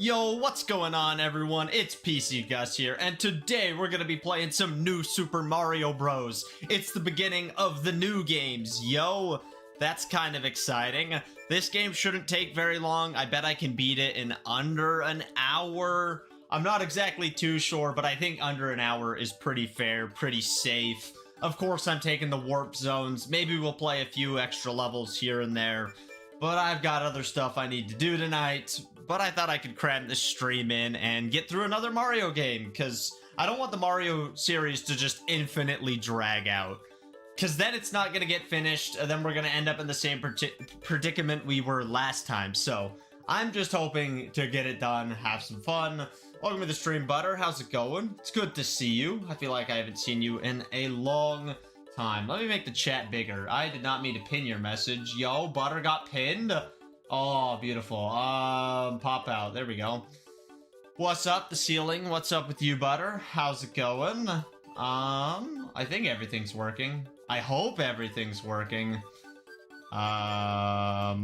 Yo, what's going on everyone? It's pcgus here, and today we're gonna be playing some new Super Mario Bros. It's the beginning of the new games, yo! That's kind of exciting. This game shouldn't take very long. I bet I can beat it in under an hour. I'm not exactly too sure, but I think under an hour is pretty fair, pretty safe. Of course, I'm taking the warp zones. Maybe we'll play a few extra levels here and there. But I've got other stuff I need to do tonight. But I thought I could cram this stream in and get through another Mario game, because I don't want the Mario series to just infinitely drag out. Because then it's not going to get finished, and then we're going to end up in the same predicament we were last time. So I'm just hoping to get it done, have some fun. Welcome to the stream, Butter. How's it going? It's good to see you. I feel like I haven't seen you in a long time. Let me make the chat bigger. I did not mean to pin your message. Yo, Butter got pinned. Oh, beautiful. Pop out. There we go. What's up, the ceiling? What's up with you, Butter? How's it going? I think everything's working. I hope everything's working. I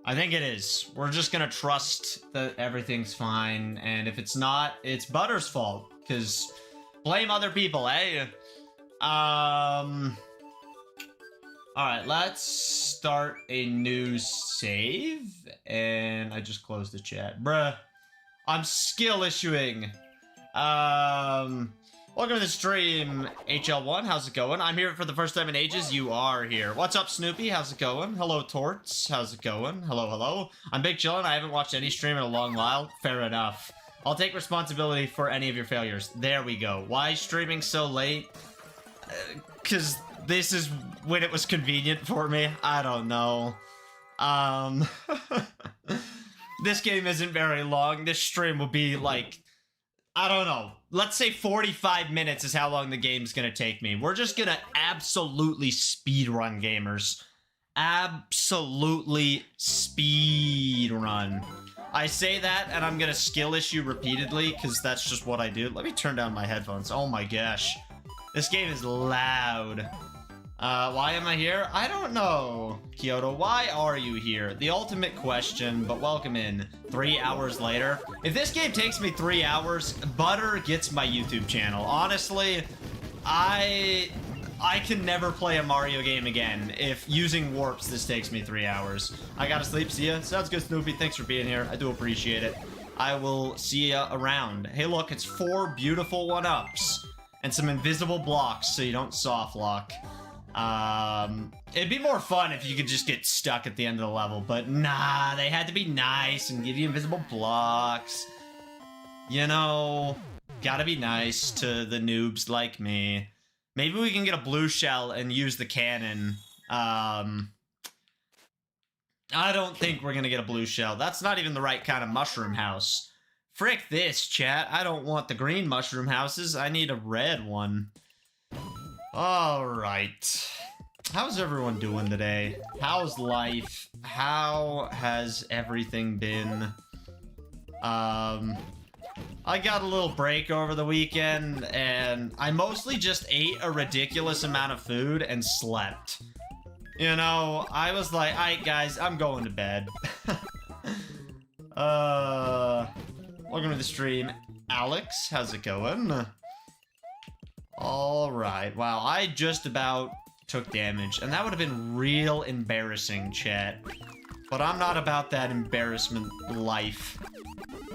think it is. We're just gonna trust that everything's fine, and if it's not, it's Butter's fault, because blame other people, eh? Alright, let's start a new save, and I just closed the chat. Bruh, I'm skill issuing. Welcome to the stream, HL1, how's it going? I'm here for the first time in ages, you are here. What's up, Snoopy, how's it going? Hello, Torts, how's it going? Hello, hello. I'm Big Chillin', I haven't watched any stream in a long while. Fair enough. I'll take responsibility for any of your failures. There we go. Why streaming so late? Because this is when it was convenient for me. I don't know. This game isn't very long. This stream will be like, I don't know. Let's say 45 minutes is how long the game's gonna take me. We're just gonna absolutely speedrun, gamers. Absolutely speedrun. I say that, and I'm gonna skill issue repeatedly, because that's just what I do. Let me turn down my headphones. Oh my gosh. This game is loud. Why am I here? I don't know. Kyoto, why are you here? The ultimate question, but welcome in. 3 hours later. If this game takes me 3 hours, Butter gets my YouTube channel. Honestly, I can never play a Mario game again if using warps this takes me 3 hours. I gotta sleep, see ya. Sounds good, Snoopy. Thanks for being here. I do appreciate it. I will see ya around. Hey look, it's 4 beautiful 1-ups. And some invisible blocks so you don't soft lock. It'd be more fun if you could just get stuck at the end of the level, but nah, they had to be nice and give you invisible blocks. You know, gotta be nice to the noobs like me. Maybe we can get a blue shell and use the cannon. I don't think we're gonna get a blue shell. That's not even the right kind of mushroom house. Frick this, chat. I don't want the green mushroom houses. I need a red one. Alright. How's everyone doing today? How's life? How has everything been? I got a little break over the weekend, and I mostly just ate a ridiculous amount of food and slept. You know, I was like, alright guys, I'm going to bed. Welcome to the stream. Alex, how's it going? Alright, wow, I just about took damage, and that would have been real embarrassing, chat. But I'm not about that embarrassment life.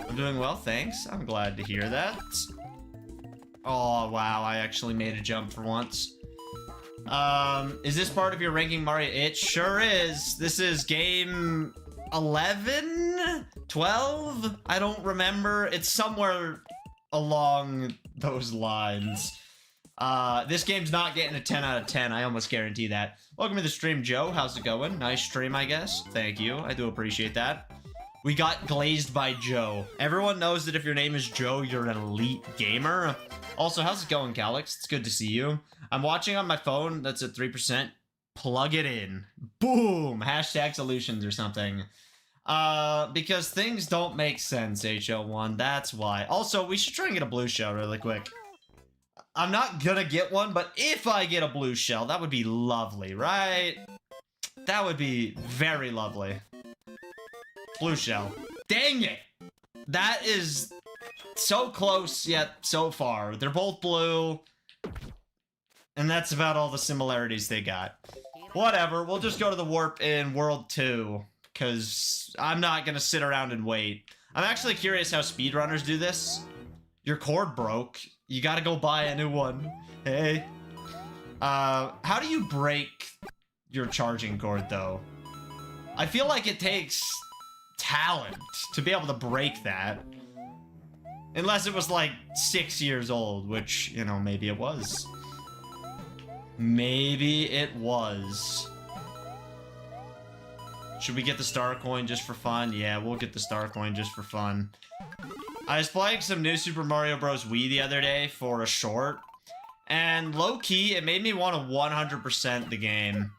I'm doing well, thanks. I'm glad to hear that. Oh, wow, I actually made a jump for once. Is this part of your ranking Mario? It sure is. This is game 11? 12? I don't remember. It's somewhere along those lines. This game's not getting a 10 out of 10. I almost guarantee that. Welcome to the stream, Joe. How's it going? Nice stream, I guess. Thank you. I do appreciate that. We got glazed by Joe. Everyone knows that if your name is Joe, you're an elite gamer. Also, how's it going, Calix? It's good to see you. I'm watching on my phone. That's at 3%. Plug it in. Boom! Hashtag solutions or something. Because things don't make sense, HL1. That's why. Also, we should try and get a blue shell really quick. I'm not gonna get one, but if I get a blue shell, that would be lovely, right? That would be very lovely. Blue shell. Dang Dang it! That is so close, yet so far. They're both blue. And that's about all the similarities they got. Whatever, we'll just go to the warp in World 2. Because I'm not going to sit around and wait. I'm actually curious how speedrunners do this. Your cord broke. You gotta go buy a new one. Hey. How do you break your charging cord, though? I feel like it takes talent to be able to break that. Unless it was like 6 years old, which, you know, maybe it was. Maybe it was. Should we get the star coin just for fun? Yeah, we'll get the star coin just for fun. I was playing some new Super Mario Bros. Wii the other day for a short. And low-key, it made me want to 100% the game.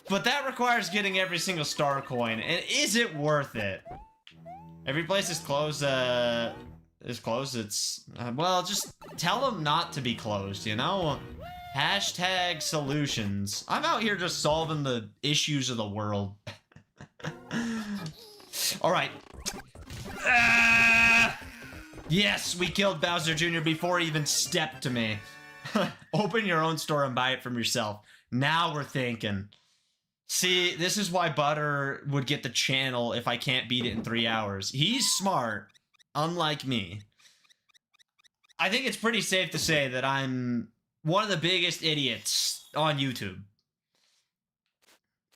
But that requires getting every single star coin. And is it worth it? Every place is closed, it's... well, just tell them not to be closed, you know? Hashtag solutions. I'm out here just solving the issues of the world. Alright. Yes, we killed Bowser Jr. before he even stepped to me. Open your own store and buy it from yourself. Now we're thinking. See, this is why Butter would get the channel if I can't beat it in 3 hours. He's smart, unlike me. I think it's pretty safe to say that I'm one of the biggest idiots on YouTube.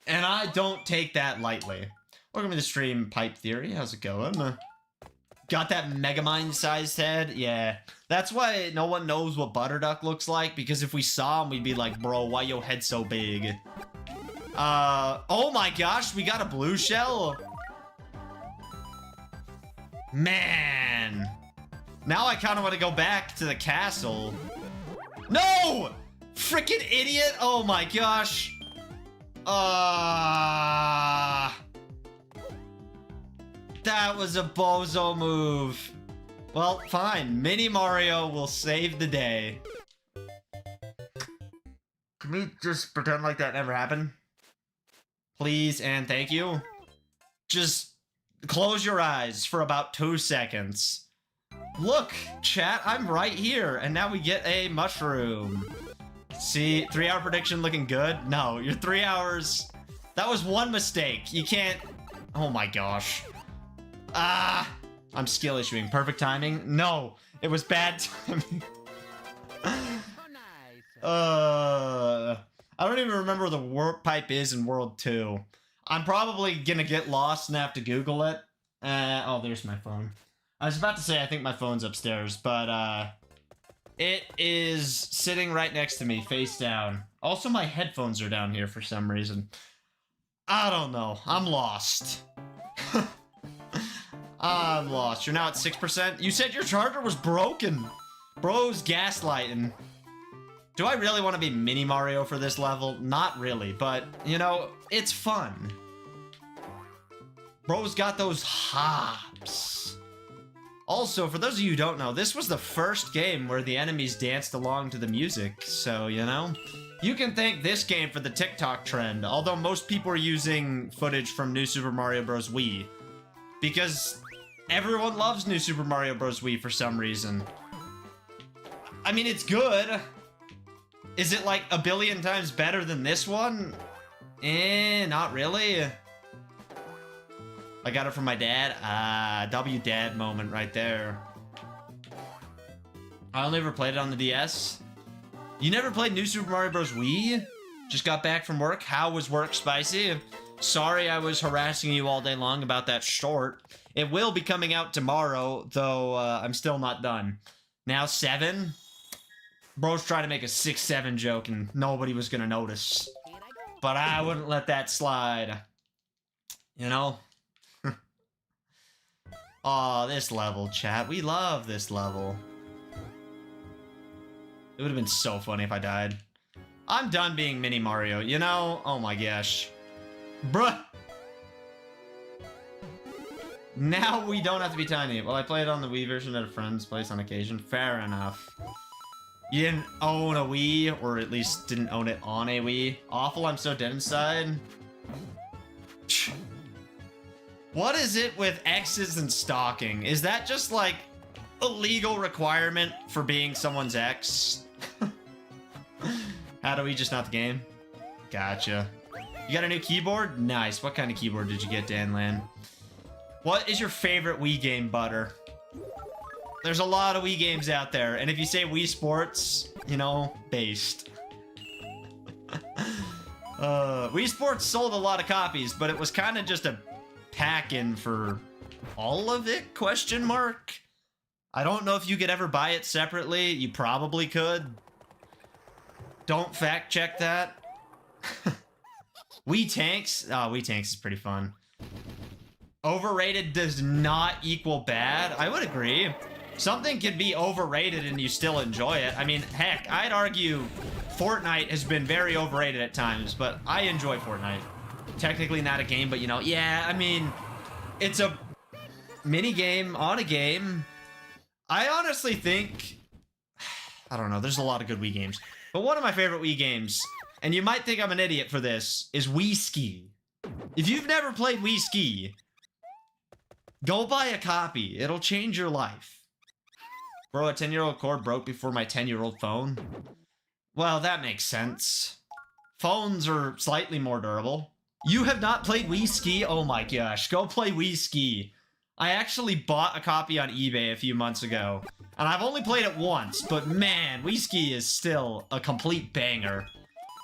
And I don't take that lightly. Welcome to the stream, Pipe Theory. How's it going? Got that Megamind-sized head? Yeah. That's why no one knows what Butterduck looks like, because if we saw him, we'd be like, bro, why your head so big? Oh my gosh, we got a blue shell? Man. Now I kind of want to go back to the castle. No! Frickin' idiot! Oh my gosh. That was a bozo move. Well, fine. Mini Mario will save the day. Can we just pretend like that never happened? Please and thank you. Just close your eyes for about 2 seconds. Look, chat, I'm right here. And now we get a mushroom. See, 3-hour prediction looking good? No, your 3 hours... That was one mistake. You can't... Oh my gosh. I'm skill issuing. Perfect timing? No, it was bad timing. I don't even remember where the warp pipe is in World 2. I'm probably gonna get lost and have to Google it. Oh, there's my phone. I was about to say I think my phone's upstairs, but it is sitting right next to me, face down. Also, my headphones are down here for some reason. I don't know. I'm lost. I'm lost. You're now at 6%? You said your charger was broken. Bro's gaslighting. Do I really want to be Mini Mario for this level? Not really, but, you know, it's fun. Bro's got those hops. Also, for those of you who don't know, this was the first game where the enemies danced along to the music, so, you know. You can thank this game for the TikTok trend, although most people are using footage from New Super Mario Bros. Wii. Because everyone loves New Super Mario Bros. Wii for some reason. I mean, it's good. Is it like a billion times better than this one? Not really. I got it from my dad. W dad moment right there. I only ever played it on the DS. You never played New Super Mario Bros. Wii? Just got back from work? How was work, Spicy? Sorry I was harassing you all day long about that short. It will be coming out tomorrow, though I'm still not done. Now 7? Bro's trying to make a 6-7 joke and nobody was gonna notice. But I wouldn't let that slide. You know? Aw, this level, chat. We love this level. It would have been so funny if I died. I'm done being Mini Mario, you know? Oh my gosh. Bruh! Now we don't have to be tiny. Well, I played on the Wii version at a friend's place on occasion. Fair enough. You didn't own a Wii, or at least didn't own it on a Wii. Awful, I'm so dead inside. What is it with exes and stalking? Is that just like a legal requirement for being someone's ex? How do we just not the game? Gotcha. You got a new keyboard? Nice. What kind of keyboard did you get, Danlan? What is your favorite Wii game, Butter? There's a lot of Wii games out there, and if you say Wii Sports, you know, based. Wii Sports sold a lot of copies, but it was kind of just a pack-in for all of it, question mark? I don't know if you could ever buy it separately. You probably could. Don't fact check that. Wii Tanks? Oh, Wii Tanks is pretty fun. Overrated does not equal bad. I would agree. Something can be overrated and you still enjoy it. I mean, heck, I'd argue Fortnite has been very overrated at times, but I enjoy Fortnite. Technically not a game, but you know, yeah, I mean, it's a mini game on a game. I honestly think, I don't know, there's a lot of good Wii games, but one of my favorite Wii games, and you might think I'm an idiot for this, is Wii Ski. If you've never played Wii Ski, go buy a copy. It'll change your life. Bro, a 10-year-old cord broke before my 10-year-old phone. Well, that makes sense. Phones are slightly more durable. You have not played Wii Ski? Oh my gosh, go play Wii Ski. I actually bought a copy on eBay a few months ago, and I've only played it once, but man, Wii Ski is still a complete banger.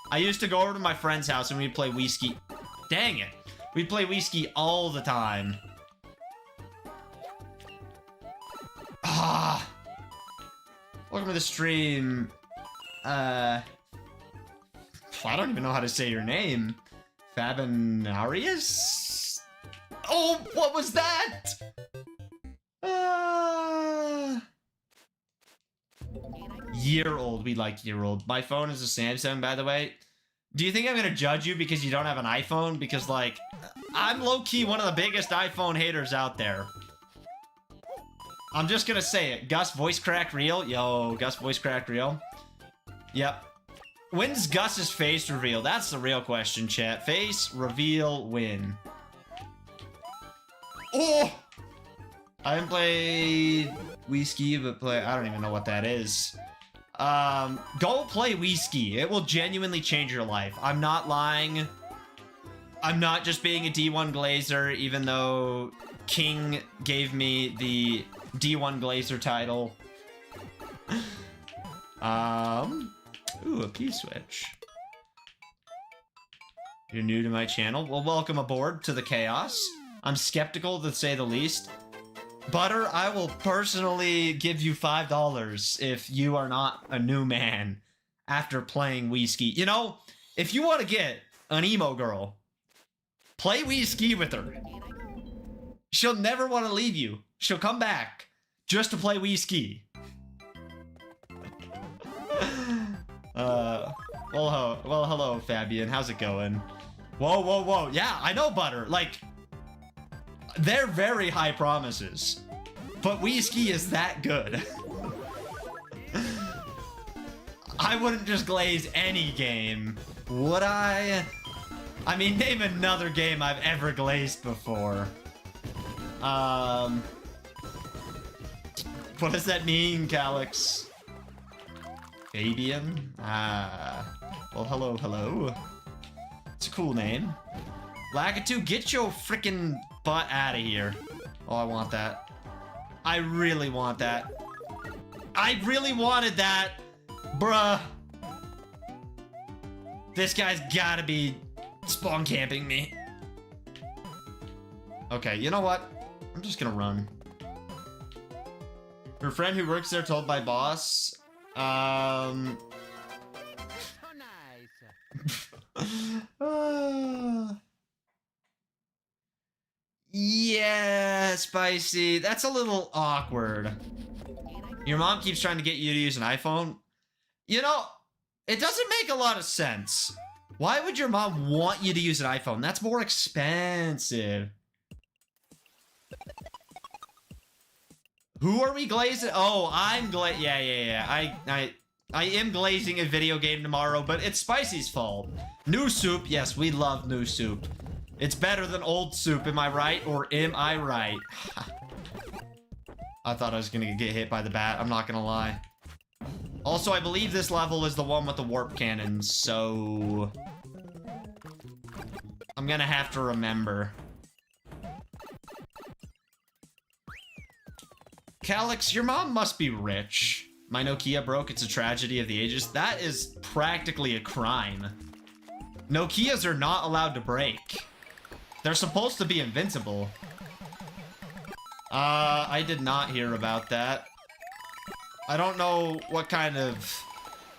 I used to go over to my friend's house and we'd play Wii Ski. Dang it. We'd play Wii Ski all the time. Ah. Welcome to the stream. I don't even know how to say your name. Fabinarius? Oh, what was that? Year old. We like year old. My phone is a Samsung, by the way. Do you think I'm gonna judge you because you don't have an iPhone? Because, like, I'm low-key one of the biggest iPhone haters out there. I'm just gonna say it. Gus voice crack real? Yo, Gus voice crack real? Yep. When's Gus's face reveal? That's the real question, chat. Face reveal when? Oh! I haven't played Wii Ski, but I don't even know what that is. Go play Wii Ski. It will genuinely change your life. I'm not lying. I'm not just being a D1 Glazer, even though King gave me the D1 Glazer title. Ooh, a P-switch. You're new to my channel? Well, welcome aboard to the chaos. I'm skeptical, to say the least. Butter, I will personally give you $5 if you are not a new man after playing Wii Ski. You know, if you want to get an emo girl, play Wii Ski with her. She'll never want to leave you. She'll come back just to play Wii Ski. Well, hello, Fabian. How's it going? Whoa, whoa, whoa. Yeah, I know, Butter. Like, they're very high promises. But Wii Ski is that good. I wouldn't just glaze any game, would I? I mean, name another game I've ever glazed before. What does that mean, Calyx? Fabian? Well, hello, hello. It's a cool name. Lakitu, get your freaking butt out of here. Oh, I want that. I really want that. I really wanted that. Bruh. This guy's gotta be spawn camping me. Okay, you know what? I'm just gonna run. Her friend who works there told my boss, yeah, Spicy. That's a little awkward. Your mom keeps trying to get you to use an iPhone. You know, it doesn't make a lot of sense. Why would your mom want you to use an iPhone? That's more expensive. Who are we glazing? Oh, I'm yeah. I am glazing a video game tomorrow, but it's Spicy's fault. New soup. Yes, we love new soup. It's better than old soup, am I right? Or am I right? I thought I was gonna get hit by the bat, I'm not gonna lie. Also, I believe this level is the one with the warp cannons, so... I'm gonna have to remember. Calyx, your mom must be rich. My Nokia broke, it's a tragedy of the ages. That is practically a crime. Nokias are not allowed to break. They're supposed to be invincible. I did not hear about that. I don't know what kind of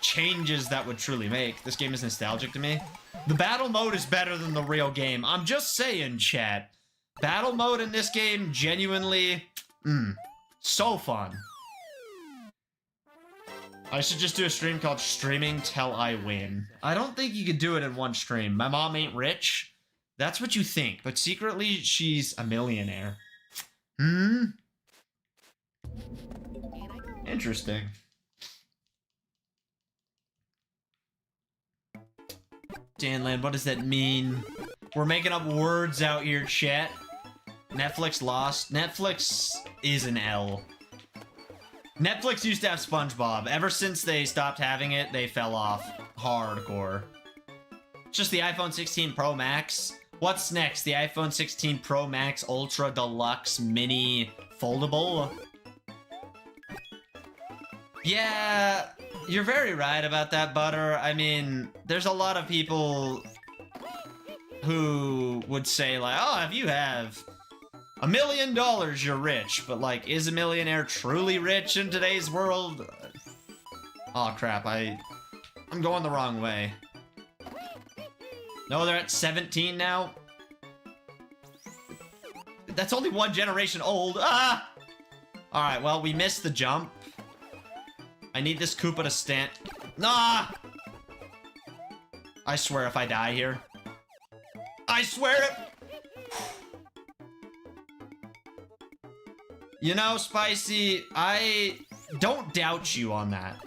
changes that would truly make. This game is nostalgic to me. The battle mode is better than the real game. I'm just saying, chat. Battle mode in this game, genuinely, so fun. I should just do a stream called Streaming Till I Win. I don't think you could do it in one stream. My mom ain't rich. That's what you think, but secretly, she's a millionaire. Interesting. Danland, what does that mean? We're making up words out here, chat. Netflix lost. Netflix is an L. Netflix used to have SpongeBob. Ever since they stopped having it, they fell off hardcore. It's just the iPhone 16 Pro Max. What's next? The iPhone 16 Pro Max Ultra Deluxe Mini Foldable? Yeah, you're very right about that, Butter. I mean, there's a lot of people who would say, like, oh, if you have $1 million, you're rich. But, like, is a millionaire truly rich in today's world? Oh, crap, I'm going the wrong way. No, they're at 17 now? That's only one generation old. Ah! Alright, well, we missed the jump. I need this Koopa to stand. Nah! I swear if I die here. I swear it! You know, Spicy, I don't doubt you on that.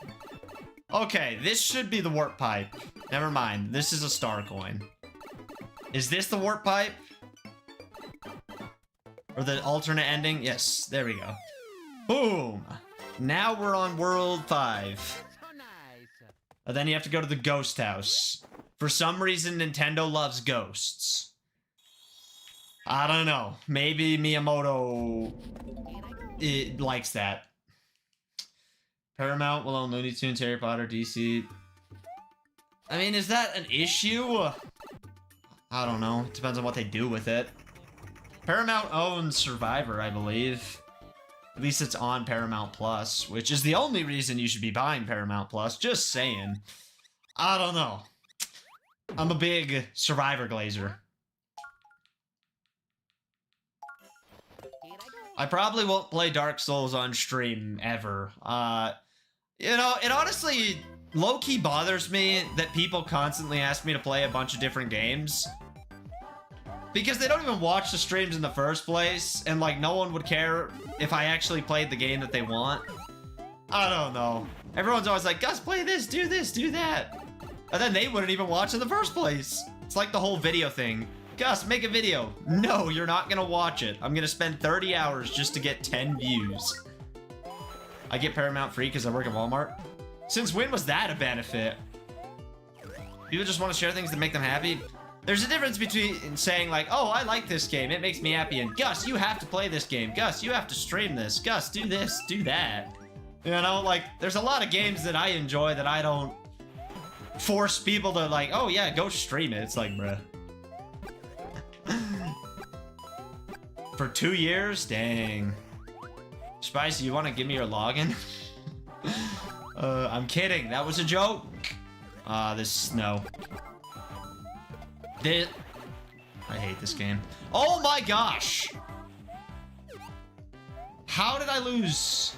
Okay, this should be the warp pipe. Never mind, this is a star coin. Is this the warp pipe? Or the alternate ending? Yes, there we go. Boom! Now we're on World 5. And then you have to go to the ghost house. For some reason, Nintendo loves ghosts. I don't know. Maybe Miyamoto likes that. Paramount will own Looney Tunes, Harry Potter, DC. I mean, is that an issue? I don't know. It depends on what they do with it. Paramount owns Survivor, I believe. At least it's on Paramount Plus, which is the only reason you should be buying Paramount Plus. Just saying. I don't know. I'm a big Survivor glazer. I probably won't play Dark Souls on stream ever. You know, it honestly low-key bothers me that people constantly ask me to play a bunch of different games. Because they don't even watch the streams in the first place, and like no one would care if I actually played the game that they want. I don't know. Everyone's always like, Gus, play this, do that. And then they wouldn't even watch in the first place. It's like the whole video thing. Gus, make a video. No, you're not gonna watch it. I'm gonna spend 30 hours just to get 10 views. I get Paramount free because I work at Walmart. Since when was that a benefit? People just want to share things that make them happy. There's a difference between saying like, oh, I like this game, it makes me happy, and Gus, you have to play this game. Gus, you have to stream this. Gus, do this, do that. You know, like, there's a lot of games that I enjoy that I don't force people to like, oh yeah, go stream it. It's like, bruh. For 2 years? Dang. Spicy, you want to give me your login? I'm kidding. That was a joke. No. I hate this game. Oh my gosh! How did I lose?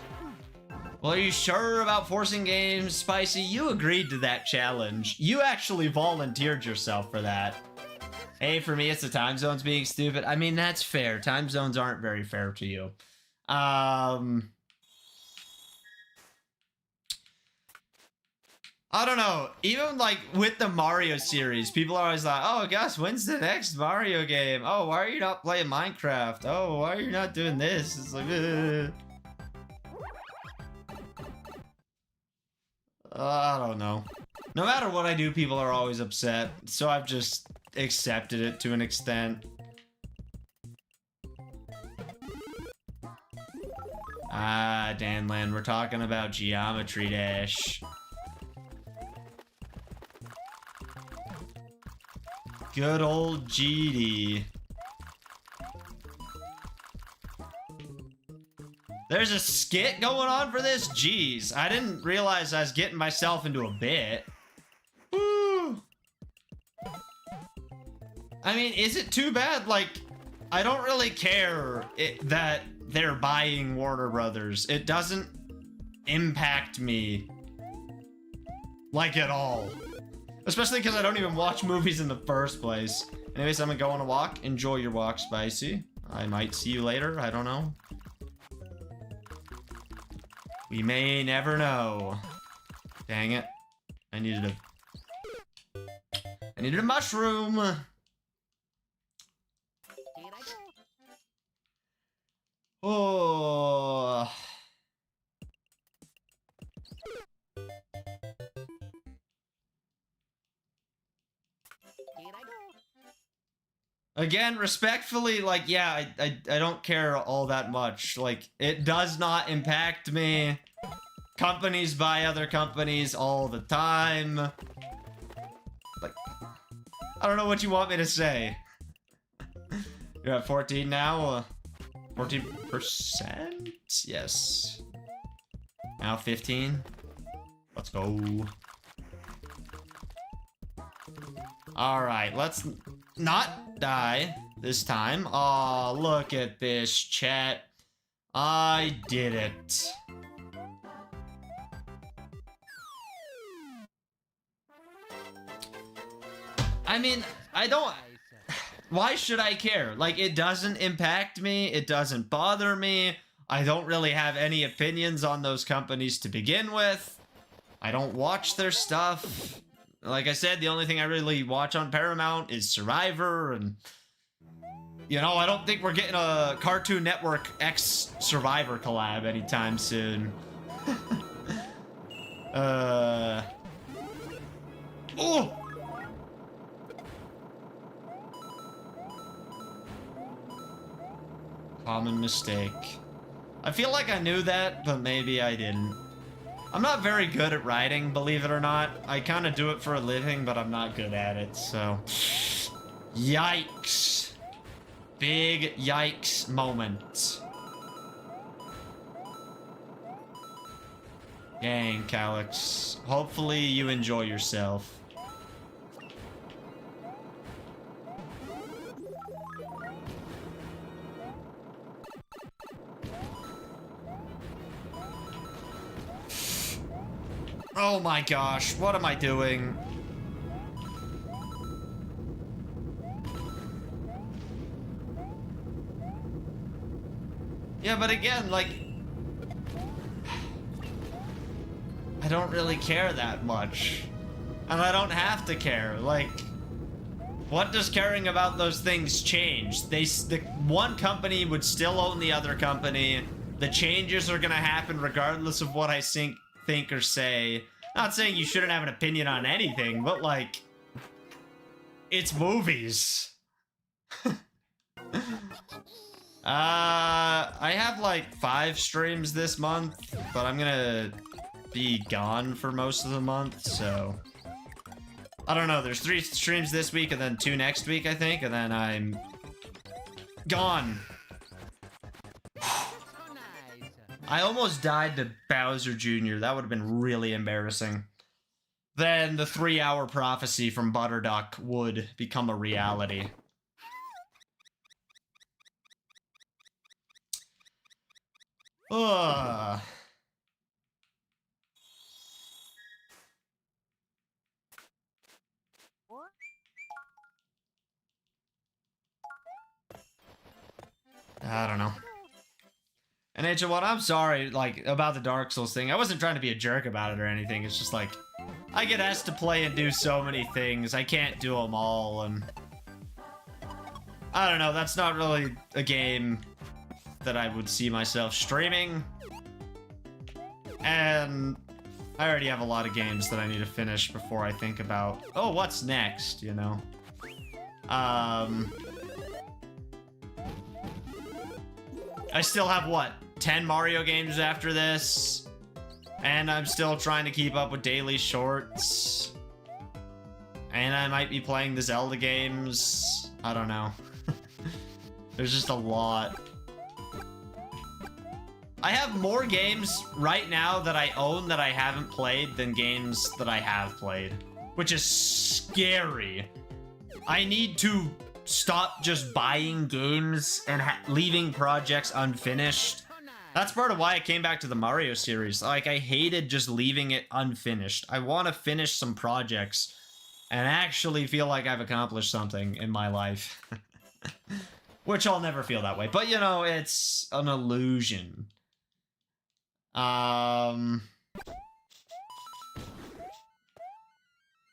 Well, are you sure about forcing games, Spicy? You agreed to that challenge. You actually volunteered yourself for that. Hey, for me, it's the time zones being stupid. I mean, that's fair. Time zones aren't very fair to you. I don't know. Even like with the Mario series, people are always like, "Oh, Gus, when's the next Mario game? Oh, why are you not playing Minecraft? Oh, why are you not doing this?" It's like, I don't know. No matter what I do, people are always upset, so I've just accepted it to an extent. Ah, Danland, we're talking about Geometry Dash. Good old GD. There's a skit going on for this? Jeez, I didn't realize I was getting myself into a bit. Woo. I mean, is it too bad? Like, I don't really care that they're buying Warner Brothers. It doesn't impact me, like, at all. Especially because I don't even watch movies in the first place. Anyways, I'm gonna go on a walk. Enjoy your walk, Spicy. I might see you later. I don't know. We may never know. Dang it. I needed a mushroom. Oh. Again, respectfully, like, yeah, I don't care all that much. Like, it does not impact me. Companies buy other companies all the time. Like, I don't know what you want me to say. You're at 14 now? 14%? Yes. Now 15? Let's go. Alright, let's not die this time. Oh, look at this, chat. I did it. I mean, I don't... Why should I care? Like, it doesn't impact me. It doesn't bother me. I don't really have any opinions on those companies to begin with. I don't watch their stuff. Like I said, the only thing I really watch on Paramount is Survivor, and... You know, I don't think we're getting a Cartoon Network X Survivor collab anytime soon. Oh! Common mistake. I feel like I knew that, but maybe I didn't. I'm not very good at writing, believe it or not. I kind of do it for a living, but I'm not good at it, so... Yikes. Big yikes moment. Dang, Calyx. Hopefully you enjoy yourself. Oh my gosh, what am I doing? Yeah, but again, like... I don't really care that much. And I don't have to care, like... What does caring about those things change? The one company would still own the other company. The changes are gonna happen regardless of what I think or say. Not saying you shouldn't have an opinion on anything, but like... It's movies. I have like 5 streams this month, but I'm gonna be gone for most of the month, so... I don't know, there's 3 streams this week and then 2 next week, I think, and then I'm... gone. I almost died to Bowser Jr. That would have been really embarrassing. Then the 3-hour prophecy from Butterduck would become a reality. Ugh. I don't know. And HM1, I'm sorry, like, about the Dark Souls thing. I wasn't trying to be a jerk about it or anything. It's just like, I get asked to play and do so many things. I can't do them all, and I don't know, that's not really a game that I would see myself streaming. And I already have a lot of games that I need to finish before I think about, oh, what's next, you know? I still have, what, 10 Mario games after this? And I'm still trying to keep up with daily shorts. And I might be playing the Zelda games. I don't know. There's just a lot. I have more games right now that I own that I haven't played than games that I have played, which is scary. I need to stop just buying games and leaving projects unfinished. That's part of why I came back to the Mario series. Like, I hated just leaving it unfinished. I want to finish some projects and actually feel like I've accomplished something in my life. Which I'll never feel that way. But, you know, it's an illusion.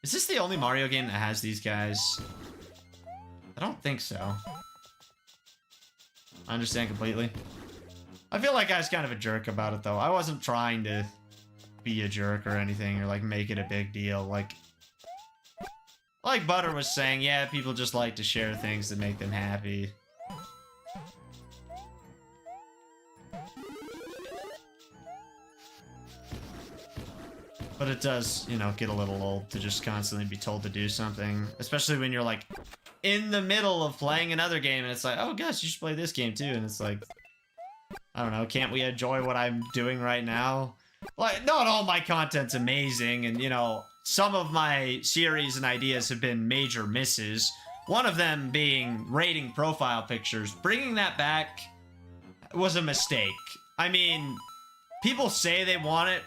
Is this the only Mario game that has these guys? I don't think so. I understand completely. I feel like I was kind of a jerk about it, though. I wasn't trying to be a jerk or anything, or, like, make it a big deal. Like Butter was saying, yeah, people just like to share things that make them happy. But it does, you know, get a little old to just constantly be told to do something. Especially when you're, like, in the middle of playing another game, and it's like, oh, Gus, you should play this game, too. And it's like, I don't know, can't we enjoy what I'm doing right now? Like, not all my content's amazing, and, you know, some of my series and ideas have been major misses. One of them being rating profile pictures. Bringing that back was a mistake. I mean, people say they want it,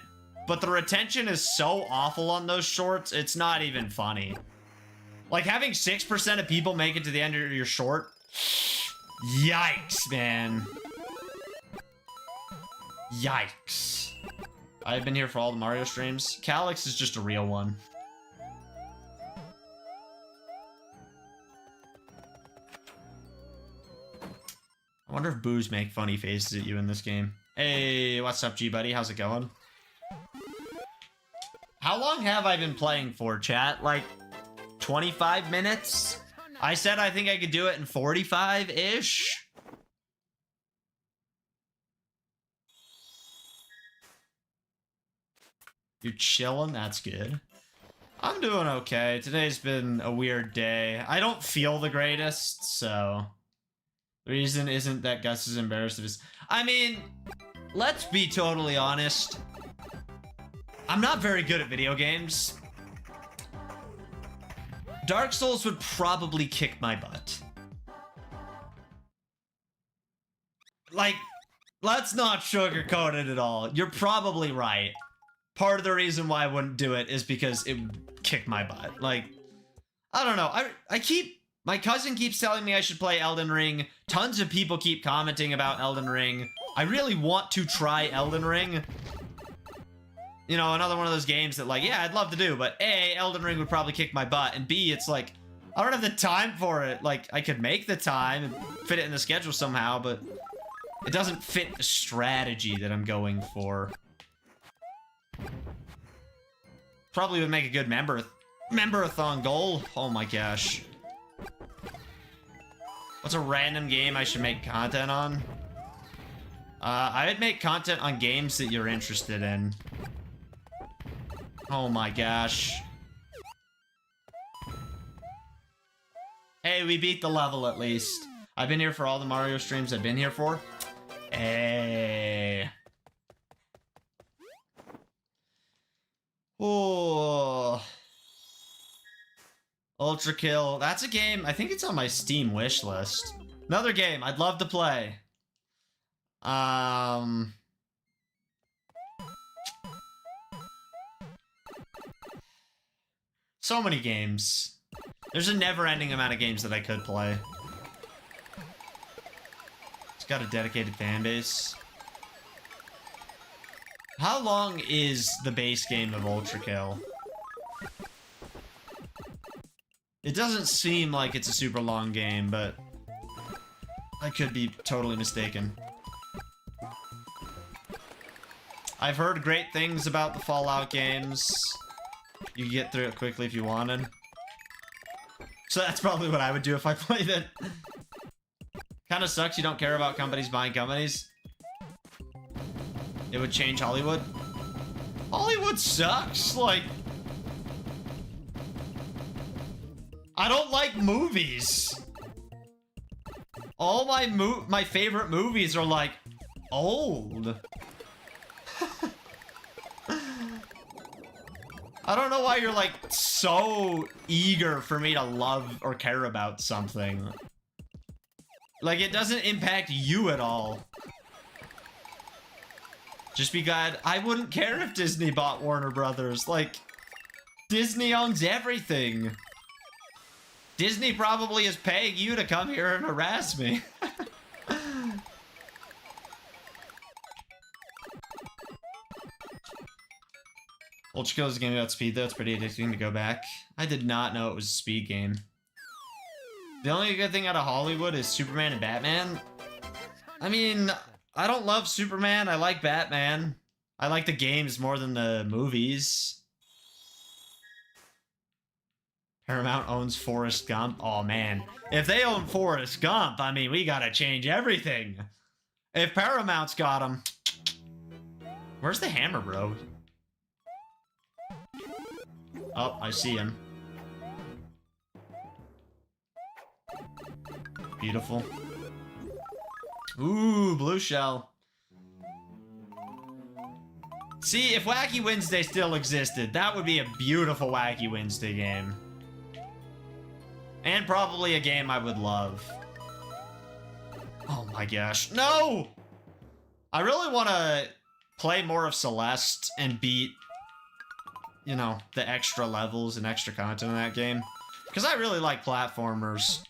but the retention is so awful on those shorts, it's not even funny. Like, having 6% of people make it to the end of your short? Yikes, man. Yikes. I've been here for all the Mario streams. Calyx is just a real one. I wonder if boos make funny faces at you in this game. Hey, what's up, G-Buddy? How's it going? How long have I been playing for, chat? Like, 25 minutes? I said I think I could do it in 45-ish. You're chilling? That's good. I'm doing okay. Today's been a weird day. I don't feel the greatest, so... The reason isn't that Gus is embarrassed of his... I mean, let's be totally honest. I'm not very good at video games. Dark Souls would probably kick my butt. Like, let's not sugarcoat it at all. You're probably right. Part of the reason why I wouldn't do it is because it would kick my butt. Like, I don't know. My cousin keeps telling me I should play Elden Ring. Tons of people keep commenting about Elden Ring. I really want to try Elden Ring. You know, another one of those games that, like, yeah, I'd love to do, but A, Elden Ring would probably kick my butt, and B, it's like, I don't have the time for it. Like, I could make the time and fit it in the schedule somehow, but it doesn't fit the strategy that I'm going for. Probably would make a good member-a-thon goal. Oh my gosh. What's a random game I should make content on? I would make content on games that you're interested in. Oh my gosh. Hey, we beat the level at least. I've been here for all the Mario streams I've been here for. Hey. Oh. Ultra Kill. That's a game. I think it's on my Steam wish list. Another game I'd love to play. So many games. There's a never-ending amount of games that I could play. It's got a dedicated fan base. How long is the base game of Ultra Kill? It doesn't seem like it's a super long game, but I could be totally mistaken. I've heard great things about the Fallout games. You can get through it quickly if you wanted. So that's probably what I would do if I played it. Kind of sucks you don't care about companies buying companies. It would change Hollywood. Hollywood sucks, like... I don't like movies. All my favorite movies are like old. I don't know why you're like so eager for me to love or care about something. Like it doesn't impact you at all. Just be glad. I wouldn't care if Disney bought Warner Brothers. Like, Disney owns everything. Disney probably is paying you to come here and harass me. Ultra Kill is a game about speed, though. It's pretty addicting to go back. I did not know it was a speed game. The only good thing out of Hollywood is Superman and Batman. I mean, I don't love Superman. I like Batman. I like the games more than the movies. Paramount owns Forrest Gump. Oh, man. If they own Forrest Gump, I mean, we gotta change everything. If Paramount's got him. Where's the hammer, bro? Oh, I see him. Beautiful. Ooh, blue shell. See, if Wacky Wednesday still existed, that would be a beautiful Wacky Wednesday game. And probably a game I would love. Oh my gosh. No! I really want to play more of Celeste and beat, you know, the extra levels and extra content in that game. Because I really like platformers.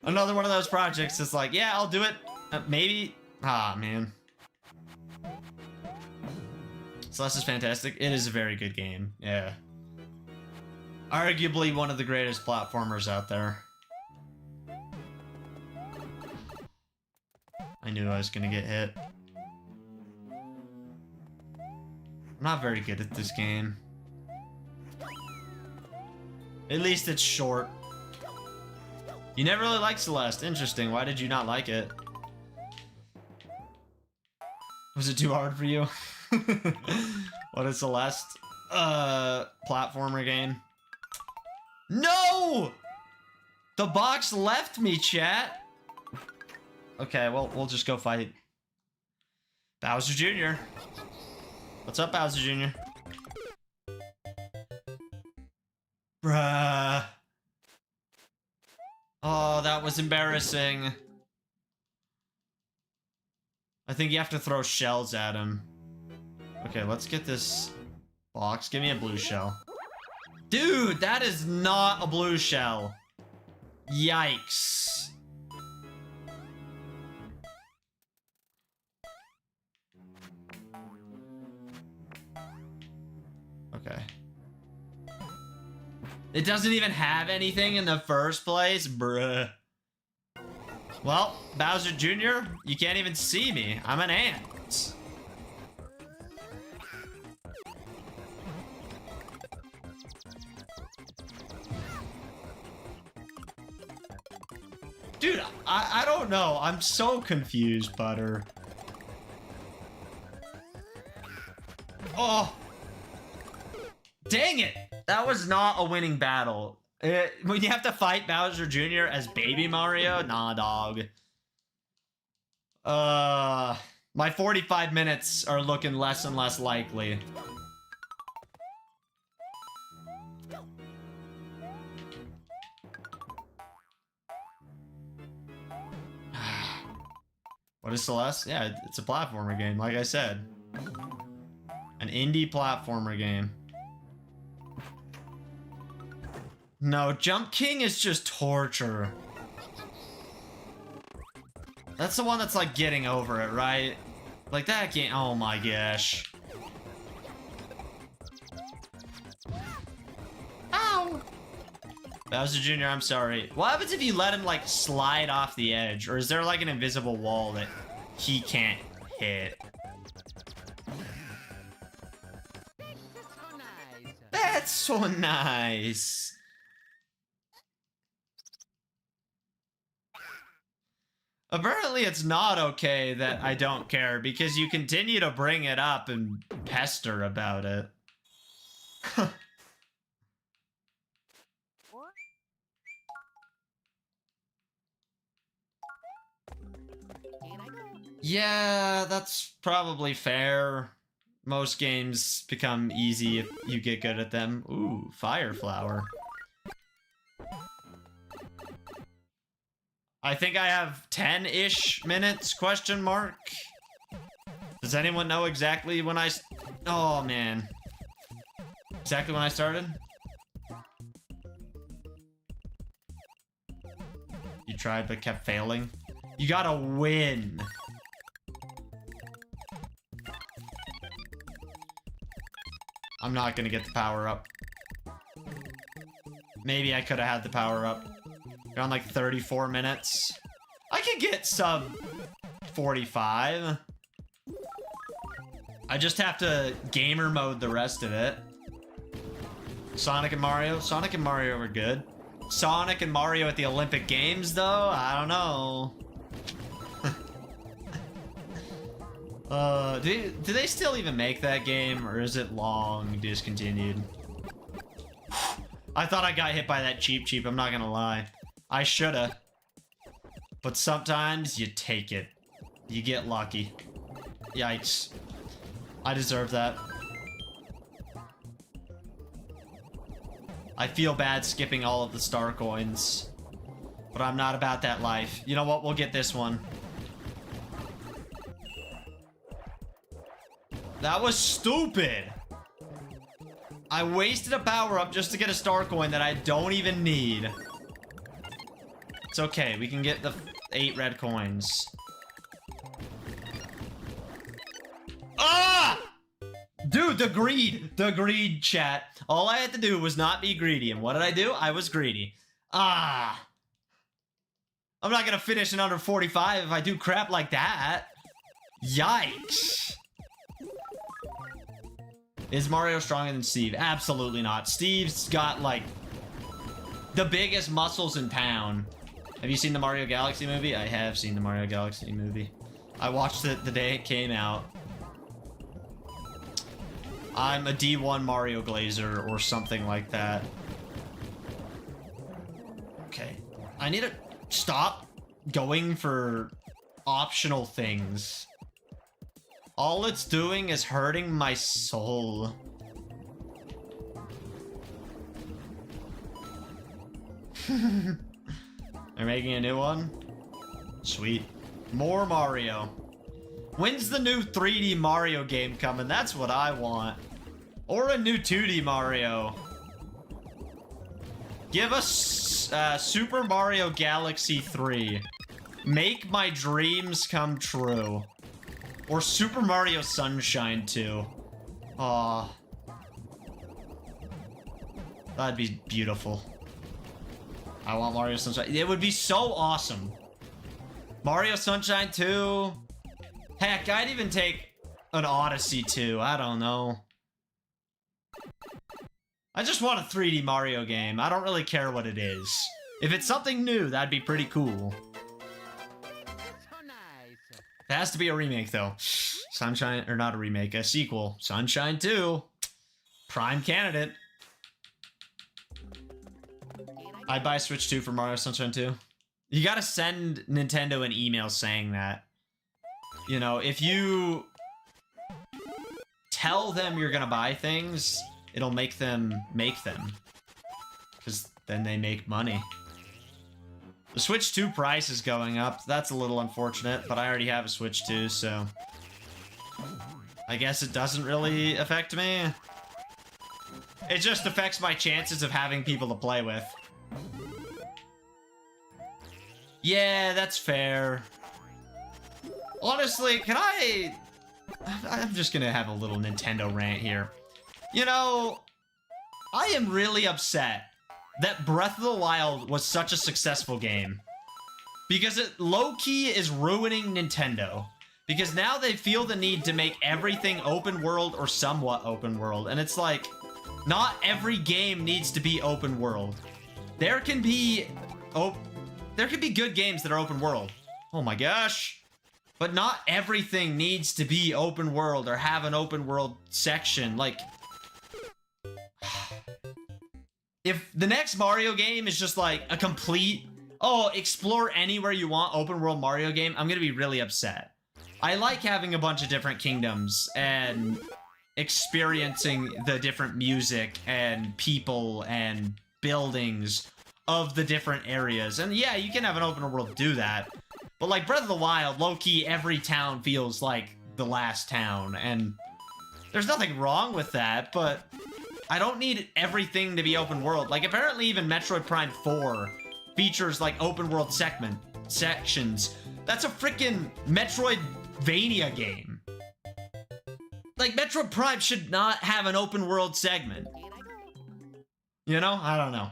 Another one of those projects that's like, yeah, I'll do it. Maybe. Ah, man. Celeste is fantastic. It is a very good game. Yeah. Arguably one of the greatest platformers out there. I knew I was gonna get hit. I'm not very good at this game. At least it's short. You never really liked Celeste. Interesting. Why did you not like it? Was it too hard for you? What is Celeste? Platformer game. No! The box left me, chat. Okay, well, we'll just go fight Bowser Jr. What's up, Bowser Jr.? Bruh. Oh, that was embarrassing. I think you have to throw shells at him. Okay, let's get this box. Give me a blue shell. Dude, that is not a blue shell. Yikes. Okay. It doesn't even have anything in the first place? Bruh. Well, Bowser Jr., you can't even see me. I'm an ant. Dude, I don't know. I'm so confused, Butter. Oh. Dang it. That was not a winning battle. When you have to fight Bowser Jr. as Baby Mario? Nah, dog. My 45 minutes are looking less and less likely. What is Celeste? Yeah, it's a platformer game, like I said. An indie platformer game. No, Jump King is just torture. That's the one that's like getting over it, right? Like that game, oh my gosh. Ow! Bowser Jr., I'm sorry. What happens if you let him, like, slide off the edge? Or is there, like, an invisible wall that he can't hit? That's so nice. Apparently it's not okay that I don't care because you continue to bring it up and pester about it. Yeah, that's probably fair. Most games become easy if you get good at them. Ooh, fire flower. I think I have 10-ish minutes, question mark. Does anyone know exactly when oh, man. Exactly when I started? You tried but kept failing. You gotta win. I'm not gonna get the power up. Maybe I could have had the power up. Around like 34 minutes. I could get sub 45. I just have to gamer mode the rest of it. Sonic and Mario? Sonic and Mario were good. Sonic and Mario at the Olympic Games, though? I don't know. Do they still even make that game, or is it long discontinued? I thought I got hit by that cheap, I'm not gonna lie. I shoulda. But sometimes you take it. You get lucky. Yikes. I deserve that. I feel bad skipping all of the star coins. But I'm not about that life. You know what? We'll get this one. That was stupid. I wasted a power-up just to get a star coin that I don't even need. It's okay. We can get the 8 red coins. Ah! Dude, the greed. The greed, chat. All I had to do was not be greedy. And what did I do? I was greedy. Ah. I'm not gonna finish in under 45 if I do crap like that. Yikes. Is Mario stronger than Steve? Absolutely not. Steve's got, like, the biggest muscles in town. Have you seen the Mario Galaxy movie? I have seen the Mario Galaxy movie. I watched it the day it came out. I'm a D1 Mario Glazer or something like that. Okay. I need to stop going for optional things. All it's doing is hurting my soul. They're making a new one? Sweet. More Mario. When's the new 3D Mario game coming? That's what I want. Or a new 2D Mario. Give us Super Mario Galaxy 3. Make my dreams come true. Or Super Mario Sunshine 2. Aw. That'd be beautiful. I want Mario Sunshine. It would be so awesome. Mario Sunshine 2. Heck, I'd even take an Odyssey 2. I don't know. I just want a 3D Mario game. I don't really care what it is. If it's something new, that'd be pretty cool. It has to be a remake, though. Sunshine, or not a remake, a sequel. Sunshine 2. Prime candidate. I'd buy Switch 2 for Mario Sunshine 2. You gotta send Nintendo an email saying that. You know, if you tell them you're gonna buy things, it'll make them make them. Because then they make money. The Switch 2 price is going up. That's a little unfortunate, but I already have a Switch 2, so I guess it doesn't really affect me. It just affects my chances of having people to play with. Yeah, that's fair. Honestly, can I'm just gonna have a little Nintendo rant here. You know, I am really upset that Breath of the Wild was such a successful game. Because it low-key is ruining Nintendo. Because now they feel the need to make everything open world or somewhat open world. And it's like, not every game needs to be open world. There can be good games that are open world. Oh my gosh. But not everything needs to be open world or have an open world section. Like, if the next Mario game is just like a complete, oh, explore anywhere you want open world Mario game, I'm gonna be really upset. I like having a bunch of different kingdoms and experiencing the different music and people and buildings of the different areas. And yeah, you can have an open world do that. But like Breath of the Wild, low-key, every town feels like the last town. And there's nothing wrong with that, but I don't need everything to be open world. Like apparently even Metroid Prime 4 features like open world sections. That's a freaking Metroidvania game. Like Metroid Prime should not have an open world segment. You know? I don't know.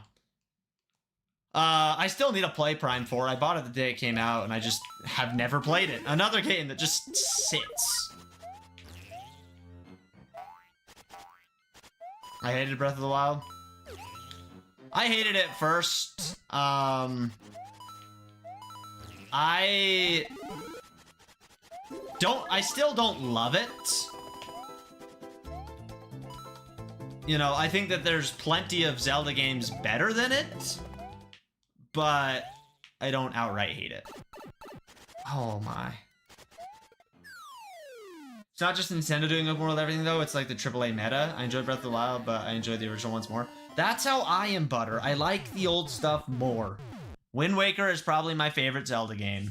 I still need to play Prime 4. I bought it the day it came out, and I just have never played it. Another game that just sits. I hated Breath of the Wild. I hated it first. I still don't love it. You know, I think that there's plenty of Zelda games better than it. But I don't outright hate it. Oh my. It's not just Nintendo doing open world everything though, it's like the AAA meta. I enjoyed Breath of the Wild, but I enjoyed the original ones more. That's how I am, Butter. I like the old stuff more. Wind Waker is probably my favorite Zelda game.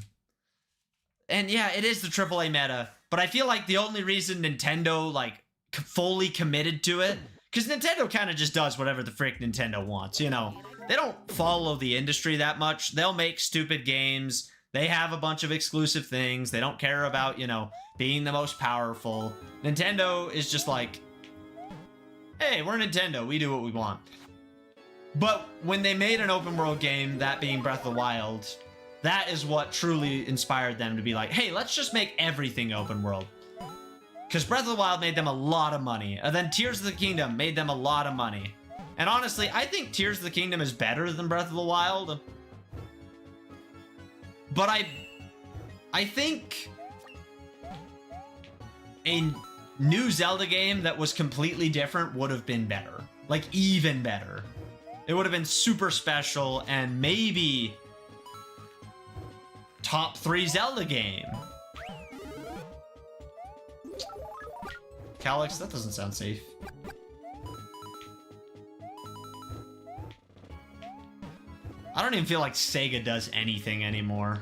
And yeah, it is the AAA meta, but I feel like the only reason Nintendo like fully committed to it, because Nintendo kind of just does whatever the frick Nintendo wants, you know? They don't follow the industry that much. They'll make stupid games. They have a bunch of exclusive things. They don't care about, you know, being the most powerful. Nintendo is just like, hey, we're Nintendo. We do what we want. But when they made an open world game, that being Breath of the Wild, that is what truly inspired them to be like, hey, let's just make everything open world. Because Breath of the Wild made them a lot of money. And then Tears of the Kingdom made them a lot of money. And honestly, I think Tears of the Kingdom is better than Breath of the Wild. But I think a new Zelda game that was completely different would have been better. Like, even better. It would have been super special and maybe top 3 Zelda game. Calyx, that doesn't sound safe. I don't even feel like Sega does anything anymore.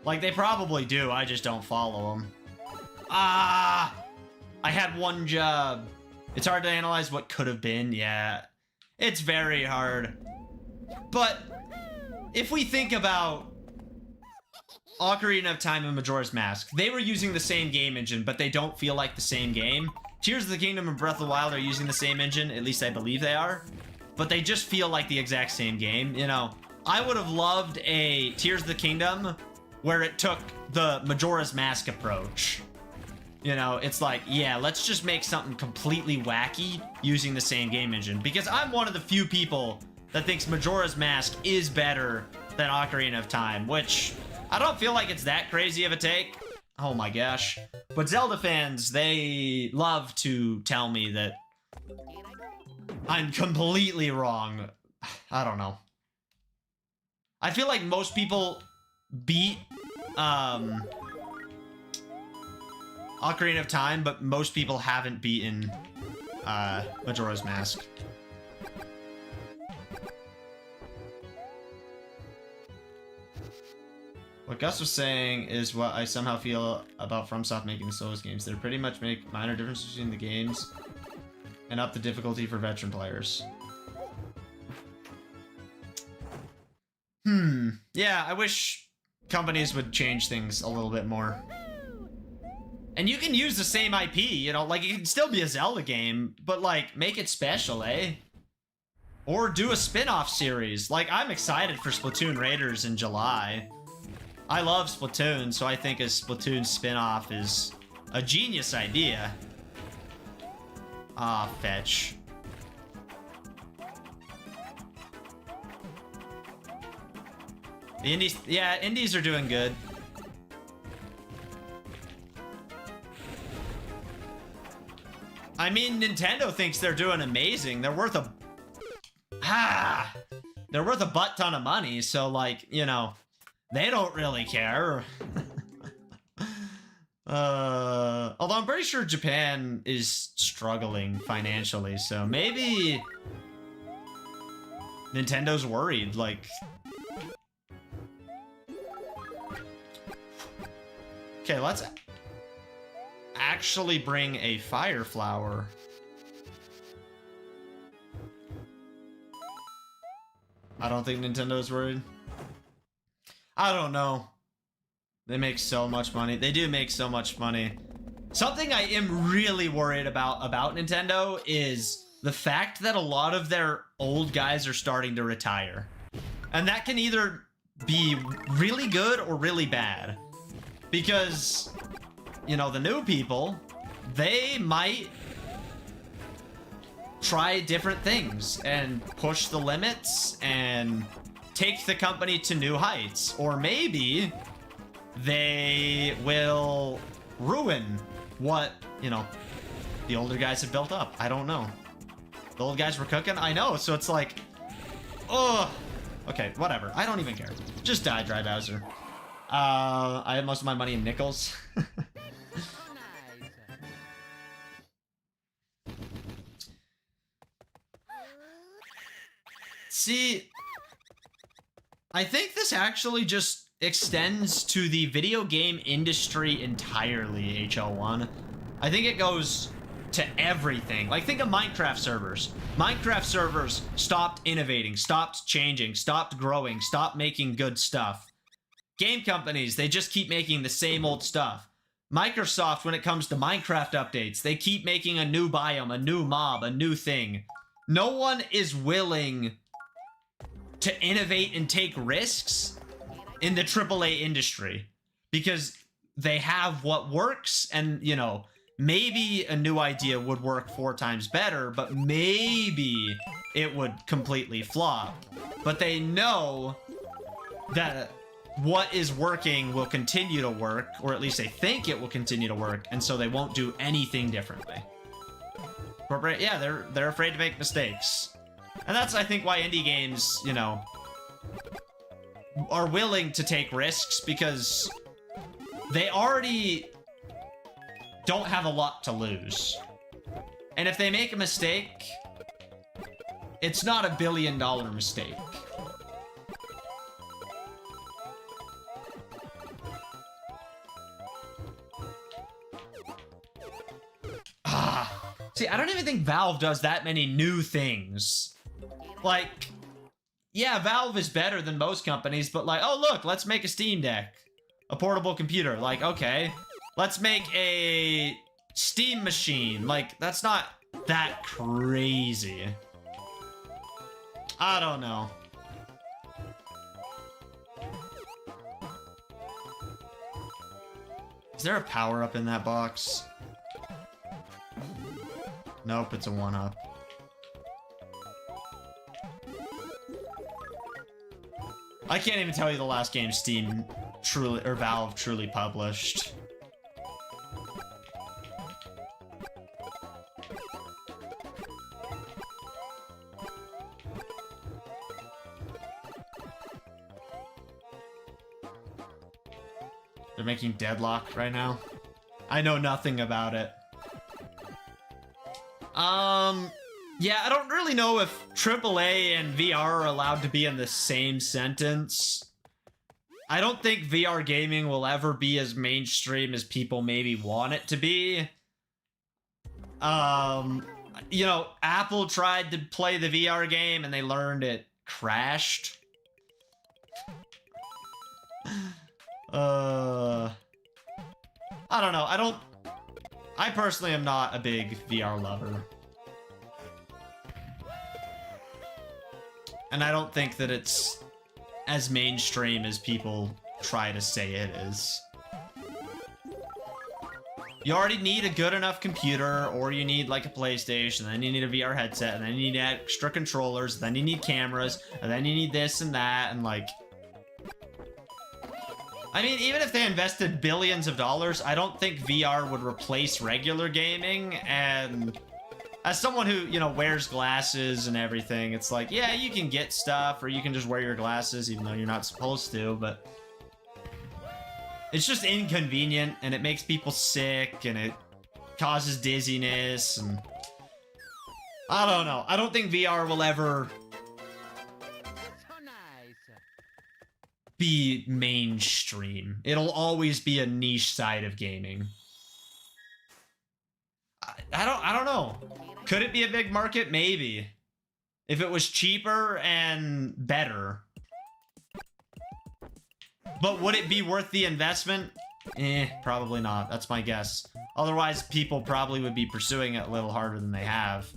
Like, they probably do, I just don't follow them. Ah! I had one job. It's hard to analyze what could have been, yeah. It's very hard. But, if we think about Ocarina of Time and Majora's Mask, they were using the same game engine, but they don't feel like the same game. Tears of the Kingdom and Breath of the Wild are using the same engine, at least I believe they are. But they just feel like the exact same game, you know. I would have loved a Tears of the Kingdom where it took the Majora's Mask approach. You know, it's like, yeah, let's just make something completely wacky using the same game engine. Because I'm one of the few people that thinks Majora's Mask is better than Ocarina of Time, which I don't feel like it's that crazy of a take. Oh my gosh. But Zelda fans, they love to tell me that I'm completely wrong. I don't know. I feel like most people beat Ocarina of Time, but most people haven't beaten Majora's Mask. What Gus was saying is what I somehow feel about FromSoft making the Souls games. They pretty much make minor differences between the games and up the difficulty for veteran players. Yeah, I wish companies would change things a little bit more. And you can use the same IP, you know, like it can still be a Zelda game, but like make it special, eh? Or do a spin-off series. Like, I'm excited for Splatoon Raiders in July. I love Splatoon, so I think a Splatoon spin-off is a genius idea. Ah, fetch. The indies, yeah, indies are doing good. I mean, Nintendo thinks they're doing amazing. They're worth a... They're worth a butt ton of money, so, like, you know, they don't really care. Although I'm pretty sure Japan is struggling financially, so maybe Nintendo's worried, like... Okay, let's actually bring a fire flower. I don't think Nintendo's worried. I don't know. They make so much money. They do make so much money. Something I am really worried about Nintendo is the fact that a lot of their old guys are starting to retire. And that can either be really good or really bad. Because, you know, the new people, they might try different things and push the limits and take the company to new heights. Or maybe they will ruin what, you know, the older guys have built up. I don't know. The old guys were cooking? I know, so it's like, oh, okay, whatever. I don't even care. Just die, Dry Bowser. I have most of my money in nickels. See, I think this actually just extends to the video game industry entirely, HL1. I think it goes to everything. Like, think of Minecraft servers. Minecraft servers stopped innovating, stopped changing, stopped growing, stopped making good stuff. Game companies, they just keep making the same old stuff. Microsoft, when it comes to Minecraft updates, they keep making a new biome, a new mob, a new thing. No one is willing to innovate and take risks in the AAA industry because they have what works, and, you know, maybe a new idea would work 4 times better, but maybe it would completely flop. But they know that what is working will continue to work, or at least they think it will continue to work, and so they won't do anything differently. Corporate, yeah, they're afraid to make mistakes. And that's, I think, why indie games, you know, are willing to take risks, because they already don't have a lot to lose. And if they make a mistake, it's not a billion-dollar mistake. See, I don't even think Valve does that many new things. Like, yeah, Valve is better than most companies, but like, oh look, let's make a Steam Deck. A portable computer. Like, okay. Let's make a Steam machine. Like, that's not that crazy. I don't know. Is there a power-up in that box? Nope, it's a 1-up. I can't even tell you the last game Steam truly, or Valve truly published. They're making Deadlock right now. I know nothing about it. Yeah, I don't really know if AAA and VR are allowed to be in the same sentence. I don't think VR gaming will ever be as mainstream as people maybe want it to be. You know, Apple tried to play the VR game and they learned it crashed. I don't know. I personally am not a big VR lover. And I don't think that it's as mainstream as people try to say it is. You already need a good enough computer, or you need like a PlayStation, then you need a VR headset, and then you need extra controllers, then you need cameras, and then you need this and that, and like... I mean, even if they invested billions of dollars, I don't think VR would replace regular gaming, and... As someone who, you know, wears glasses and everything, it's like, yeah, you can get stuff, or you can just wear your glasses even though you're not supposed to, but... It's just inconvenient, and it makes people sick, and it causes dizziness, and... I don't know. I don't think VR will ever... be mainstream. It'll always be a niche side of gaming. I don't know. Could it be a big market? Maybe. If it was cheaper and better. But would it be worth the investment? Probably not. That's my guess. Otherwise, people probably would be pursuing it a little harder than they have.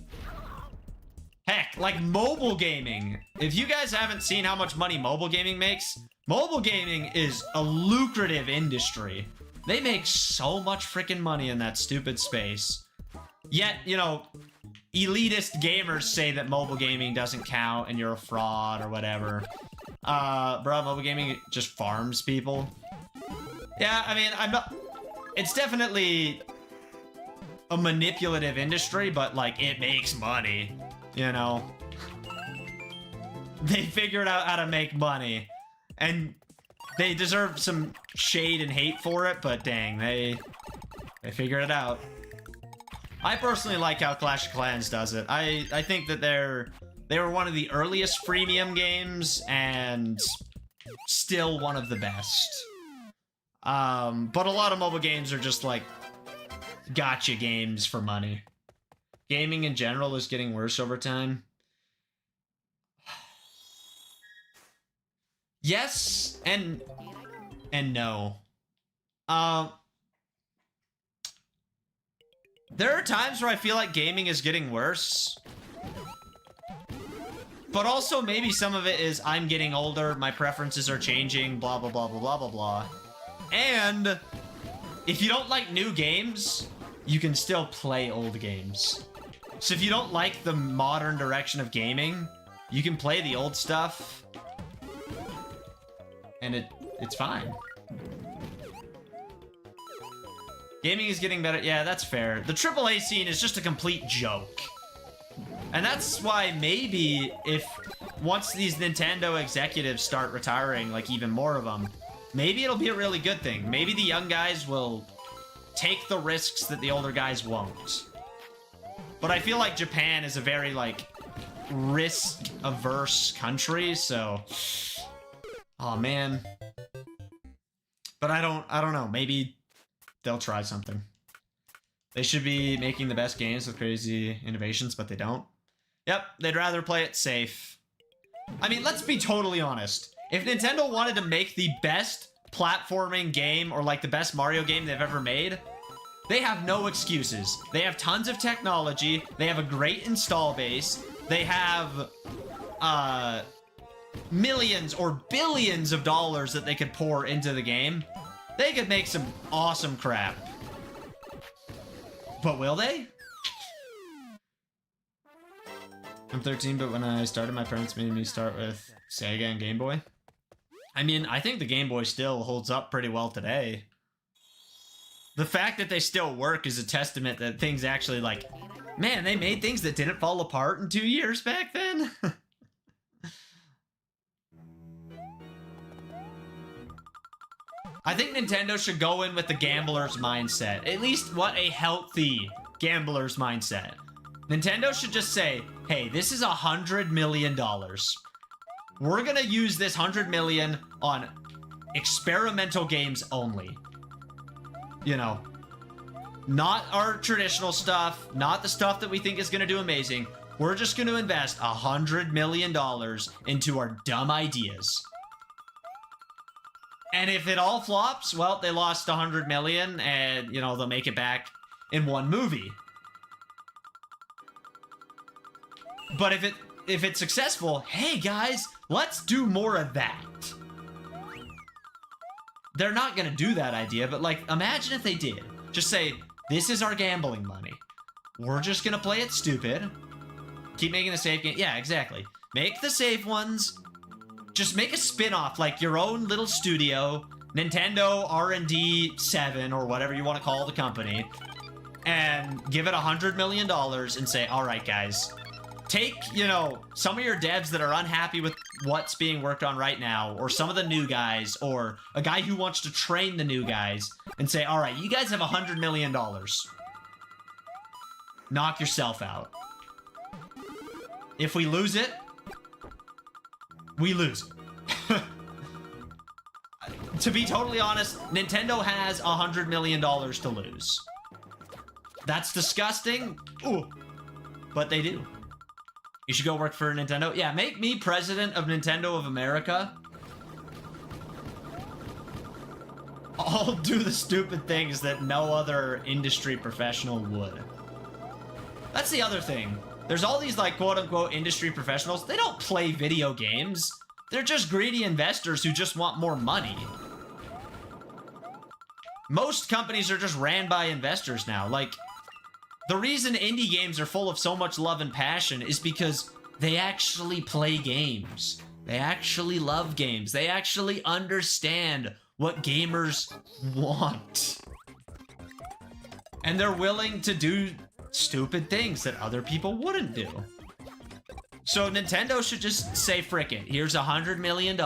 Heck, like mobile gaming. If you guys haven't seen how much money mobile gaming makes, mobile gaming is a lucrative industry. They make so much freaking money in that stupid space. Yet, you know, elitist gamers say that mobile gaming doesn't count and you're a fraud or whatever. Bro, mobile gaming just farms people. Yeah, I mean, I'm not... It's definitely a manipulative industry, but, like, it makes money, you know? They figured out how to make money. And they deserve some shade and hate for it, but dang, they figured it out. I personally like how Clash of Clans does it. I think that they were one of the earliest freemium games and still one of the best. But a lot of mobile games are just like gotcha games for money. Gaming in general is getting worse over time. Yes and no. There are times where I feel like gaming is getting worse. But also maybe some of it is I'm getting older, my preferences are changing, blah, blah, blah, blah, blah, blah, blah. And if you don't like new games, you can still play old games. So if you don't like the modern direction of gaming, you can play the old stuff. And it's fine. Gaming is getting better. Yeah, that's fair. The AAA scene is just a complete joke. And that's why maybe if once these Nintendo executives start retiring, like even more of them, maybe it'll be a really good thing. Maybe the young guys will take the risks that the older guys won't. But I feel like Japan is a very, like, risk-averse country, so... Oh, man. But I don't know. Maybe they'll try something. They should be making the best games with crazy innovations, but they don't. Yep, they'd rather play it safe. I mean, let's be totally honest. If Nintendo wanted to make the best platforming game, or like the best Mario game they've ever made, they have no excuses. They have tons of technology, they have a great install base, they have, millions or billions of dollars that they could pour into the game. They could make some awesome crap. But will they? I'm 13, but when I started, my parents made me start with Sega and Game Boy. I mean, I think the Game Boy still holds up pretty well today. The fact that they still work is a testament that things actually, like, man, they made things that didn't fall apart in 2 years back then. I think Nintendo should go in with the gambler's mindset. At least what a healthy gambler's mindset. Nintendo should just say, hey, this is $100 million. We're gonna use this $100 million on experimental games only. You know, not our traditional stuff, not the stuff that we think is gonna do amazing. We're just gonna invest $100 million into our dumb ideas. And if it all flops, well, they lost $100 million and, you know, they'll make it back in one movie. But if it if it's successful, hey guys, let's do more of that. They're not gonna do that idea, but like, imagine if they did. Just say, this is our gambling money. We're just gonna play it stupid. Keep making the safe game. Yeah, exactly. Make the safe ones. Just make a spin-off, like your own little studio, Nintendo R&D 7, or whatever you want to call the company, and give it $100 million and say, all right, guys, take, you know, some of your devs that are unhappy with what's being worked on right now, or some of the new guys, or a guy who wants to train the new guys, and say, all right, you guys have $100 million. Knock yourself out. If we lose it, we lose it. To be totally honest, Nintendo has $100 million to lose. That's disgusting. Ooh. But they do. You should go work for Nintendo. Yeah, make me president of Nintendo of America. I'll do the stupid things that no other industry professional would. That's the other thing. There's all these, like, quote-unquote industry professionals. They don't play video games. They're just greedy investors who just want more money. Most companies are just ran by investors now. Like, the reason indie games are full of so much love and passion is because they actually play games. They actually love games. They actually understand what gamers want. And they're willing to do stupid things that other people wouldn't do. So Nintendo should just say, frick it, here's $100 million,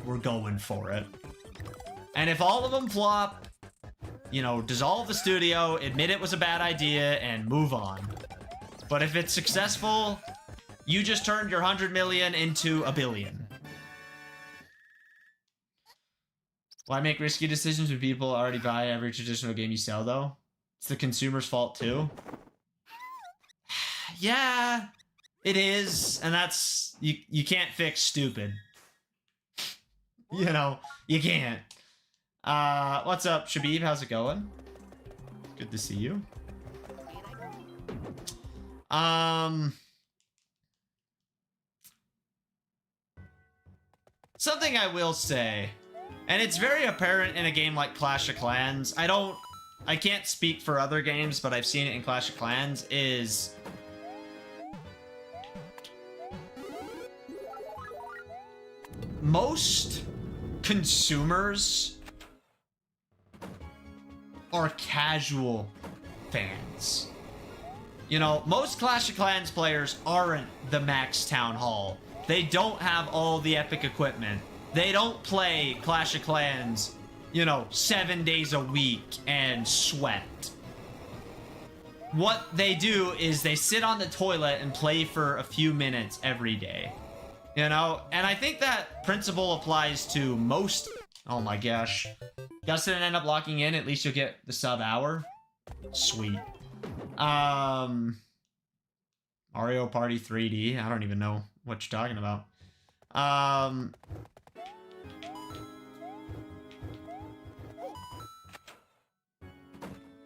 we're going for it. And if all of them flop, you know, dissolve the studio, admit it was a bad idea, and move on. But if it's successful, you just turned your 100 million into a billion. Why make risky decisions when people already buy every traditional game you sell, though? It's the consumer's fault, too. Yeah, it is, and that's... You can't fix stupid. You know, you can't. What's up, Shabib? How's it going? Good to see you. Something I will say, and it's very apparent in a game like Clash of Clans, I can't speak for other games, but I've seen it in Clash of Clans, is... most consumers are casual fans. You know, most Clash of Clans players aren't the Max Town Hall. They don't have all the epic equipment. They don't play Clash of Clans, you know, 7 days a week and sweat. What they do is they sit on the toilet and play for a few minutes every day. You know, and I think that principle applies to most... Oh my gosh. Gus didn't end up locking in, at least you'll get the sub hour. Sweet. Mario Party 3D. I don't even know what you're talking about.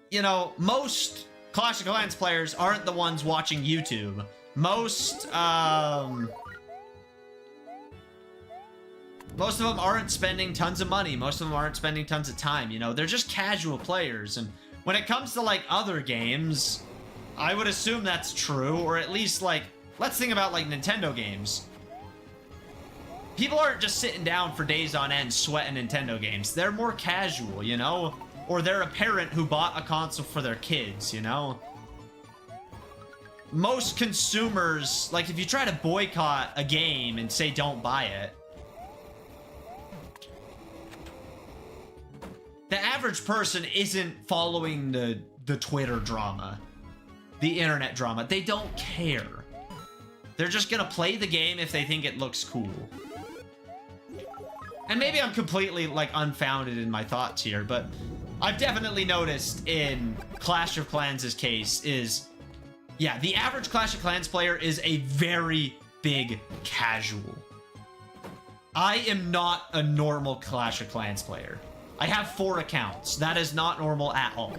You know, most Clash of Clans players aren't the ones watching YouTube. Most of them aren't spending tons of money. Most of them aren't spending tons of time, you know? They're just casual players. And when it comes to, like, other games, I would assume that's true. Or at least, like, let's think about, like, Nintendo games. People aren't just sitting down for days on end sweating Nintendo games. They're more casual, you know? Or they're a parent who bought a console for their kids, you know? Most consumers, like, if you try to boycott a game and say don't buy it, the average person isn't following the Twitter drama, the internet drama. They don't care. They're just gonna play the game if they think it looks cool. And maybe I'm completely, like, unfounded in my thoughts here, but I've definitely noticed in Clash of Clans' case is, yeah, the average Clash of Clans player is a very big casual. I am not a normal Clash of Clans player. I have 4 accounts. That is not normal at all.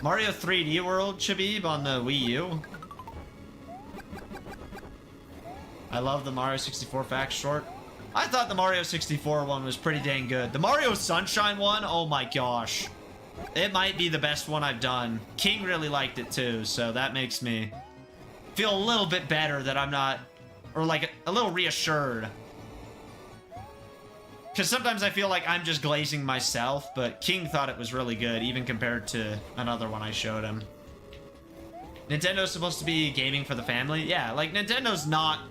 Mario 3D World, Shabib, on the Wii U. I love the Mario 64 fact short. I thought the Mario 64 one was pretty dang good. The Mario Sunshine one, oh my gosh. It might be the best one I've done. King really liked it too, so that makes me feel a little bit better that I'm not, or like a little reassured. Because sometimes I feel like I'm just glazing myself, but King thought it was really good, even compared to another one I showed him. Nintendo's supposed to be gaming for the family? Yeah, like Nintendo's not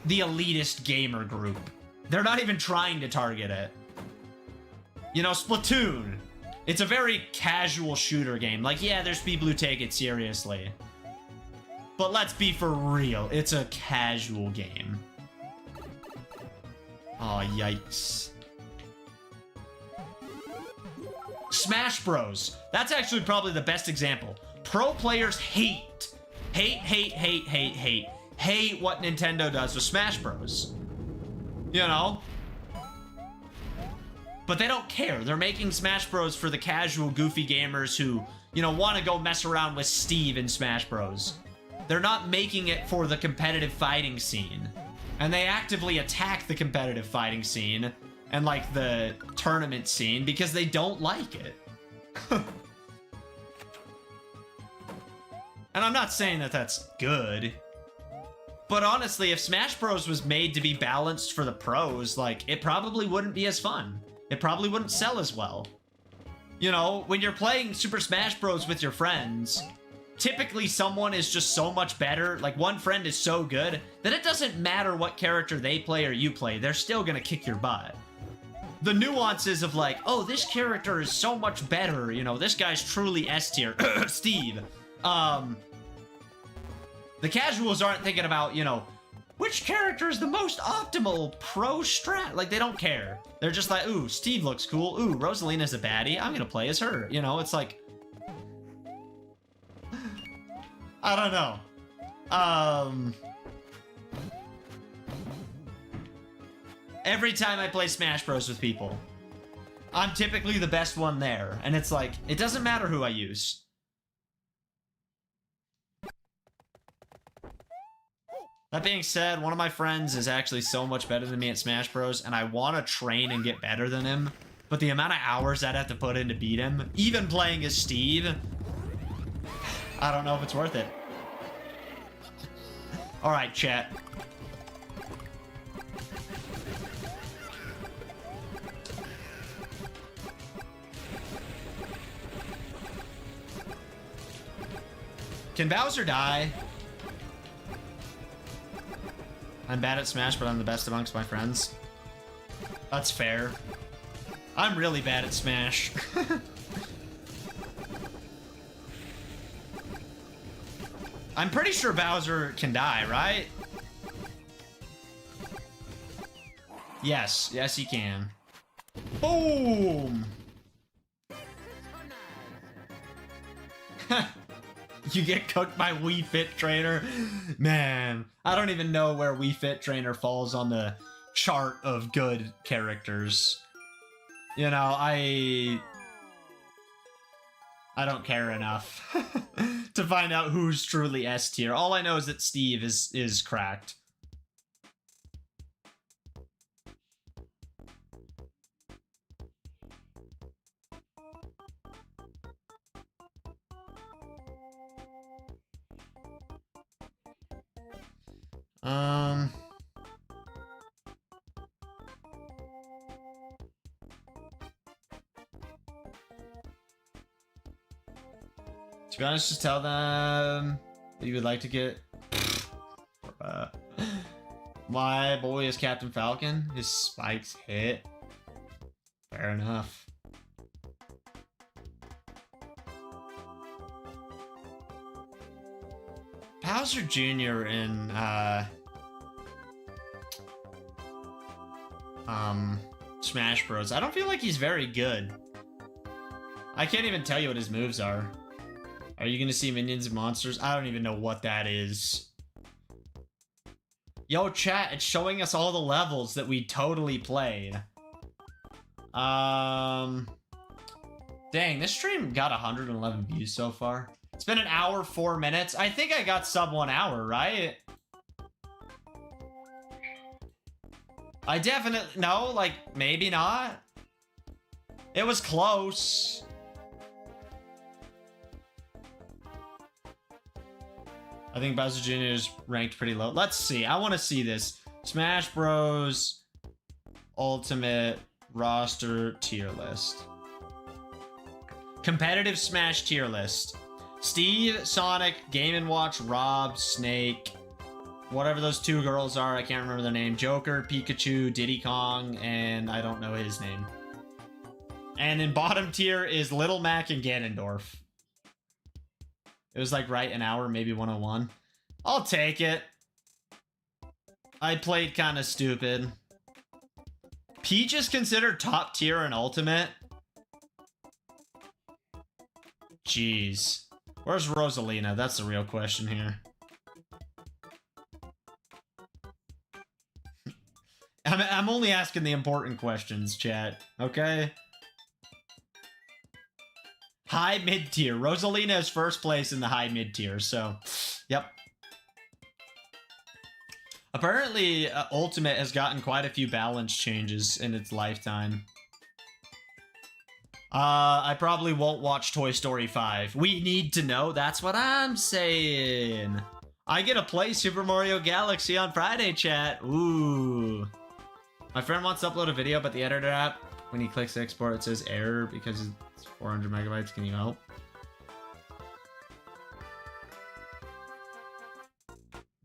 the elitist gamer group. They're not even trying to target it. You know, Splatoon. It's a very casual shooter game. Like, yeah, there's people who take it seriously. But let's be for real. It's a casual game. Oh, yikes. Smash Bros. That's actually probably the best example. Pro players hate what Nintendo does with Smash Bros. You know? But they don't care. They're making Smash Bros for the casual, goofy gamers who, you know, want to go mess around with Steve in Smash Bros. They're not making it for the competitive fighting scene. And they actively attack the competitive fighting scene and, like, the tournament scene because they don't like it. And I'm not saying that that's good. But honestly, if Smash Bros was made to be balanced for the pros, like, it probably wouldn't be as fun. It probably wouldn't sell as well. You know, when you're playing Super Smash Bros with your friends, typically someone is just so much better, like one friend is so good, that it doesn't matter what character they play or you play, they're still gonna kick your butt. The nuances of like, oh, this character is so much better, you know, this guy's truly S tier, Steve. The casuals aren't thinking about, you know, which character is the most optimal pro strat? Like, they don't care. They're just like, ooh, Steve looks cool. Ooh, Rosalina's a baddie. I'm gonna play as her. You know, it's like... I don't know. Every time I play Smash Bros with people, I'm typically the best one there. And it's like, it doesn't matter who I use. That being said, one of my friends is actually so much better than me at Smash Bros, and I want to train and get better than him, but the amount of hours I'd have to put in to beat him, even playing as Steve, I don't know if it's worth it. Alright, chat. Can Bowser die? I'm bad at Smash, but I'm the best amongst my friends. That's fair. I'm really bad at Smash. I'm pretty sure Bowser can die, right? Yes. Yes, he can. Boom! You get cooked by Wii Fit Trainer? Man, I don't even know where Wii Fit Trainer falls on the chart of good characters. You know, I don't care enough to find out who's truly S tier. All I know is that Steve is cracked. To be honest, just tell them that you would like to get... My boy is Captain Falcon. His spikes hit. Fair enough. Bowser Jr. in, Smash Bros. I don't feel like he's very good. I can't even tell you what his moves are. Are you gonna see minions and monsters? I don't even know what that is. Yo, chat, it's showing us all the levels that we totally played. Dang, this stream got 111 views so far. It's been an hour, 4 minutes. I think I got sub 1 hour, right? I definitely... No, like, maybe not. It was close. I think Bowser Jr. is ranked pretty low. Let's see. I want to see this. Smash Bros. Ultimate roster tier list. Competitive Smash tier list. Steve, Sonic, Game & Watch, Rob, Snake, whatever those two girls are, I can't remember their name. Joker, Pikachu, Diddy Kong, and I don't know his name. And in bottom tier is Little Mac and Ganondorf. It was like right an hour, maybe 101. I'll take it. I played kind of stupid. Peach is considered top tier in Ultimate. Jeez. Where's Rosalina? That's the real question here. I'm only asking the important questions, chat. Okay? High mid tier. Rosalina is first place in the high mid tier, so yep. Apparently, Ultimate has gotten quite a few balance changes in its lifetime. I probably won't watch Toy Story 5. We need to know. That's what I'm saying. I get to play Super Mario Galaxy on Friday, chat. Ooh. My friend wants to upload a video, but the editor app, when he clicks export, it says error because it's 400 megabytes. Can you help?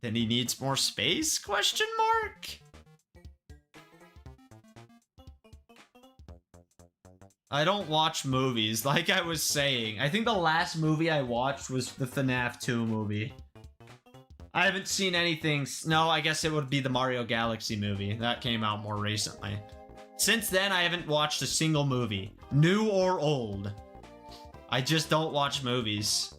Then he needs more space? Question mark? I don't watch movies, like I was saying. I think the last movie I watched was the FNAF 2 movie. I haven't seen anything... No, I guess it would be the Mario Galaxy movie. That came out more recently. Since then, I haven't watched a single movie. New or old. I just don't watch movies.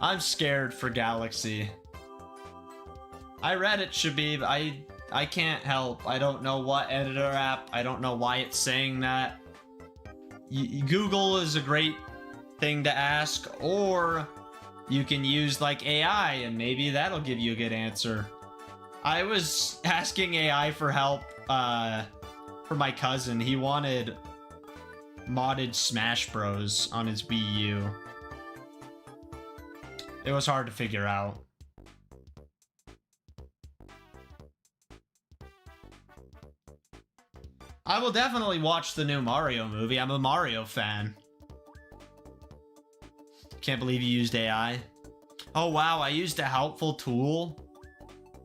I'm scared for Galaxy. I read it, Shabib. I can't help. I don't know what editor app. I don't know why it's saying that. Google is a great thing to ask, or you can use like AI and maybe that'll give you a good answer. I was asking AI for help for my cousin. He wanted modded Smash Bros on his Wii U. It was hard to figure out. I will definitely watch the new Mario movie. I'm a Mario fan. Can't believe you used AI. Oh wow, I used a helpful tool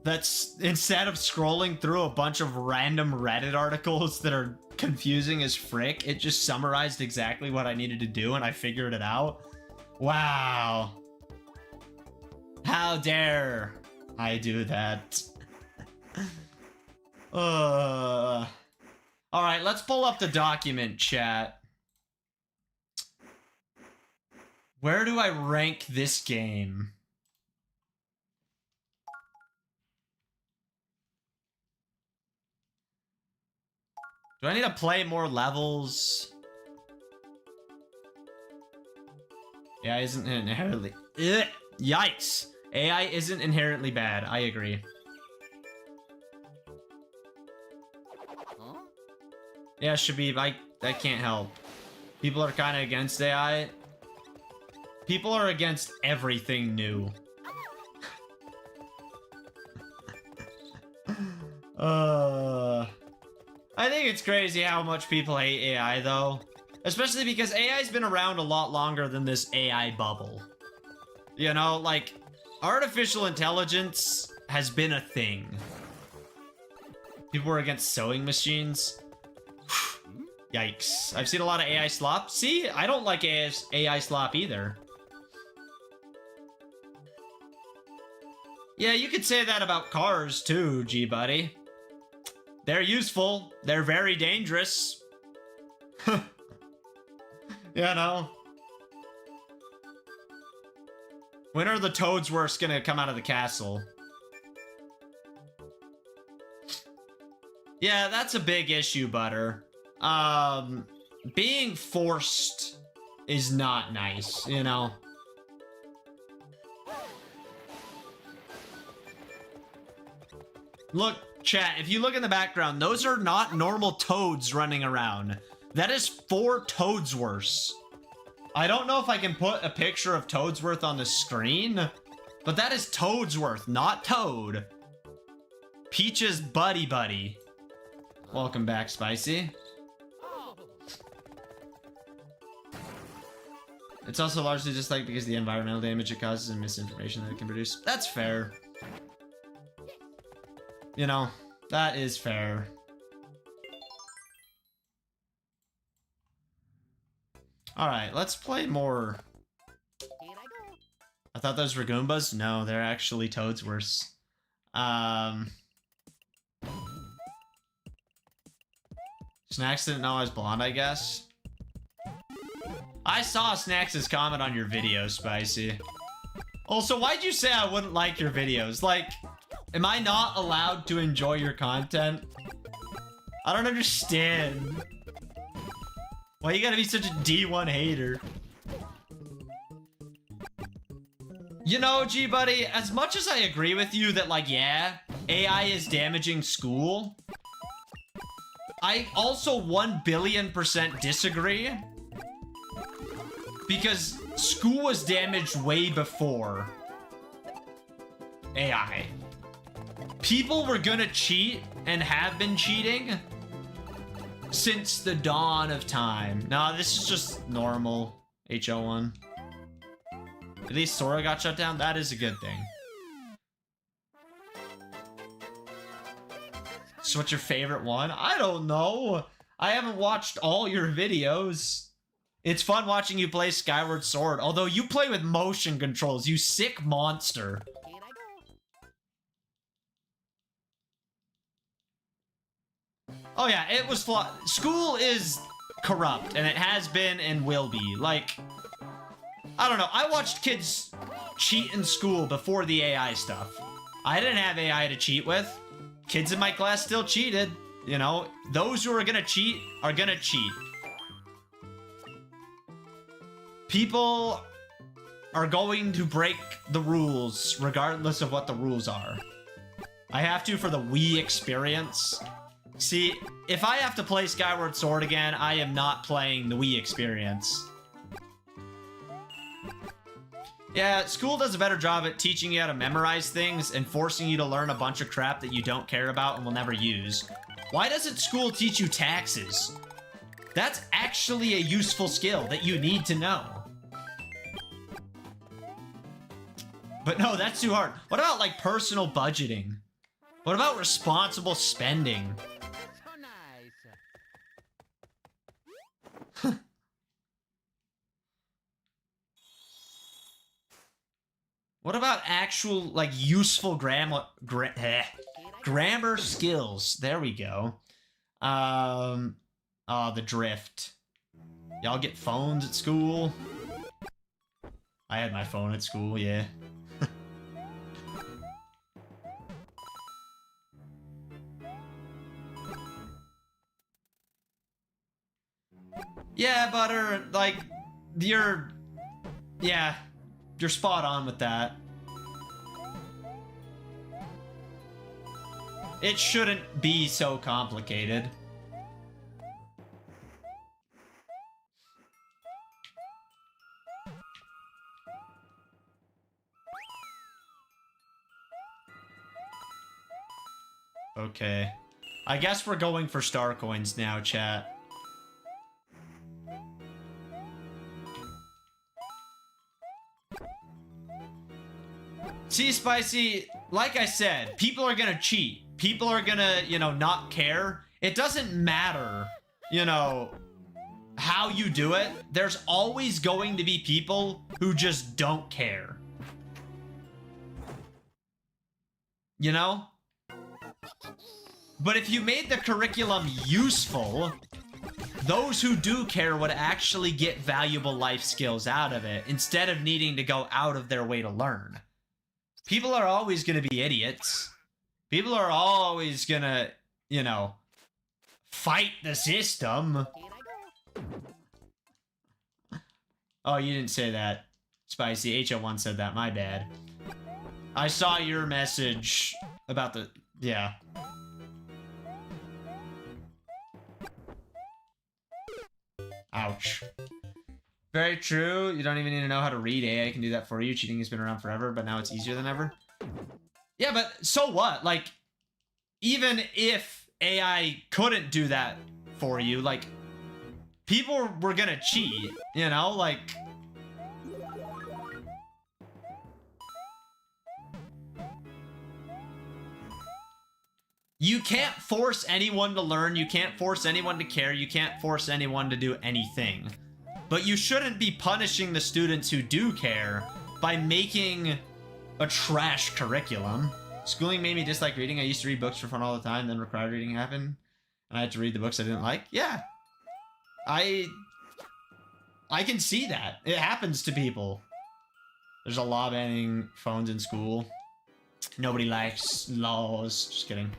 that's, instead of scrolling through a bunch of random Reddit articles that are confusing as frick, it just summarized exactly what I needed to do and I figured it out. Wow. How dare I do that? Alright, let's pull up the document, chat. Where do I rank this game? Do I need to play more levels? AI isn't inherently... Ugh, yikes! AI isn't inherently bad, I agree. Yeah, Shabib, I can't help. People are kind of against AI. People are against everything new. I think it's crazy how much people hate AI, though. Especially because AI's been around a lot longer than this AI bubble. You know, like, artificial intelligence has been a thing. People were against sewing machines. Yikes. I've seen a lot of AI slop. See, I don't like AI slop either. Yeah, you could say that about cars too, G-Buddy. They're useful. They're very dangerous. You know? When are the Toadsworths gonna come out of the castle? Yeah, that's a big issue, Butter. Being forced is not nice, you know? Look, chat, if you look in the background, those are not normal toads running around. That is 4 Toadsworths. I don't know if I can put a picture of Toadsworth on the screen, but that is Toadsworth, not Toad. Peach's buddy. Welcome back, Spicy. It's also largely just like because of the environmental damage it causes and misinformation that it can produce. That's fair. You know, that is fair. Alright, let's play more. I thought those were Goombas? No, they're actually Toadsworths. Snacks didn't know I was blonde, I guess. I saw Snacks' comment on your video, Spicy. Also, why'd you say I wouldn't like your videos? Like, am I not allowed to enjoy your content? I don't understand. Why you gotta be such a D1 hater? You know, G-Buddy, as much as I agree with you that, like, yeah, AI is damaging school, I also 1,000,000,000% disagree. Because school was damaged way before AI. People were gonna cheat and have been cheating since the dawn of time. Nah, this is just normal HL1. At least Sora got shut down. That is a good thing. So what's your favorite one? I don't know. I haven't watched all your videos. It's fun watching you play Skyward Sword, although you play with motion controls, you sick monster. Oh yeah, it was flawed. School is corrupt, and it has been and will be. Like, I don't know, I watched kids cheat in school before the AI stuff. I didn't have AI to cheat with. Kids in my class still cheated. You know, those who are gonna cheat are gonna cheat. People are going to break the rules regardless of what the rules are. I have to for the Wii experience. See, if I have to play Skyward Sword again, I am not playing the Wii experience. Yeah, school does a better job at teaching you how to memorize things and forcing you to learn a bunch of crap that you don't care about and will never use. Why doesn't school teach you taxes? That's actually a useful skill that you need to know. But no, that's too hard. What about, like, personal budgeting? What about responsible spending? What about actual, like, useful grammar skills? There we go. Oh, the drift. Y'all get phones at school? I had my phone at school, yeah. Yeah, Butter, like, you're spot on with that. It shouldn't be so complicated. Okay. I guess we're going for star coins now, chat. See, Spicy, like I said, people are gonna cheat. People are gonna, you know, not care. It doesn't matter, you know, how you do it. There's always going to be people who just don't care. You know? But if you made the curriculum useful, those who do care would actually get valuable life skills out of it instead of needing to go out of their way to learn. People are always going to be idiots. People are always going to, you know, fight the system. Oh, you didn't say that. Spicy, HL1 said that, my bad. I saw your message about the Yeah. Ouch. Very true. You don't even need to know how to read. AI can do that for you. Cheating has been around forever, but now it's easier than ever. Yeah, but so what? Like, even if AI couldn't do that for you, like, people were gonna cheat, you know? Like... You can't force anyone to learn, you can't force anyone to care, you can't force anyone to do anything. But you shouldn't be punishing the students who do care by making a trash curriculum. Schooling made me dislike reading. I used to read books for fun all the time, then required reading happened, and I had to read the books I didn't like. Yeah. I can see that. It happens to people. There's a law banning phones in school. Nobody likes laws. Just kidding.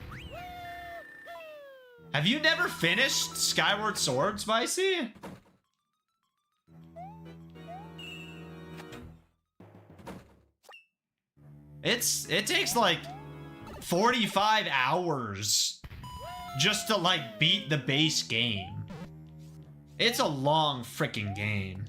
Have you never finished Skyward Sword, Spicy? It takes like 45 hours just to like beat the base game. It's a long freaking game.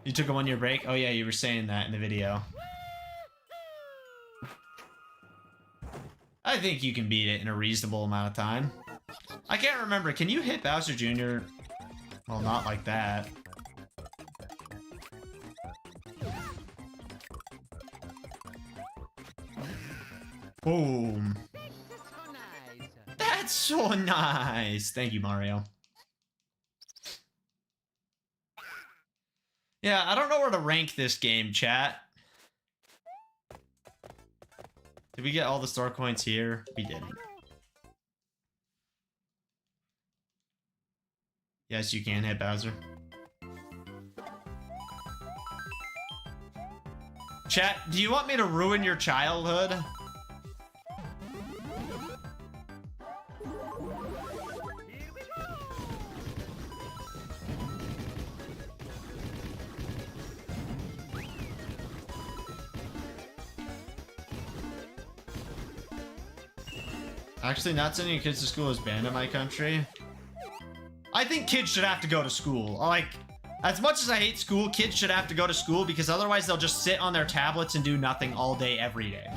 You took a 1-year break? Oh yeah, you were saying that in the video. I think you can beat it in a reasonable amount of time. I can't remember. Can you hit Bowser Jr.? Well, not like that. Boom. That's so nice. Thank you, Mario. Yeah, I don't know where to rank this game, chat. Did we get all the star coins here? We didn't. Yes, you can hit Bowser. Chat, do you want me to ruin your childhood? Actually, not sending your kids to school is banned in my country. I think kids should have to go to school. Like, as much as I hate school, kids should have to go to school because otherwise they'll just sit on their tablets and do nothing all day, every day.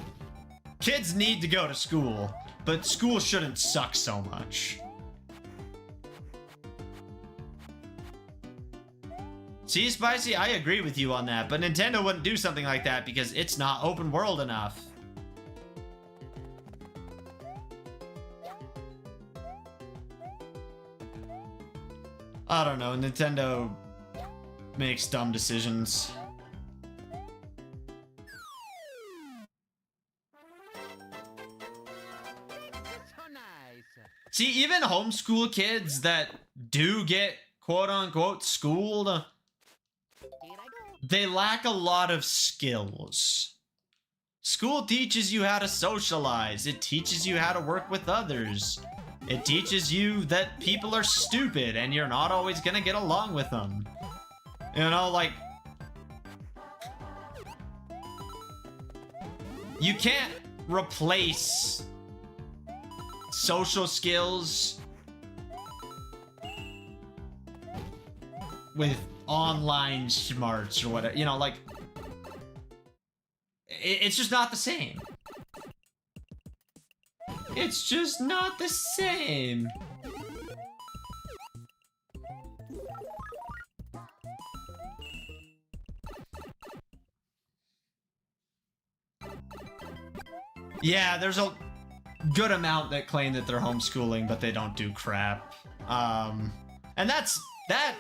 Kids need to go to school, but school shouldn't suck so much. See, Spicy, I agree with you on that, but Nintendo wouldn't do something like that because it's not open world enough. I don't know, Nintendo makes dumb decisions. See, even homeschool kids that do get quote-unquote schooled, they lack a lot of skills. School teaches you how to socialize. It teaches you how to work with others. It teaches you that people are stupid and you're not always gonna get along with them. You know, like... You can't replace social skills with online smarts or whatever. You know, like... It's just not the same. It's just not the same. Yeah, there's a good amount that claim that they're homeschooling, but they don't do crap. And that's that.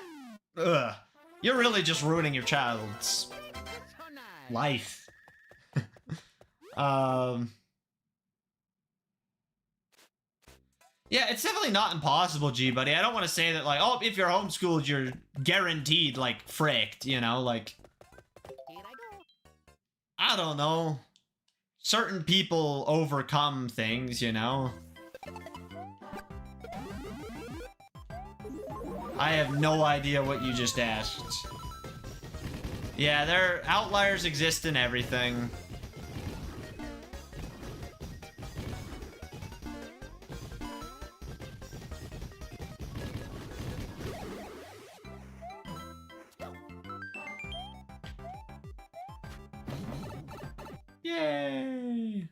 Ugh. You're really just ruining your child's life. Yeah, it's definitely not impossible, G, buddy. I don't want to say that, like, oh, if you're homeschooled, you're guaranteed, like, fricked, you know? Like, I don't know. Certain people overcome things, you know? I have no idea what you just asked. Yeah, their outliers exist in everything. Yay!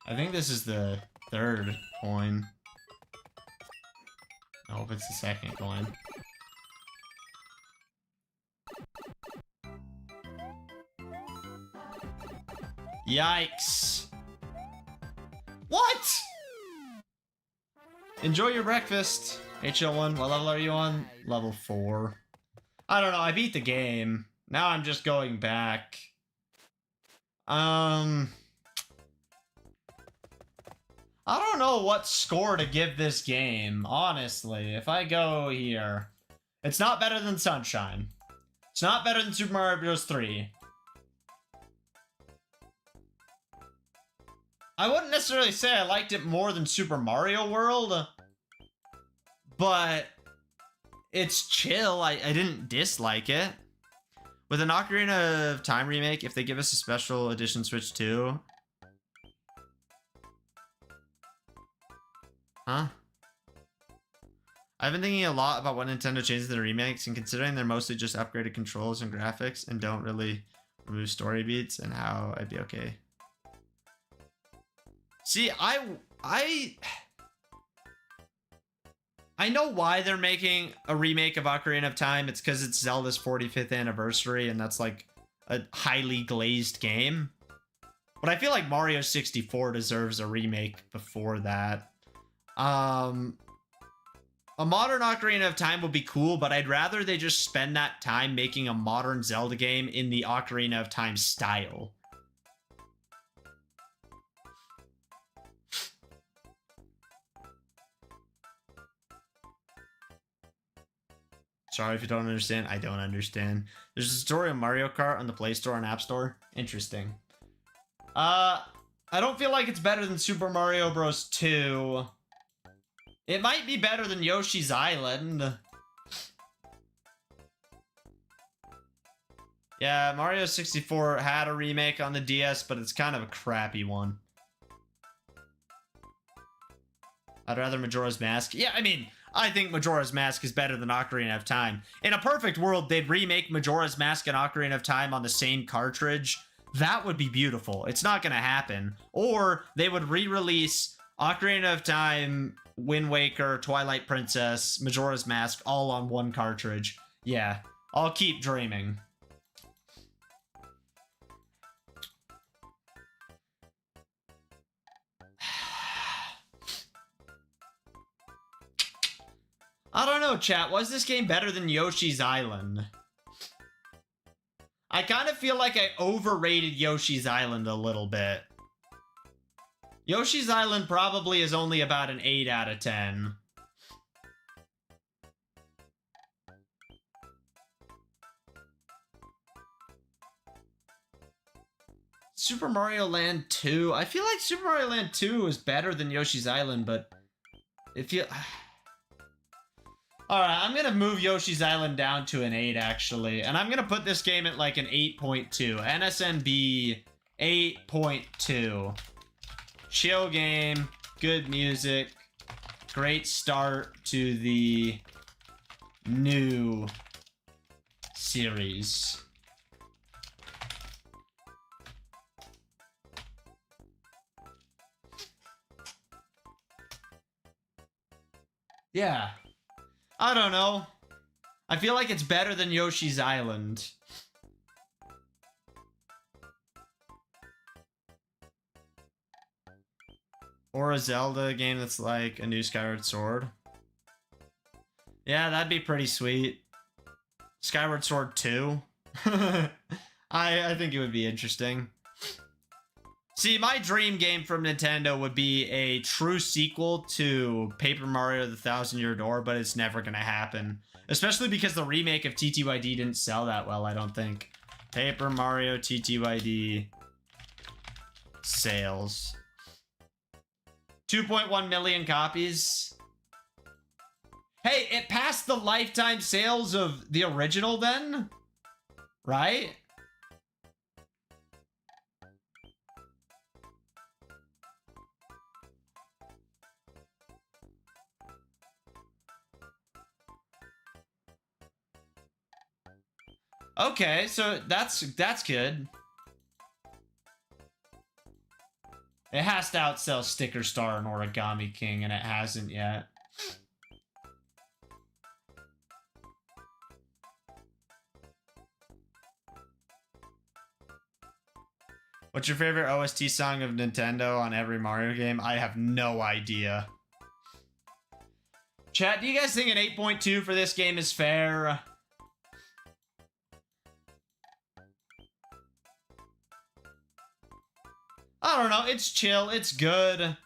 I think this is the third coin. Nope, it's the second coin. Yikes. What? Enjoy your breakfast. HL1, what level are you on? Level 4. I don't know, I beat the game. Now I'm just going back. I don't know what score to give this game, honestly. If I go here, it's not better than Sunshine. It's not better than Super Mario Bros. 3. I wouldn't necessarily say I liked it more than Super Mario World, but it's chill. I didn't dislike it. With an Ocarina of Time remake, if they give us a special edition Switch 2... Huh? I've been thinking a lot about what Nintendo changes in the remakes, and considering they're mostly just upgraded controls and graphics and don't really remove story beats, and how I'd be okay. See, I know why they're making a remake of Ocarina of Time. It's because it's Zelda's 45th anniversary, and that's like a highly glazed game. But I feel like Mario 64 deserves a remake before that. A modern Ocarina of Time would be cool, but I'd rather they just spend that time making a modern Zelda game in the Ocarina of Time style. Sorry if you don't understand. I don't understand. There's a tutorial of Mario Kart on the Play Store and App Store. Interesting. I don't feel like it's better than Super Mario Bros. 2. It might be better than Yoshi's Island. Yeah, Mario 64 had a remake on the DS, but it's kind of a crappy one. I'd rather Majora's Mask. Yeah, I mean, I think Majora's Mask is better than Ocarina of Time. In a perfect world, they'd remake Majora's Mask and Ocarina of Time on the same cartridge. That would be beautiful. It's not going to happen. Or they would re-release Ocarina of Time, Wind Waker, Twilight Princess, Majora's Mask, all on one cartridge. Yeah, I'll keep dreaming. I don't know, chat. Was this game better than Yoshi's Island? I kind of feel like I overrated Yoshi's Island a little bit. Yoshi's Island probably is only about an 8 out of 10. Super Mario Land 2. I feel like Super Mario Land 2 is better than Yoshi's Island, but if you... Alright, I'm gonna move Yoshi's Island down to an 8, actually. And I'm gonna put this game at like an 8.2. NSNB 8.2. Chill game, good music, great start to the new series. Yeah. I don't know. I feel like it's better than Yoshi's Island. Or a Zelda game that's like a new Skyward Sword. Yeah, that'd be pretty sweet. Skyward Sword 2. I think it would be interesting. See, my dream game from Nintendo would be a true sequel to Paper Mario: The Thousand Year Door, but it's never gonna happen. Especially because the remake of TTYD didn't sell that well, I don't think. Paper Mario TTYD sales. 2.1 million copies. Hey, it passed the lifetime sales of the original then? Right? Okay, so that's good. It has to outsell Sticker Star and Origami King, and it hasn't yet. What's your favorite OST song of Nintendo on every Mario game? I have no idea. Chat, do you guys think an 8.2 for this game is fair? I don't know, it's chill, it's good.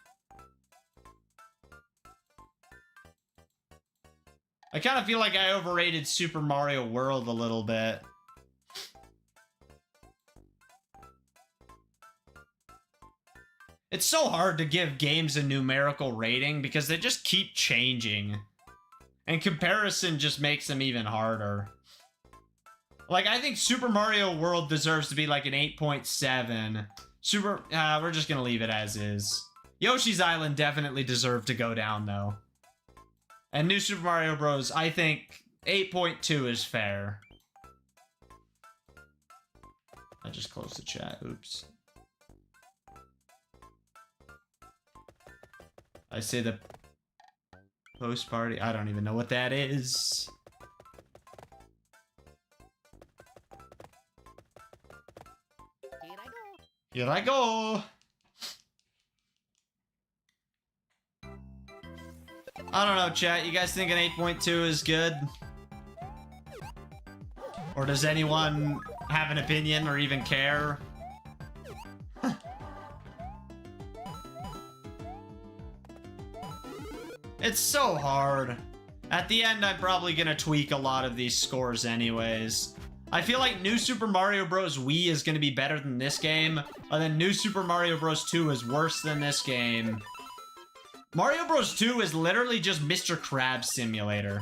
I kind of feel like I overrated Super Mario World a little bit. It's so hard to give games a numerical rating because they just keep changing. And comparison just makes them even harder. Like, I think Super Mario World deserves to be like an 8.7. We're just gonna leave it as is. Yoshi's Island definitely deserved to go down, though. And New Super Mario Bros., I think 8.2 is fair. I just closed the chat, oops. I say the post party, I don't even know what that is. Here I go. I don't know, chat. You guys think an 8.2 is good? Or does anyone have an opinion or even care? It's so hard. At the end, I'm probably gonna tweak a lot of these scores anyways. I feel like New Super Mario Bros. Wii is gonna be better than this game, and then New Super Mario Bros. 2 is worse than this game. Mario Bros. 2 is literally just Mr. Krabs Simulator.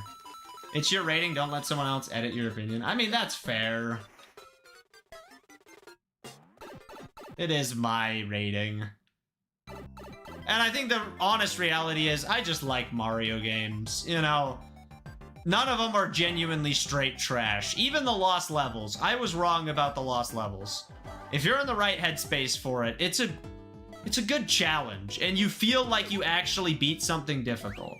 It's your rating, don't let someone else edit your opinion. I mean, that's fair. It is my rating. And I think the honest reality is, I just like Mario games, you know? None of them are genuinely straight trash. Even the Lost Levels. I was wrong about the Lost Levels. If you're in the right headspace for it, it's a good challenge, and you feel like you actually beat something difficult.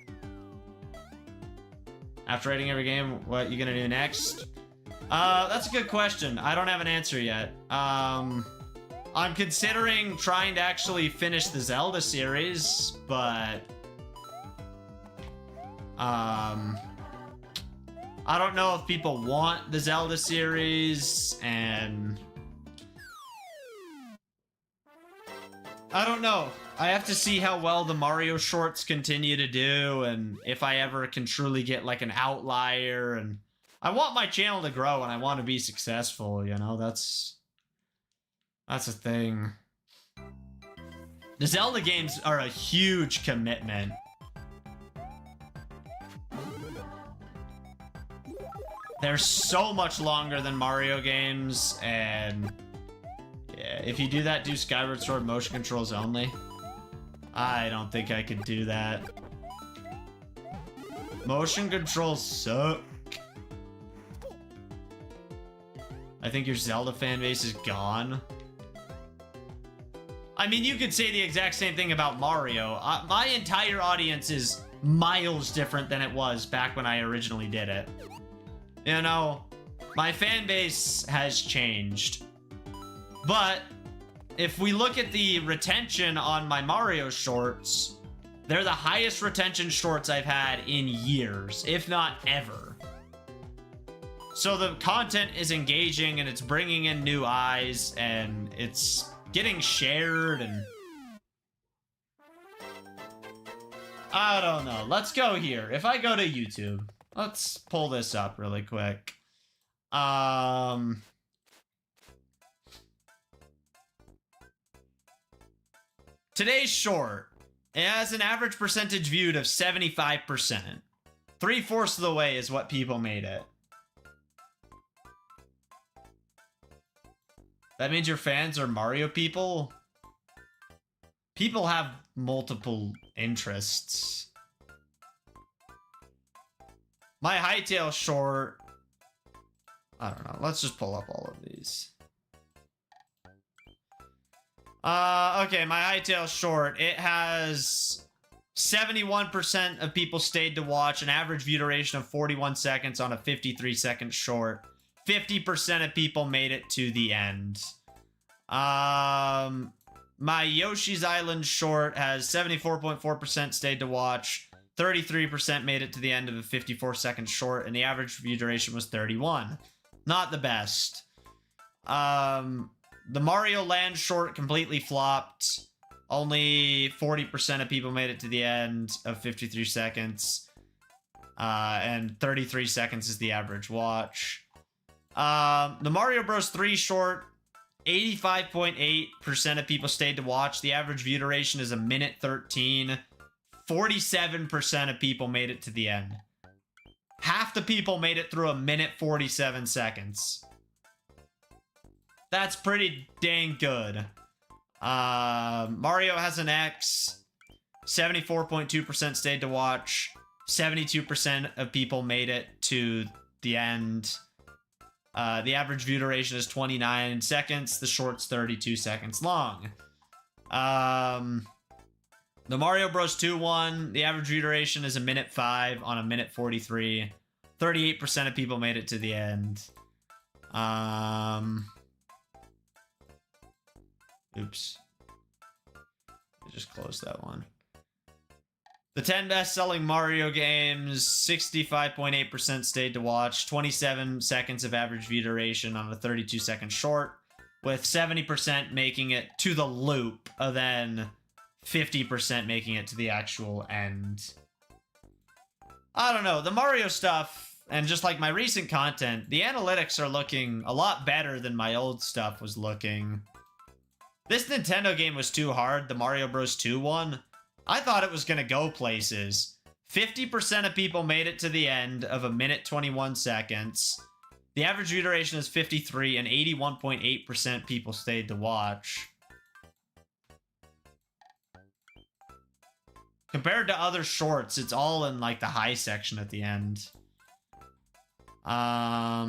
After rating every game, what you gonna do next? That's a good question. I don't have an answer yet. I'm considering trying to actually finish the Zelda series, but I don't know if people want the Zelda series, and I don't know. I have to see how well the Mario shorts continue to do, and if I ever can truly get like an outlier, and I want my channel to grow and I want to be successful, you know, that's a thing. The Zelda games are a huge commitment. They're so much longer than Mario games, and yeah, if you do that, do Skyward Sword motion controls only. I don't think I could do that. Motion controls suck. I think your Zelda fan base is gone. I mean, you could say the exact same thing about Mario. My entire audience is miles different than it was back when I originally did it. You know, my fan base has changed. But if we look at the retention on my Mario shorts, they're the highest retention shorts I've had in years, if not ever. So the content is engaging, and it's bringing in new eyes, and it's getting shared, and I don't know. Let's go here. If I go to YouTube, let's pull this up really quick. Today's short. It has an average percentage viewed of 75%. 3/4 of the way is what people made it. That means your fans are Mario people? People have multiple interests. My hightail short... I don't know. Let's just pull up all of these. Okay, my hightail short. It has 71% of people stayed to watch, an average view duration of 41 seconds on a 53-second short. 50% of people made it to the end. My Yoshi's Island short has 74.4% stayed to watch. 33% made it to the end of a 54-second short, and the average view duration was 31. Not the best. The Mario Land short completely flopped. Only 40% of people made it to the end of 53 seconds. And 33 seconds is the average watch. The Mario Bros. 3 short, 85.8% of people stayed to watch. The average view duration is a minute 13. 47% of people made it to the end. Half the people made it through a minute 47 seconds. That's pretty dang good. Mario has an X. 74.2% stayed to watch. 72% of people made it to the end. The average view duration is 29 seconds. The short's 32 seconds long. The Mario Bros. 2 one. The average view duration is a minute 5 on a minute 43. 38% of people made it to the end. Oops. I just closed that one. The 10 best-selling Mario games, 65.8% stayed to watch, 27 seconds of average view duration on a 32-second short, with 70% making it to the loop, and then 50% making it to the actual end. I don't know, the Mario stuff, and just like my recent content, the analytics are looking a lot better than my old stuff was looking. This Nintendo game was too hard, the Mario Bros. 2 one. I thought it was going to go places. 50% of people made it to the end of a minute 21 seconds. The average view duration is 53, and 81.8% people stayed to watch. Compared to other shorts, it's all in like the high section at the end. I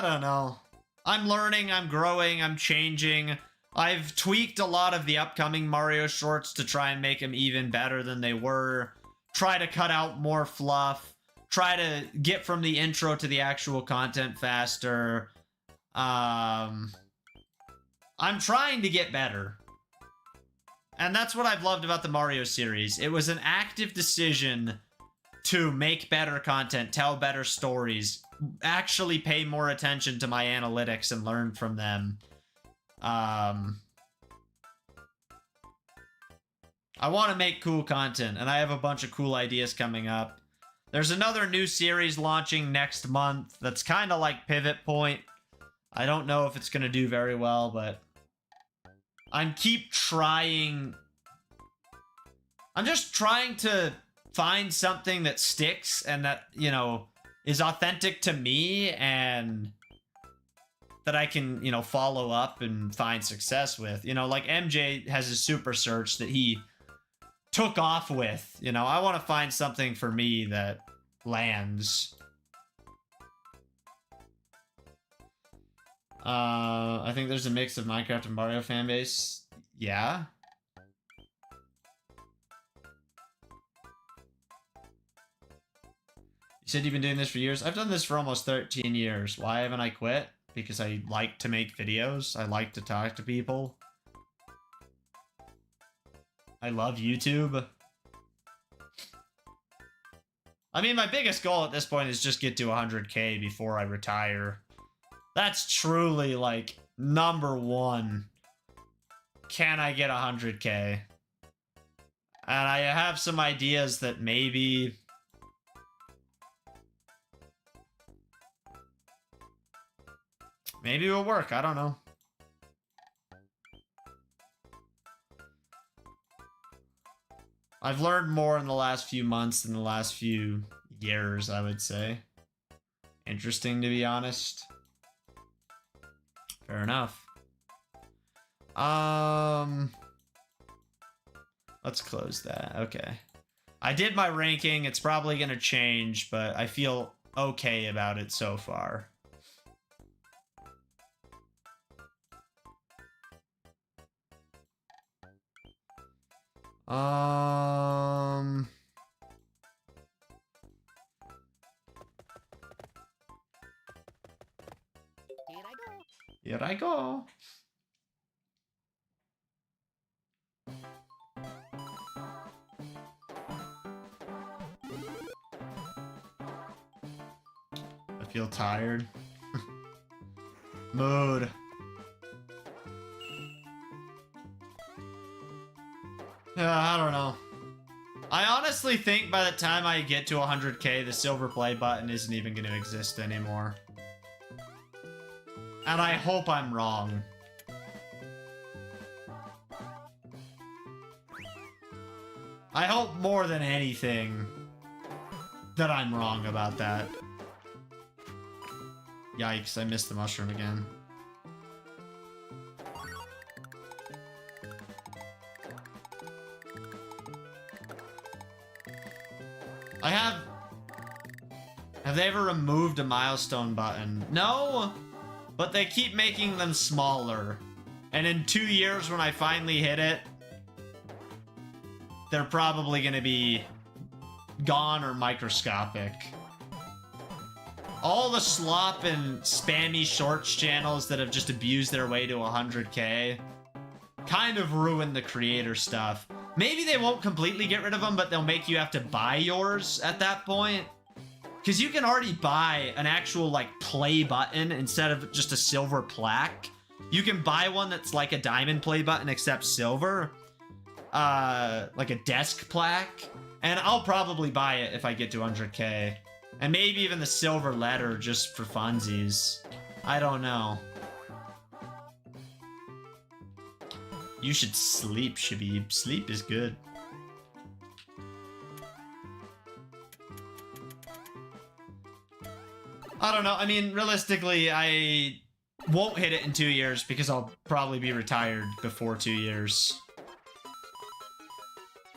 don't know. I'm learning, I'm growing, I'm changing. I've tweaked a lot of the upcoming Mario shorts to try and make them even better than they were. Try to cut out more fluff. Try to get from the intro to the actual content faster. I'm trying to get better. And that's what I've loved about the Mario series. It was an active decision to make better content, tell better stories, actually pay more attention to my analytics and learn from them. I want to make cool content, and I have a bunch of cool ideas coming up. There's another new series launching next month that's kind of like Pivot Point. I don't know if it's going to do very well, but I'm trying. I'm just trying to find something that sticks and that, you know, is authentic to me and that I can, you know, follow up and find success with. You know, like MJ has a super search that he took off with. You know, I want to find something for me that lands. I think there's a mix of Minecraft and Mario fanbase. Yeah. You said you've been doing this for years. I've done this for almost 13 years. Why haven't I quit? Because I like to make videos. I like to talk to people. I love YouTube. I mean, my biggest goal at this point is just get to 100K before I retire. That's truly, like, number one. Can I get 100K? And I have some ideas that maybe... Maybe it'll work. I don't know. I've learned more in the last few months than the last few years, I would say. Interesting, to be honest. Fair enough. Let's close that. Okay. I did my ranking. It's probably going to change, but I feel okay about it so far. Here I go. I feel tired. Mood. I don't know. I honestly think by the time I get to 100k, the silver play button isn't even going to exist anymore. And I hope I'm wrong. I hope more than anything that I'm wrong about that. Yikes, I missed the mushroom again. Have they ever removed a milestone button? No, but they keep making them smaller. And in 2 years when I finally hit it, they're probably gonna be gone or microscopic. All the slop and spammy shorts channels that have just abused their way to 100k kind of ruin the creator stuff. Maybe they won't completely get rid of them, but they'll make you have to buy yours at that point. Because you can already buy an actual, like, play button instead of just a silver plaque. You can buy one that's like a diamond play button except silver. Like a desk plaque. And I'll probably buy it if I get to 100k. And maybe even the silver letter just for funsies. I don't know. You should sleep, Shabib. Sleep is good. I don't know. I mean, realistically, I won't hit it in 2 years because I'll probably be retired before 2 years.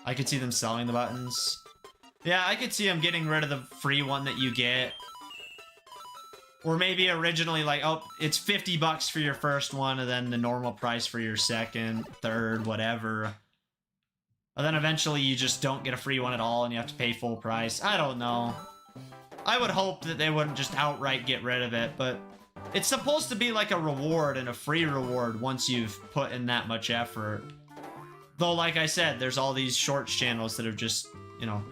I could see them selling the buttons. Yeah, I could see them getting rid of the free one that you get. Or maybe originally like, oh, it's 50 bucks for your first one and then the normal price for your second, third, whatever. And then eventually you just don't get a free one at all and you have to pay full price. I don't know. I would hope that they wouldn't just outright get rid of it, but it's supposed to be like a reward and a free reward once you've put in that much effort. Though, like I said, there's all these shorts channels that have just, you know,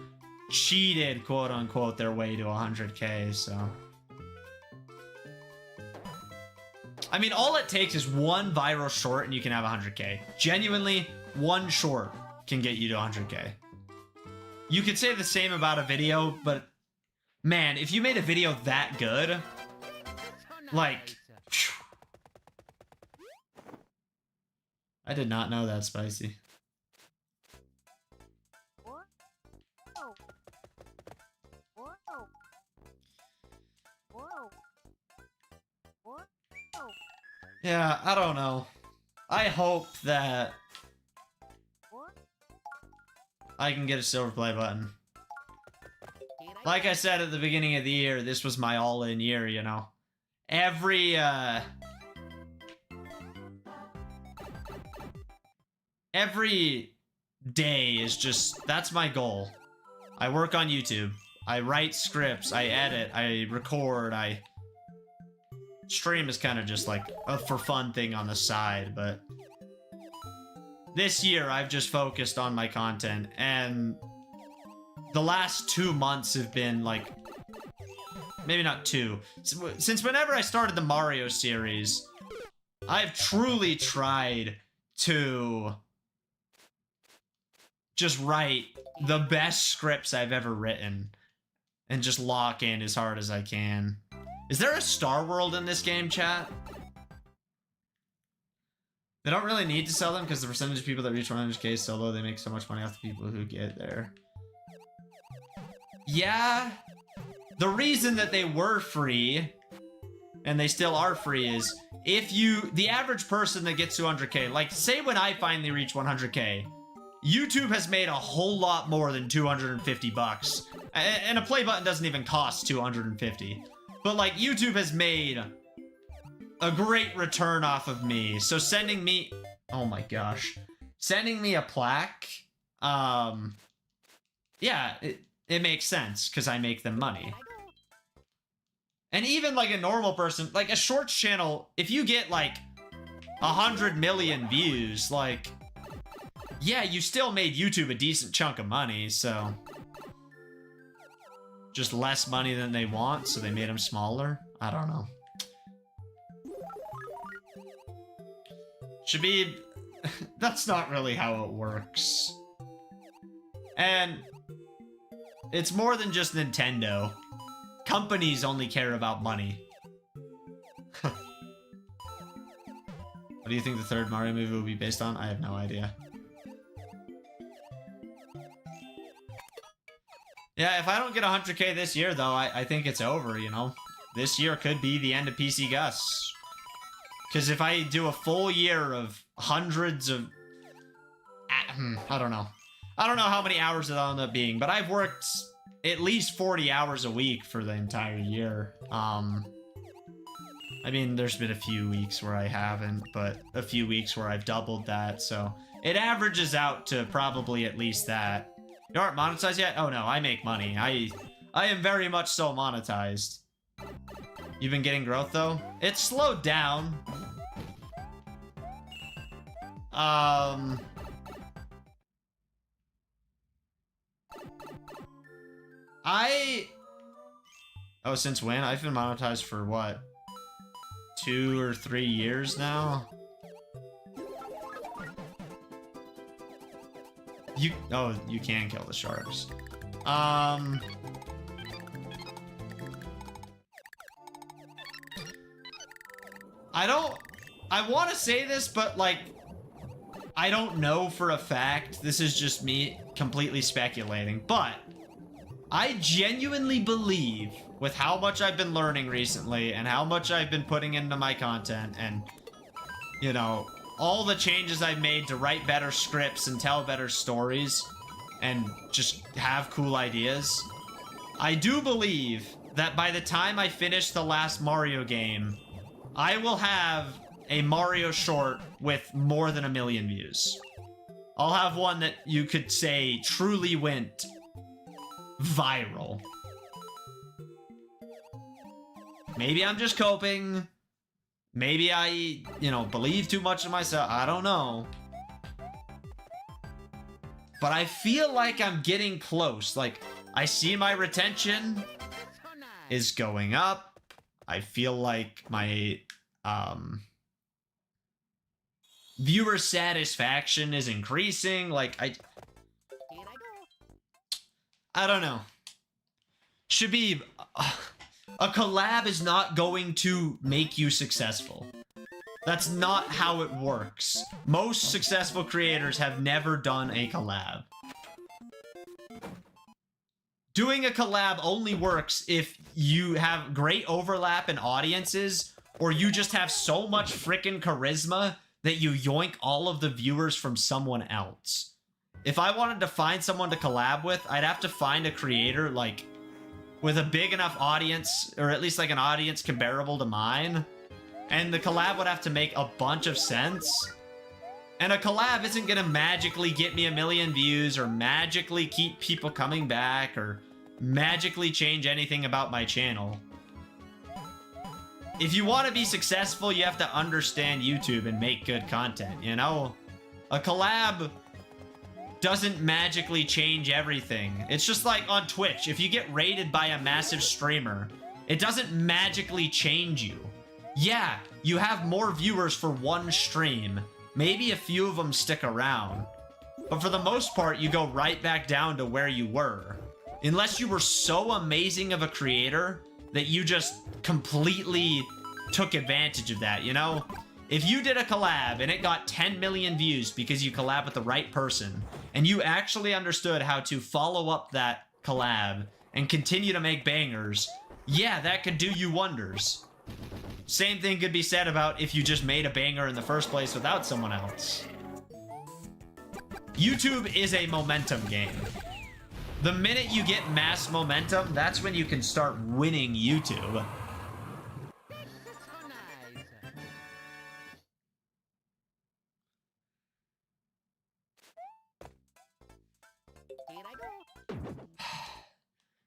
cheated, quote unquote, their way to 100k, so. I mean, all it takes is one viral short and you can have 100k. Genuinely, one short can get you to 100k. You could say the same about a video, but man, if you made a video that good, like, phew. I did not know that, Spicy. Yeah, I don't know. I hope that I can get a silver play button. Like I said at the beginning of the year, this was my all-in year, you know. Every day is just, that's my goal. I work on YouTube. I write scripts, I edit, I record, I stream is kind of just like a for fun thing on the side, but this year I've just focused on my content, and the last 2 months have been like, maybe not 2, since whenever I started the Mario series, I've truly tried to just write the best scripts I've ever written and just lock in as hard as I can. Is there a Star World in this game, chat? They don't really need to sell them because the percentage of people that reach 100k solo, they make so much money off the people who get there. Yeah. The reason that they were free, and they still are free, is if the average person that gets 200k, like say when I finally reach 100k, YouTube has made a whole lot more than 250 bucks. And a play button doesn't even cost 250. But like YouTube has made a great return off of me. So sending me, oh my gosh, sending me a plaque, yeah, it makes sense because I make them money. And even like a normal person, like a shorts channel, if you get like 100 million views, like, yeah, you still made YouTube a decent chunk of money, so. Just less money than they want, so they made them smaller? I don't know. Should be... That's not really how it works. And it's more than just Nintendo. Companies only care about money. What do you think the third Mario movie will be based on? I have no idea. Yeah, if I don't get 100k this year, though, I think it's over, you know? This year could be the end of pcgus. Because if I do a full year of hundreds of... I don't know. I don't know how many hours it'll end up being, but I've worked at least 40 hours a week for the entire year. I mean, there's been a few weeks where I haven't, but a few weeks where I've doubled that, so... It averages out to probably at least that. You aren't monetized yet? Oh no, I make money. I am very much so monetized. You've been getting growth though? It's slowed down. Oh, since when? I've been monetized for what? 2 or 3 years now? Oh, you can kill the sharks. I want to say this, but like, I don't know for a fact. This is just me completely speculating, but I genuinely believe with how much I've been learning recently and how much I've been putting into my content and, you know, all the changes I've made to write better scripts and tell better stories and just have cool ideas. I do believe that by the time I finish the last Mario game, I will have a Mario short with more than 1 million views. I'll have one that you could say truly went viral. Maybe I'm just coping. Maybe I, you know, believe too much in myself. I don't know. But I feel like I'm getting close. Like, I see my retention is going up. I feel like my, viewer satisfaction is increasing. Like, I don't know. Should be... a collab is not going to make you successful. That's not how it works. Most successful creators have never done a collab. Doing a collab only works if you have great overlap in audiences, or you just have so much freaking charisma that you yoink all of the viewers from someone else. If I wanted to find someone to collab with, I'd have to find a creator, like, with a big enough audience, or at least like an audience comparable to mine, and the collab would have to make a bunch of sense. And a collab isn't gonna magically get me 1 million views, or magically keep people coming back, or magically change anything about my channel. If you want to be successful, you have to understand YouTube and make good content, you know? A collab doesn't magically change everything. It's just like on Twitch, if you get rated by a massive streamer, it doesn't magically change you. Yeah, you have more viewers for one stream. Maybe a few of them stick around. But for the most part, you go right back down to where you were. Unless you were so amazing of a creator that you just completely took advantage of that, you know? If you did a collab and it got 10 million views because you collab with the right person, and you actually understood how to follow up that collab and continue to make bangers, yeah, that could do you wonders. Same thing could be said about if you just made a banger in the first place without someone else. YouTube is a momentum game. The minute you get mass momentum, that's when you can start winning YouTube.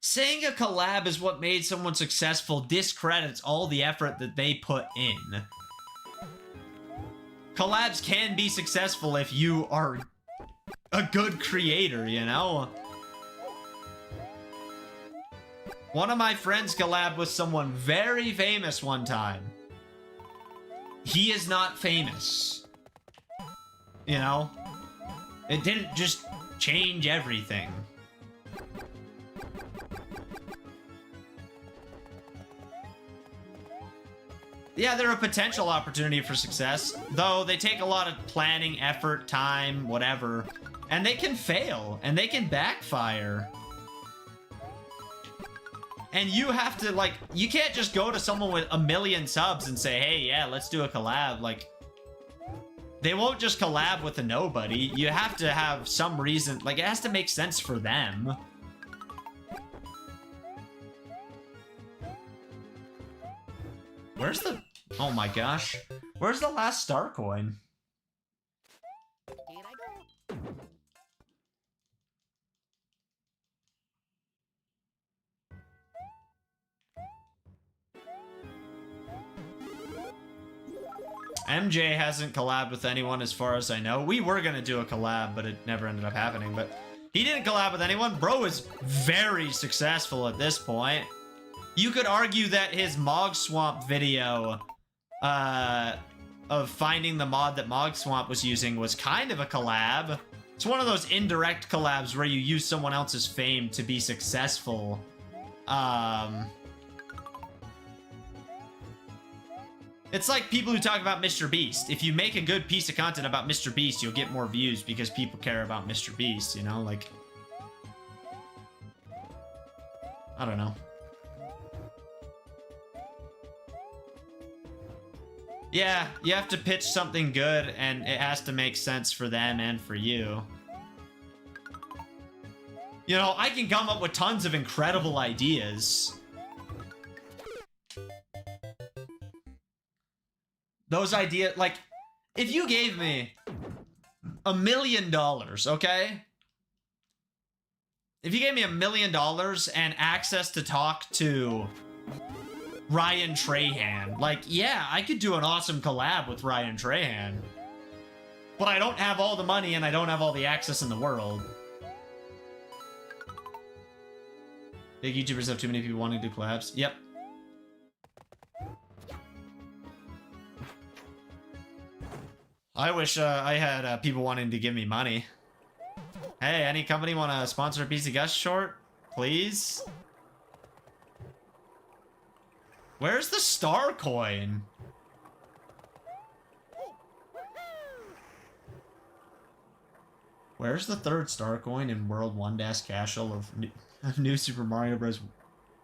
Saying a collab is what made someone successful discredits all the effort that they put in. Collabs can be successful if you are a good creator, you know? One of my friends collabed with someone very famous one time. He is not famous. You know? It didn't just change everything. Yeah, they're a potential opportunity for success, though they take a lot of planning, effort, time, whatever, and they can fail, and they can backfire. And you have to, like, you can't just go to someone with 1 million subs and say, hey, yeah, let's do a collab. Like, they won't just collab with a nobody. You have to have some reason, like, it has to make sense for them. Where's the... Oh my gosh. Where's the last star coin? MJ hasn't collabed with anyone as far as I know. We were gonna do a collab, but it never ended up happening. But he didn't collab with anyone. Bro is very successful at this point. You could argue that his Mog Swamp video of finding the mod that Mog Swamp was using was kind of a collab. It's one of those indirect collabs where you use someone else's fame to be successful. It's like people who talk about Mr. Beast. If you make a good piece of content about Mr. Beast, you'll get more views because people care about Mr. Beast, you know? Like, I don't know. Yeah, you have to pitch something good, and it has to make sense for them and for you. You know, I can come up with tons of incredible ideas. Those ideas, like, if you gave me $1 million, okay? If you gave me $1 million and access to talk to Ryan Trahan, like, yeah, I could do an awesome collab with Ryan Trahan. But I don't have all the money and I don't have all the access in the world. Big YouTubers have too many people wanting to do collabs. Yep. I wish I had people wanting to give me money. Hey, any company want to sponsor a pcgus short? Please? Where's the star coin? Where's the third star coin in World 1-Casual of New Super Mario Bros.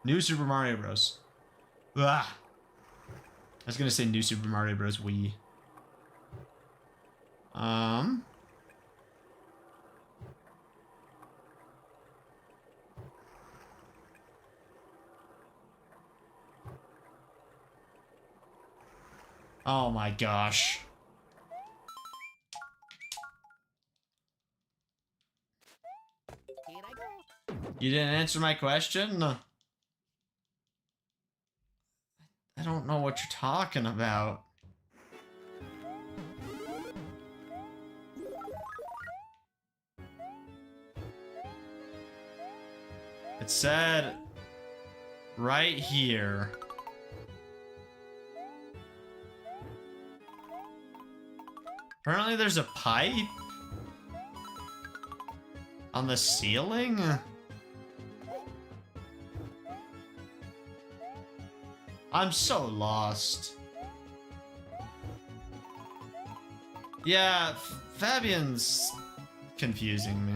New Super Mario Bros. Ah. I was gonna say New Super Mario Bros. Wii. Oh my gosh. You didn't answer my question? I don't know what you're talking about. It said right here. Apparently there's a pipe on the ceiling? I'm so lost. Yeah, Fabian's confusing me.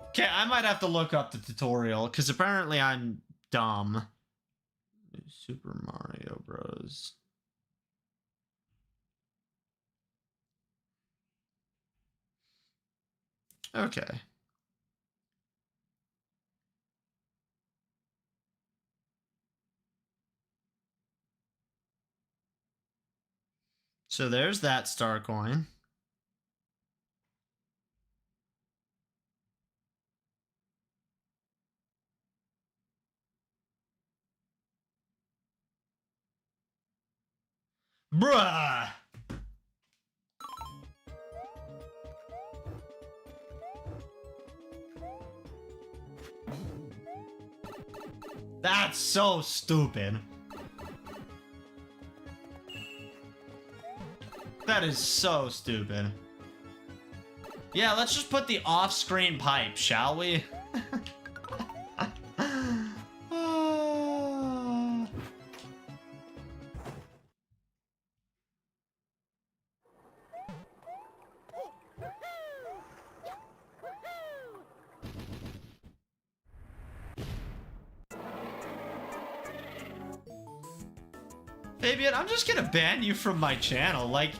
Okay, I might have to look up the tutorial, because apparently I'm dumb. Super Mario Bros. Okay. So there's that star coin. Bruh! That's so stupid. That is so stupid. Yeah, let's just put the off-screen pipe, shall we? Fabian, I'm just gonna ban you from my channel. Like,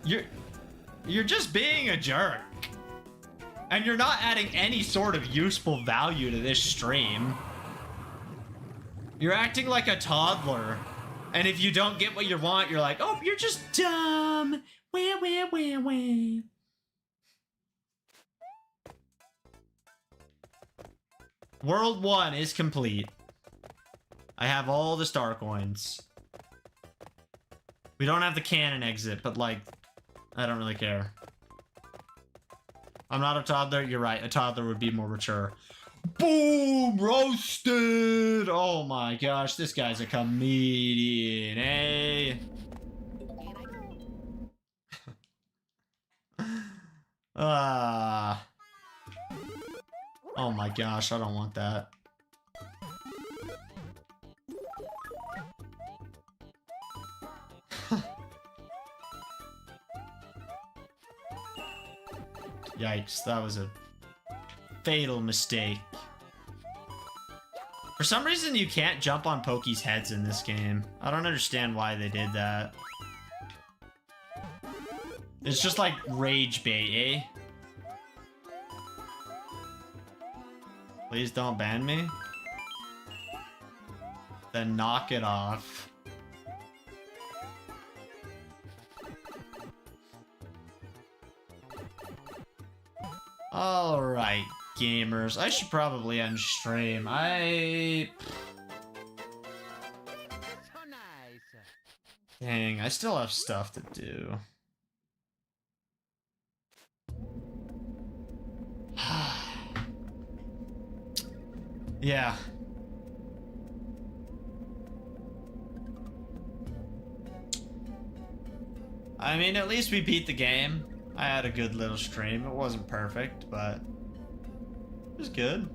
you're just being a jerk. And you're not adding any sort of useful value to this stream. You're acting like a toddler. And if you don't get what you want, you're like, oh, you're just dumb. Wah, wah, wah, wah. World 1 is complete. I have all the star coins. We don't have the cannon exit, but like, I don't really care. I'm not a toddler, you're right. A toddler would be more mature. Boom! Roasted! Oh my gosh, this guy's a comedian, eh? Oh my gosh, I don't want that. Yikes, that was a fatal mistake. For some reason, you can't jump on Pokey's heads in this game. I don't understand why they did that. It's just like rage bait, eh? Please don't ban me. Then knock it off. Alright, gamers. I should probably end stream. Dang, I still have stuff to do. Yeah. I mean, at least we beat the game. I had a good little stream. It wasn't perfect, but it was good.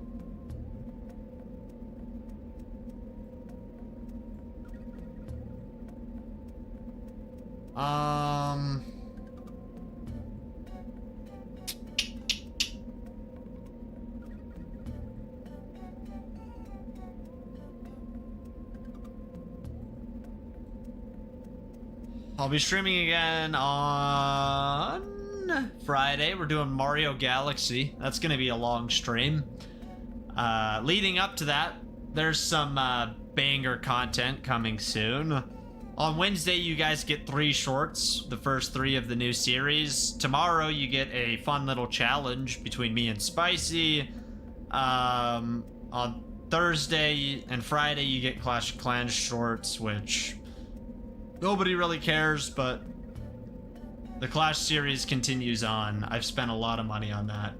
I'll be streaming again on Friday. We're doing Mario Galaxy. That's gonna be a long stream. Leading up to that, there's some banger content coming soon. On Wednesday, you guys get 3 shorts, the first 3 of the new series. Tomorrow, you get a fun little challenge between me and Spicy. On Thursday and Friday, you get Clash of Clans shorts, which nobody really cares, but the Clash series continues on. I've spent a lot of money on that.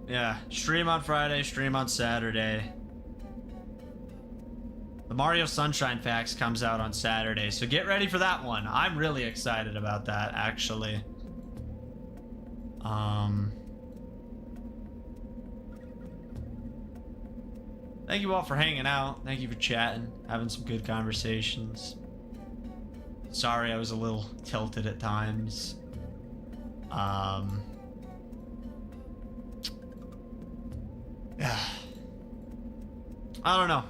Yeah, stream on Friday, stream on Saturday. The Mario Sunshine Packs comes out on Saturday, so get ready for that one. I'm really excited about that, actually. Thank you all for hanging out. Thank you for chatting, having some good conversations. Sorry I was a little tilted at times. Yeah. I don't know.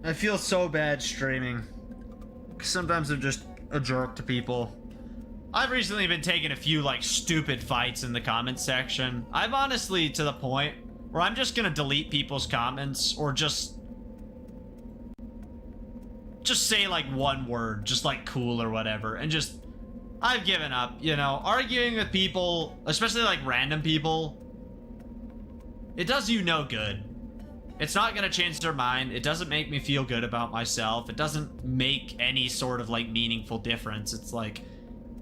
I feel so bad streaming. Sometimes I'm just a jerk to people. I've recently been taking a few, like, stupid fights in the comments section. I'm honestly to the point where I'm just gonna delete people's comments or just say, like, one word, just, like, cool or whatever, and just... I've given up, you know? Arguing with people, especially, like, random people, it does you no good. It's not gonna change their mind. It doesn't make me feel good about myself. It doesn't make any sort of, like, meaningful difference. It's like,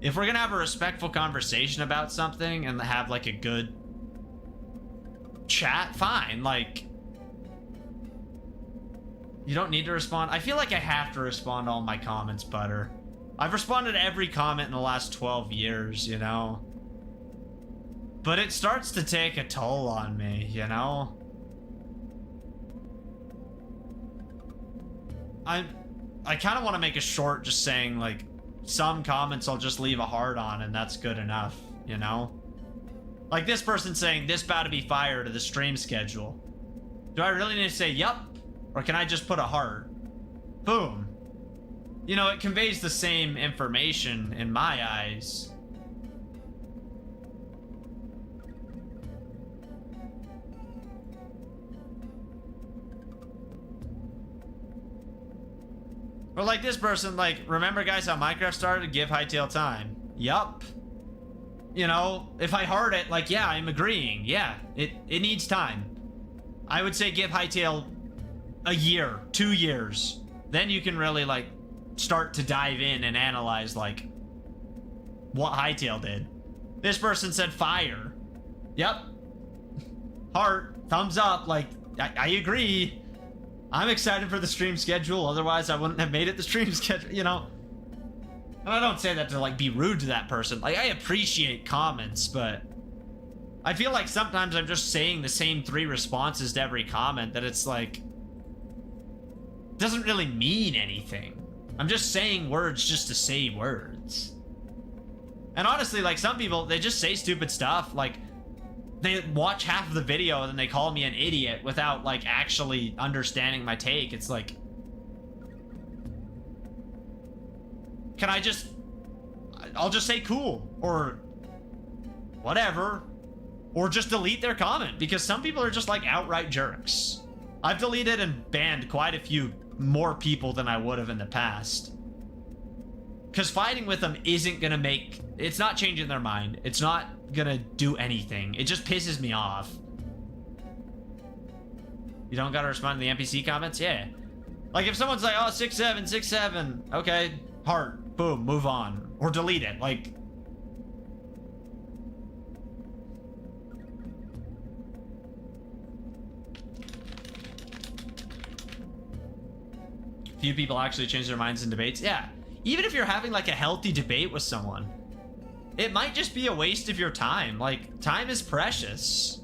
if we're gonna have a respectful conversation about something and have, like, a good chat, fine. Like, you don't need to respond. I feel like I have to respond to all my comments, Butter. I've responded to every comment in the last 12 years, you know? But it starts to take a toll on me, you know? I kind of want to make a short just saying, like, some comments I'll just leave a heart on and that's good enough, you know? Like this person saying, this about to be fire to the stream schedule. Do I really need to say, yup? Or can I just put a heart? Boom. You know, it conveys the same information in my eyes. Or like this person, like, remember guys how Minecraft started? Give Hightail time. Yup. You know, if I heard it, like, yeah, I'm agreeing. Yeah, it needs time. I would say give Hightail a year, 2 years. Then you can really, like, start to dive in and analyze, like, what Hightail did. This person said fire. Yep. Heart, thumbs up, like, I agree. I'm excited for the stream schedule, otherwise I wouldn't have made it the stream schedule, you know? And I don't say that to, like, be rude to that person. Like, I appreciate comments, but I feel like sometimes I'm just saying the same 3 responses to every comment that it's, like, doesn't really mean anything. I'm just saying words just to say words. And honestly, like, some people, they just say stupid stuff, like, they watch half of the video and then they call me an idiot without, like, actually understanding my take. It's like, can I just, I'll just say cool or whatever, or just delete their comment, because some people are just, like, outright jerks. I've deleted and banned quite a few more people than I would have in the past, because fighting with them isn't gonna make, it's not changing their mind. It's not gonna do anything. It just pisses me off. You don't gotta respond to the NPC comments? Yeah. Like, if someone's like, oh, 6-7, 6-7, okay, heart, boom, move on. Or delete it, like... Few people actually change their minds in debates. Yeah. Even if you're having, like, a healthy debate with someone, it might just be a waste of your time. Like, time is precious.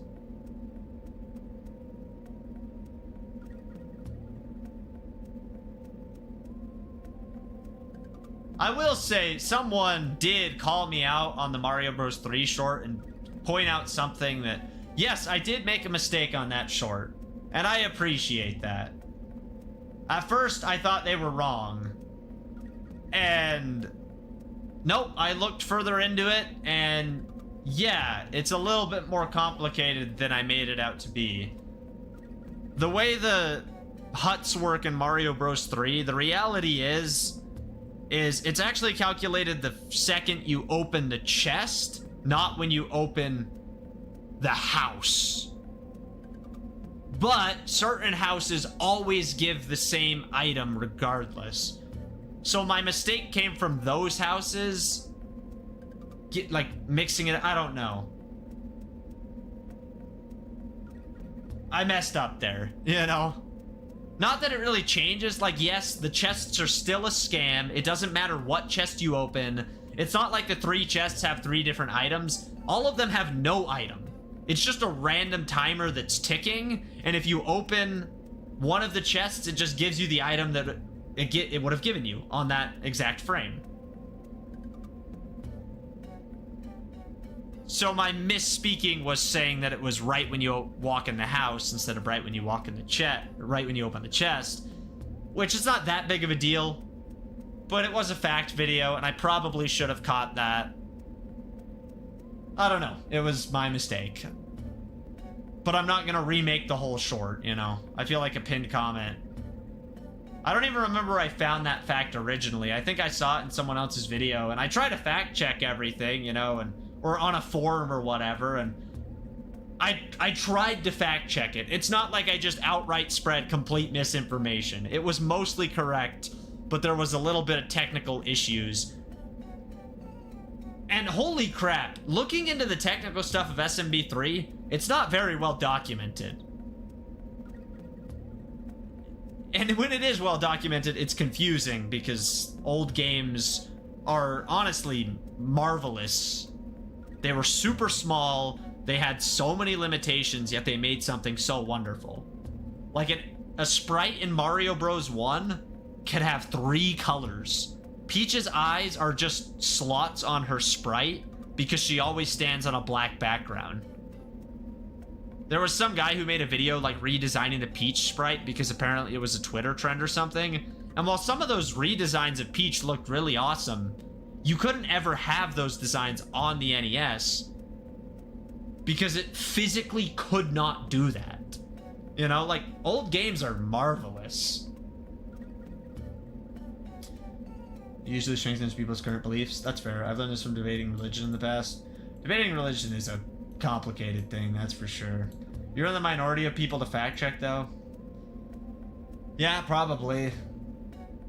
I will say, someone did call me out on the Mario Bros. 3 short and point out something that, yes, I did make a mistake on that short, and I appreciate that. At first, I thought they were wrong. And nope, I looked further into it, and yeah, it's a little bit more complicated than I made it out to be. The way the huts work in Mario Bros. 3, the reality is it's actually calculated the second you open the chest, not when you open the house. But certain houses always give the same item regardless. So my mistake came from those houses, like, mixing it, I don't know. I messed up there, you know? Not that it really changes, like, yes, the chests are still a scam. It doesn't matter what chest you open. It's not like the 3 chests have 3 different items. All of them have no item. It's just a random timer that's ticking, and if you open one of the chests, it just gives you the item that it would have given you on that exact frame. So my misspeaking was saying that it was right when you walk in the house instead of right when you walk in the chest, right when you open the chest, which is not that big of a deal, but it was a fact video, and I probably should have caught that. I don't know. It was my mistake. But I'm not gonna remake the whole short, you know? I feel like a pinned comment. I don't even remember where I found that fact originally. I think I saw it in someone else's video, and I tried to fact check everything, you know, or on a forum or whatever, and I tried to fact check it. It's not like I just outright spread complete misinformation. It was mostly correct, but there was a little bit of technical issues. And holy crap, looking into the technical stuff of SMB3, it's not very well documented. And when it is well documented, it's confusing because old games are honestly marvelous. They were super small, they had so many limitations, yet they made something so wonderful. Like a sprite in Mario Bros. 1 could have 3 colors. Peach's eyes are just slots on her sprite because she always stands on a black background. There was some guy who made a video like redesigning the Peach sprite because apparently it was a Twitter trend or something. And while some of those redesigns of Peach looked really awesome, you couldn't ever have those designs on the NES because it physically could not do that. You know, like, old games are marvelous. Usually strengthens people's current beliefs. That's fair. I've learned this from debating religion in the past. Debating religion is a complicated thing, that's for sure. You're in the minority of people to fact check, though? Yeah, probably.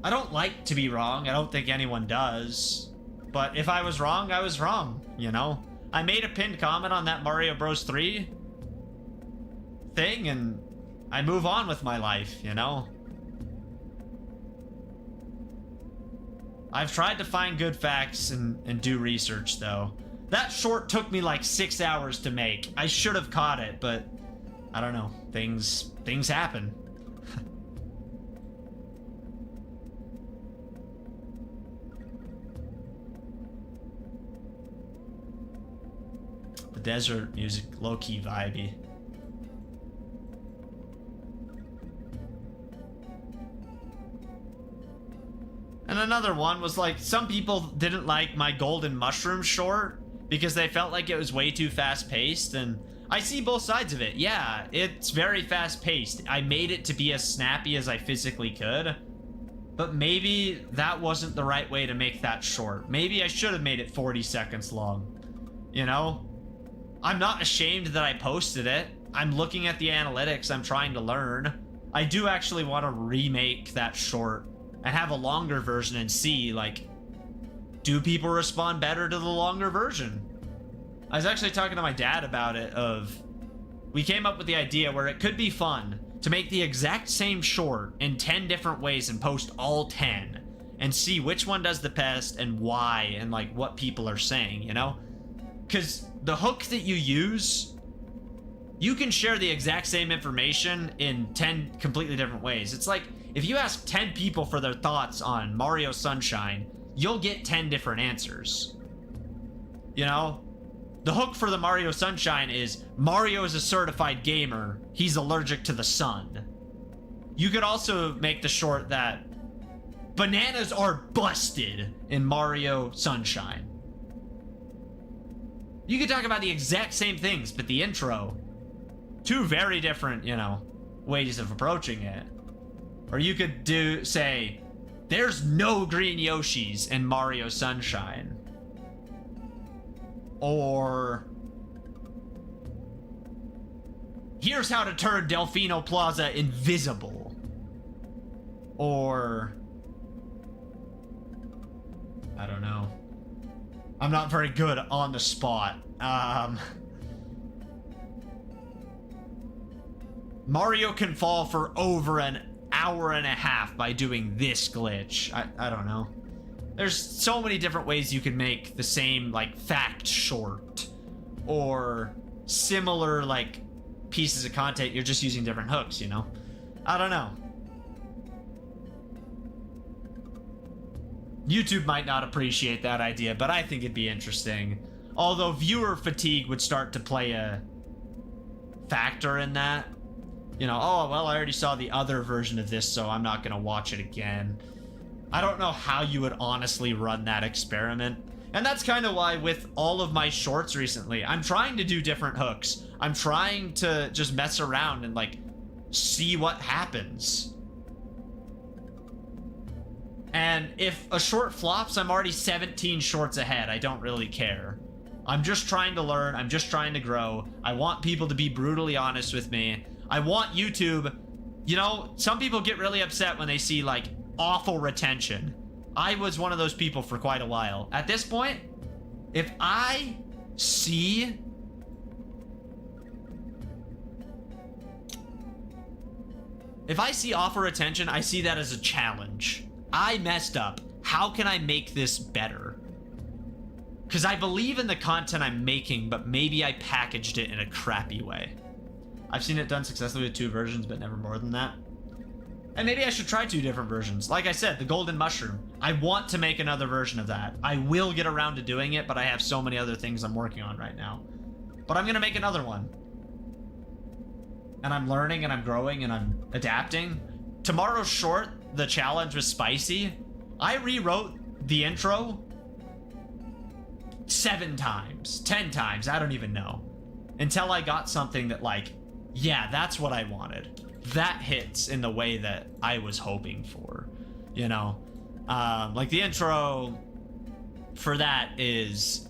I don't like to be wrong. I don't think anyone does. But if I was wrong, I was wrong, you know? I made a pinned comment on that Mario Bros. 3 thing, and I move on with my life, you know? I've tried to find good facts and do research, though. That short took me like 6 hours to make. I should have caught it, but I don't know. Things happen. The desert music, low-key vibey. And another one was like, some people didn't like my golden mushroom short because they felt like it was way too fast-paced, and I see both sides of it. Yeah, it's very fast-paced. I made it to be as snappy as I physically could, but maybe that wasn't the right way to make that short. Maybe I should have made it 40 seconds long, you know? I'm not ashamed that I posted it. I'm looking at the analytics. I'm trying to learn. I do actually want to remake that short and have a longer version and see, like, do people respond better to the longer version? I was actually talking to my dad about it we came up with the idea where it could be fun to make the exact same short in 10 different ways and post all 10 and see which one does the best and why and like what people are saying, you know? Because the hook that you use, you can share the exact same information in 10 completely different ways. It's like, if you ask 10 people for their thoughts on Mario Sunshine, you'll get 10 different answers. You know? The hook for the Mario Sunshine is, Mario is a certified gamer, he's allergic to the sun. You could also make the short that, bananas are busted in Mario Sunshine. You could talk about the exact same things, but the intro, 2 very different, you know, ways of approaching it. Or you could say, there's no green Yoshis in Mario Sunshine. Or, here's how to turn Delfino Plaza invisible. Or, I don't know. I'm not very good on the spot. Mario can fall for over an hour and a half by doing this glitch. I don't know. There's so many different ways you could make the same, like, fact short. Or similar, like, pieces of content. You're just using different hooks, you know? I don't know. YouTube might not appreciate that idea, but I think it'd be interesting. Although viewer fatigue would start to play a factor in that. You know, oh, well, I already saw the other version of this, so I'm not going to watch it again. I don't know how you would honestly run that experiment. And that's kind of why with all of my shorts recently, I'm trying to do different hooks. I'm trying to just mess around and, like, see what happens. And if a short flops, I'm already 17 shorts ahead. I don't really care. I'm just trying to learn. I'm just trying to grow. I want people to be brutally honest with me. I want YouTube... You know, some people get really upset when they see, like, awful retention. I was one of those people for quite a while. At this point, if I see... If I see awful retention, I see that as a challenge. I messed up. How can I make this better? Because I believe in the content I'm making, but maybe I packaged it in a crappy way. I've seen it done successfully with 2 versions, but never more than that. And maybe I should try 2 different versions. Like I said, the golden mushroom. I want to make another version of that. I will get around to doing it, but I have so many other things I'm working on right now. But I'm going to make another one. And I'm learning and I'm growing and I'm adapting. Tomorrow's short, the challenge was spicy. I rewrote the intro 7 times, 10 times, I don't even know. Until I got something that, like, yeah, that's what I wanted. That hits in the way that I was hoping for, you know? Like the intro for that is,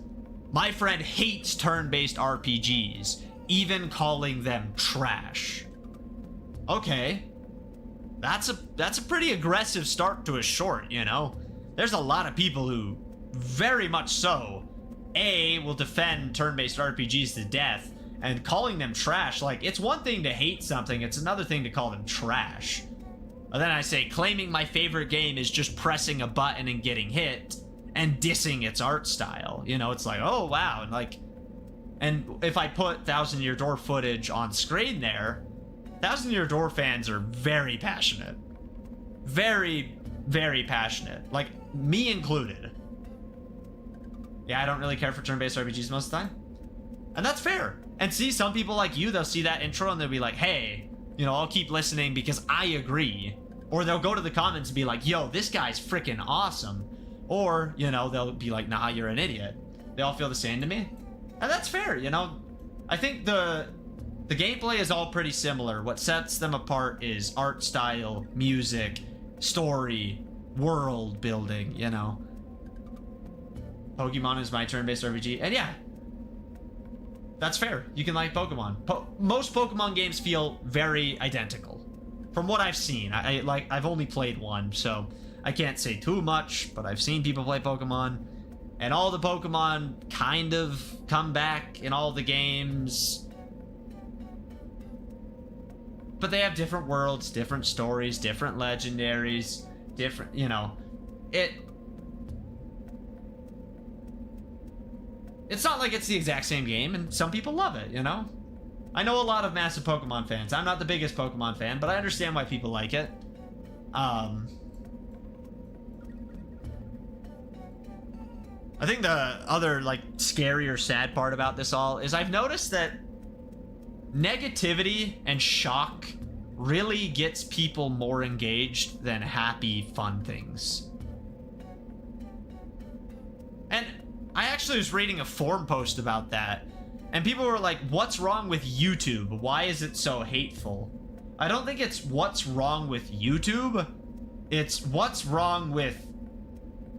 my friend hates turn-based RPGs, even calling them trash. Okay. That's a pretty aggressive start to a short, you know? There's a lot of people who, very much so, will defend turn-based RPGs to death, and calling them trash, like, it's one thing to hate something, it's another thing to call them trash. And then I say, claiming my favorite game is just pressing a button and getting hit, and dissing its art style. You know, it's like, oh, wow, and like... And if I put Thousand Year Door footage on screen there, Thousand Year Door fans are very passionate. Very, very passionate. Like, me included. Yeah, I don't really care for turn-based RPGs most of the time. And that's fair. And see, some people like you, they'll see that intro and they'll be like, hey, you know, I'll keep listening because I agree. Or they'll go to the comments and be like, yo, this guy's freaking awesome. Or, you know, they'll be like, nah, you're an idiot. They all feel the same to me. And that's fair, you know? I think the gameplay is all pretty similar. What sets them apart is art style, music, story, world building, you know? Pokemon is my turn-based RPG. And yeah, that's fair. You can like Pokemon. Most Pokemon games feel very identical. From what I've seen. I've only played one, so I can't say too much, but I've seen people play Pokemon. And all the Pokemon kind of come back in all the games. But they have different worlds, different stories, different legendaries, different, you know. It's not like it's the exact same game, and some people love it, you know? I know a lot of massive Pokemon fans. I'm not the biggest Pokemon fan, but I understand why people like it. I think the other, like, scary or sad part about this all is I've noticed that negativity and shock really gets people more engaged than happy, fun things. And I actually was reading a forum post about that, and people were like, what's wrong with YouTube? Why is it so hateful? I don't think it's what's wrong with YouTube. It's what's wrong with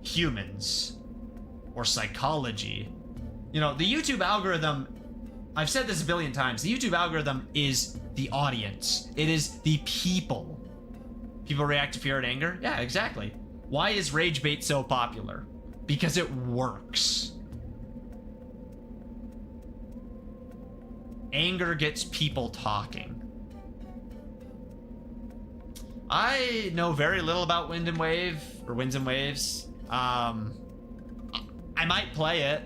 humans. Or psychology. You know, the YouTube algorithm, I've said this a billion times, the YouTube algorithm is the audience. It is the people. People react to fear and anger? Yeah, exactly. Why is rage bait so popular? Because it works. Anger gets people talking. I know very little about Winds and Waves. I might play it.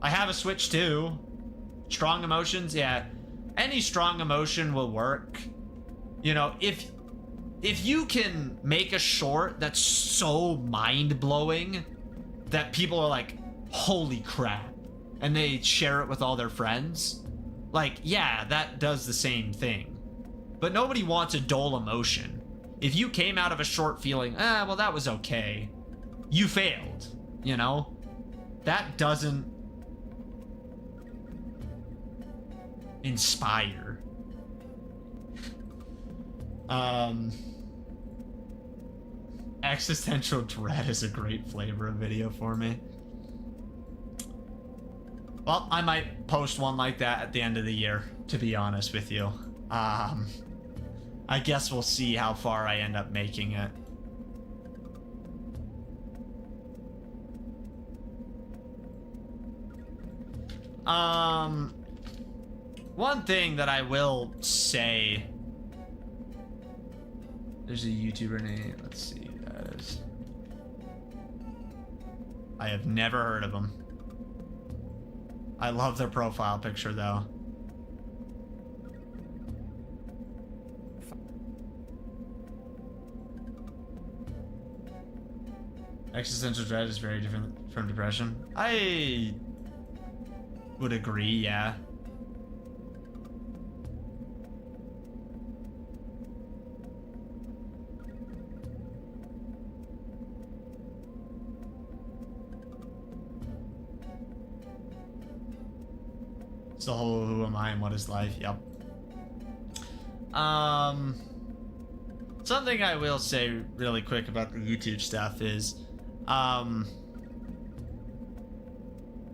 I have a Switch too. Strong emotions, yeah. Any strong emotion will work. You know, if you can make a short that's so mind-blowing that people are like, holy crap, and they share it with all their friends, like, yeah, that does the same thing. But nobody wants a dull emotion. If you came out of a short feeling, well, that was okay, you failed, you know? That doesn't inspire. Existential dread is a great flavor of video for me. Well, I might post one like that at the end of the year, to be honest with you. I guess we'll see how far I end up making it. One thing that I will say, there's a YouTuber name, let's see who that is. I have never heard of him. I love their profile picture though. Existential dread is very different from depression. I would agree, yeah. The whole who am I and what is life? Yep. Something I will say really quick about the YouTube stuff is,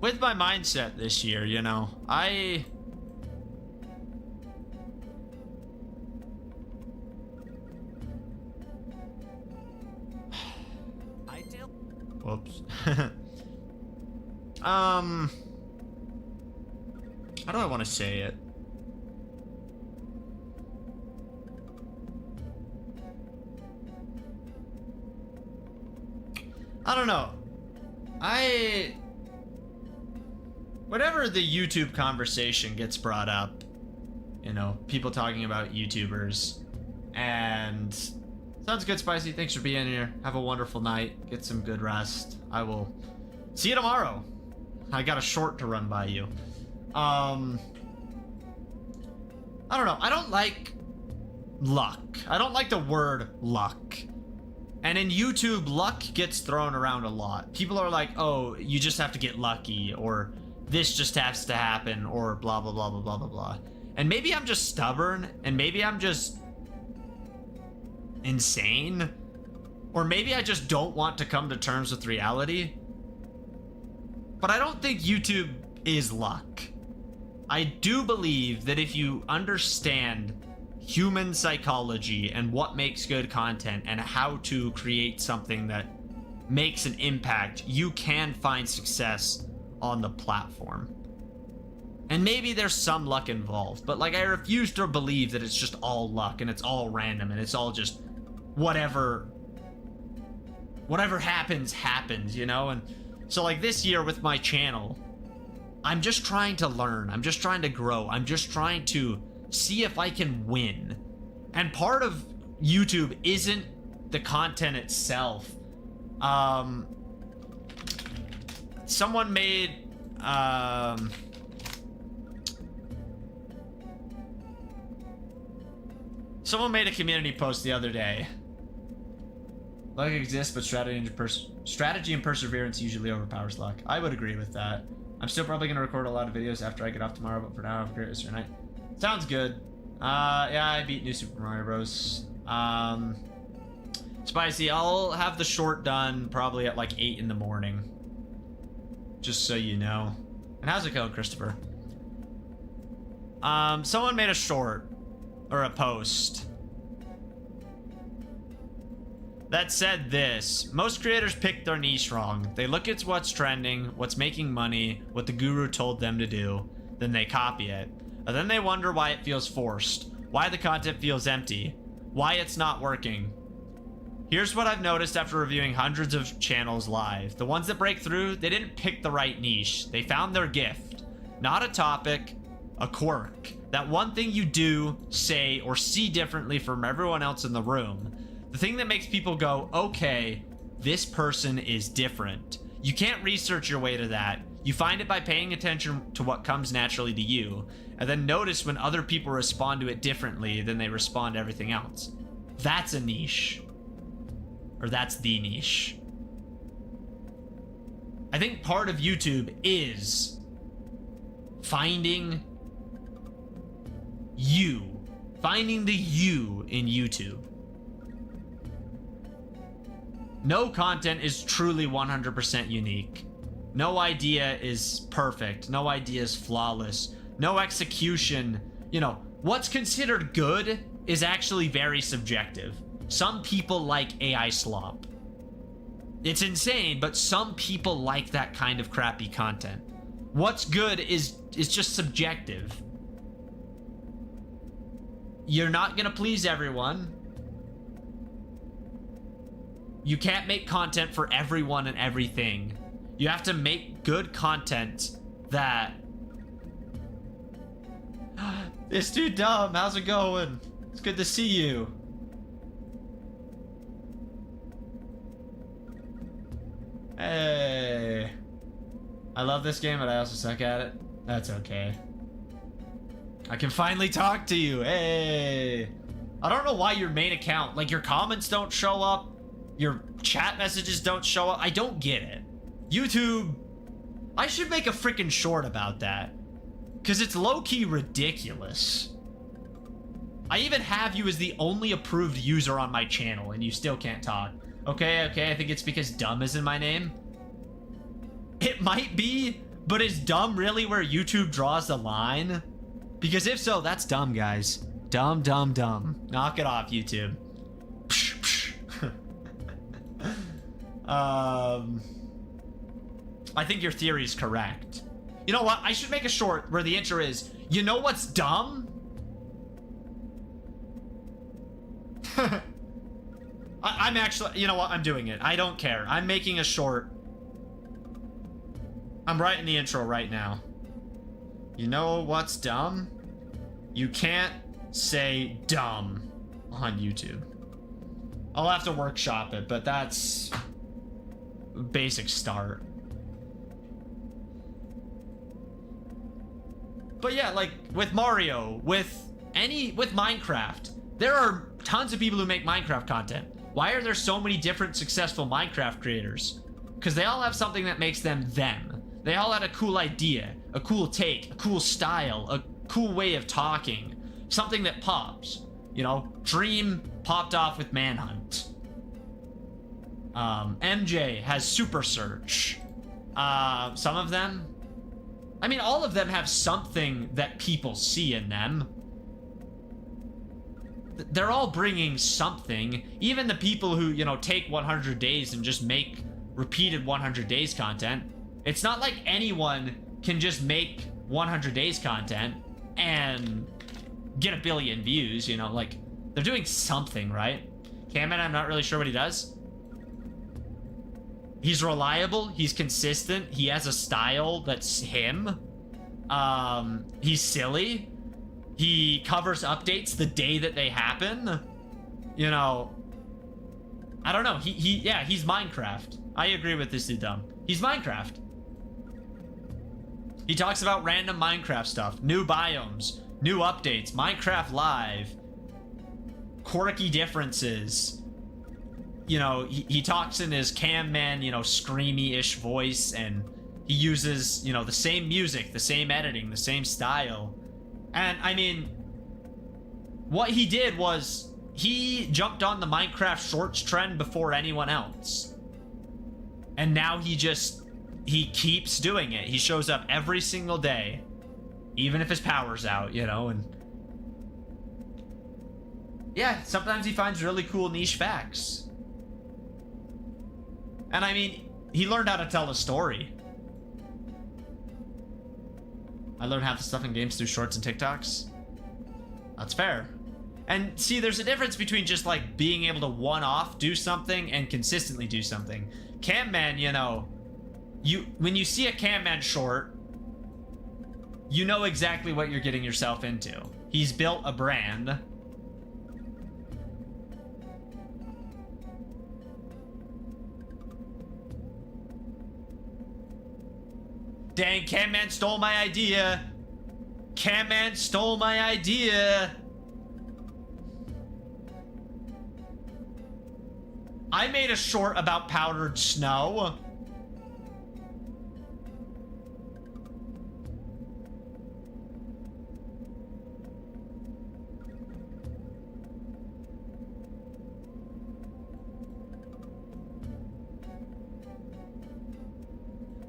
with my mindset this year, you know, I do. Whoops. How do I want to say it? I don't know. Whenever the YouTube conversation gets brought up, you know, people talking about YouTubers, and sounds good, Spicy. Thanks for being here. Have a wonderful night. Get some good rest. I will see you tomorrow. I got a short to run by you. I don't know. I don't like luck. I don't like the word luck. And in YouTube, luck gets thrown around a lot. People are like, oh, you just have to get lucky, or this just has to happen, or blah, blah, blah, blah, blah, blah, blah. And maybe I'm just stubborn, and maybe I'm just insane, or maybe I just don't want to come to terms with reality. But I don't think YouTube is luck. I do believe that if you understand human psychology and what makes good content and how to create something that makes an impact, you can find success on the platform. And maybe there's some luck involved, but like, I refuse to believe that it's just all luck and it's all random and it's all just whatever happens, you know? And so like this year with my channel, I'm just trying to learn. I'm just trying to grow. I'm just trying to see if I can win. And part of YouTube isn't the content itself. Someone made a community post the other day. Luck exists, but strategy and perseverance usually overpowers luck. I would agree with that. I'm still probably going to record a lot of videos after I get off tomorrow, but for now, have a great rest of your night. Sounds good. Yeah, I beat New Super Mario Bros. Spicy, I'll have the short done probably at like 8 in the morning. Just so you know. And how's it going, Christopher? Someone made a short, or a post, that said this: most creators pick their niche wrong. They look at what's trending, what's making money, what the guru told them to do, then they copy it. And then they wonder why it feels forced, why the content feels empty, why it's not working. Here's what I've noticed after reviewing hundreds of channels live. The ones that break through, they didn't pick the right niche. They found their gift. Not a topic, a quirk, that one thing you do, say, or see differently from everyone else in the room, the thing that makes people go, okay, this person is different. You can't research your way to that. You find it by paying attention to what comes naturally to you, and then notice when other people respond to it differently than they respond to everything else. That's a niche. Or that's the niche. I think part of YouTube is finding you. Finding the you in YouTube. No content is truly 100% unique. No idea is perfect. No idea is flawless. No execution. You know, what's considered good is actually very subjective. Some people like AI slop. It's insane, but some people like that kind of crappy content. What's good is just subjective. You're not gonna please everyone. You can't make content for everyone and everything. You have to make good content that... It's too dumb. How's it going? It's good to see you. Hey. I love this game, but I also suck at it. That's okay. I can finally talk to you. Hey. I don't know why your main account, like your comments don't show up. Your chat messages don't show up. I don't get it. YouTube, I should make a freaking short about that. Because it's low-key ridiculous. I even have you as the only approved user on my channel, and you still can't talk. Okay, I think it's because dumb is in my name. It might be, but is dumb really where YouTube draws the line? Because if so, that's dumb, guys. Dumb, dumb, dumb. Knock it off, YouTube. I think your theory is correct. You know what? I should make a short where the intro is, you know what's dumb? I'm actually, you know what? I'm doing it. I don't care. I'm making a short. I'm writing the intro right now. You know what's dumb? You can't say dumb on YouTube. I'll have to workshop it, but that's a basic start. But yeah, like with Mario, with Minecraft, there are tons of people who make Minecraft content. Why are there so many different successful Minecraft creators? Because they all have something that makes them them. They all had a cool idea, a cool take, a cool style, a cool way of talking, something that pops. You know, Dream popped off with Manhunt. MJ has Super Search. Some of them, I mean, all of them have something that people see in them. They're all bringing something. Even the people who, you know, take 100 days and just make repeated 100 days content. It's not like anyone can just make 100 days content and get 1 billion views, you know, like they're doing something, right? Camman, I'm not really sure what he does. He's reliable, he's consistent, he has a style that's him. He's silly. He covers updates the day that they happen. You know, I don't know. Yeah, he's Minecraft. I agree with this dude, dumb. He's Minecraft. He talks about random Minecraft stuff, new biomes, new updates, Minecraft Live, quirky differences. You know, he talks in his cam man, you know, screamy-ish voice, and he uses, you know, the same music, the same editing, the same style. And I mean, what he did was he jumped on the Minecraft Shorts trend before anyone else. And now he keeps doing it. He shows up every single day, even if his power's out, you know, and yeah, sometimes he finds really cool niche facts. And I mean, he learned how to tell a story. I learned half the stuff in games through shorts and TikToks. That's fair. And see, there's a difference between just like being able to one-off do something and consistently do something. Camman, you know, when you see a Camman short, you know exactly what you're getting yourself into. He's built a brand. Dang, Camman stole my idea. Camman stole my idea. I made a short about powdered snow.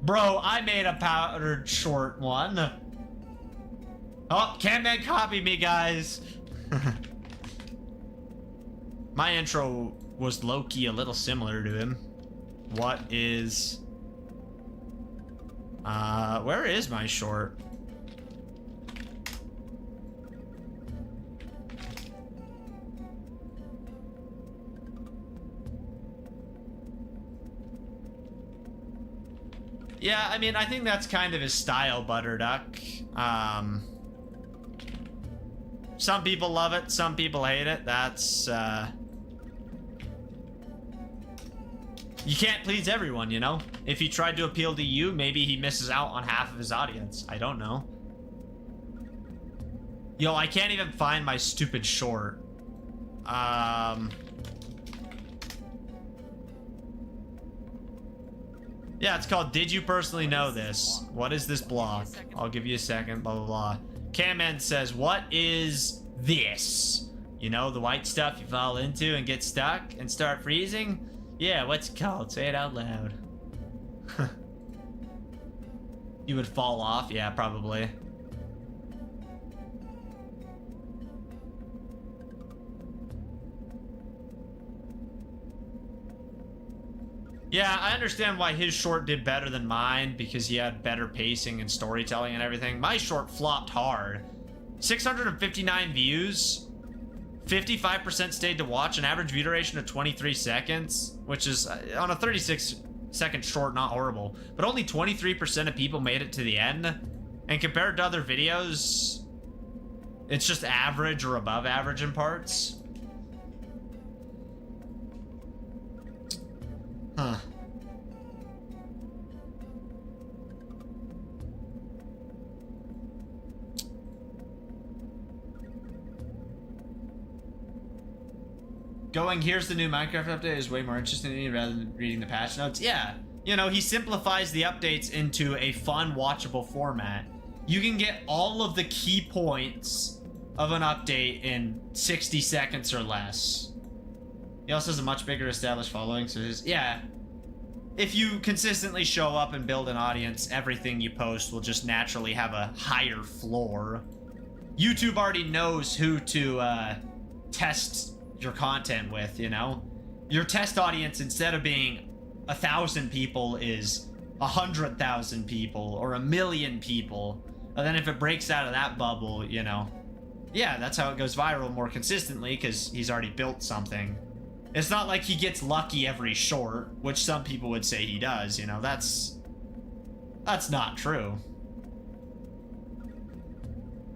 Bro, I made a powdered short one. Oh, Camman copied me, guys. My intro was low-key a little similar to him. What is... where is my short? Yeah, I mean, I think that's kind of his style, Butterduck. Some people love it, some people hate it. That's, you can't please everyone, you know? If he tried to appeal to you, maybe he misses out on half of his audience. I don't know. Yo, I can't even find my stupid short. Yeah, it's called Did You Personally Know This? What is this block? I'll give you a second, blah, blah, blah. Camman says, what is this? You know, the white stuff you fall into and get stuck and start freezing? Yeah, what's it called? Say it out loud. You would fall off? Yeah, probably. Yeah, I understand why his short did better than mine, because he had better pacing and storytelling and everything. My short flopped hard. 659 views, 55% stayed to watch, an average view duration of 23 seconds, which is, on a 36-second short, not horrible. But only 23% of people made it to the end. And compared to other videos, it's just average or above average in parts. Huh. Going, here's the new Minecraft update is way more interesting to me rather than reading the patch notes. Yeah, you know, he simplifies the updates into a fun, watchable format. You can get all of the key points of an update in 60 seconds or less. He also has a much bigger established following, so his, yeah. If you consistently show up and build an audience, everything you post will just naturally have a higher floor. YouTube already knows who to test your content with, you know? Your test audience, instead of being 1,000 people, is 100,000 people or 1,000,000 people. And then if it breaks out of that bubble, you know, yeah, that's how it goes viral more consistently, because he's already built something. It's not like he gets lucky every short, which some people would say he does, you know, that's not true.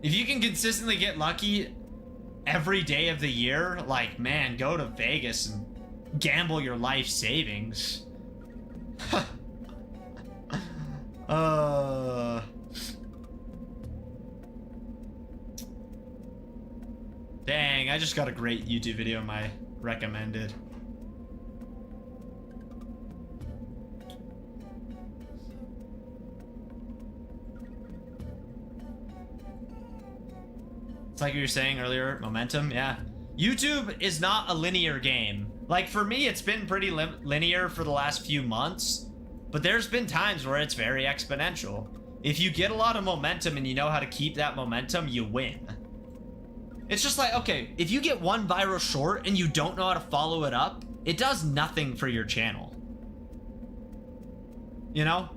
If you can consistently get lucky every day of the year, like, man, go to Vegas and gamble your life savings. Dang, I just got a great YouTube video in my recommended. It's like you were saying earlier, momentum, yeah. YouTube is not a linear game. Like, for me, it's been pretty linear for the last few months, but there's been times where it's very exponential. If you get a lot of momentum and you know how to keep that momentum, you win. It's just like, okay, if you get one viral short and you don't know how to follow it up, it does nothing for your channel. You know?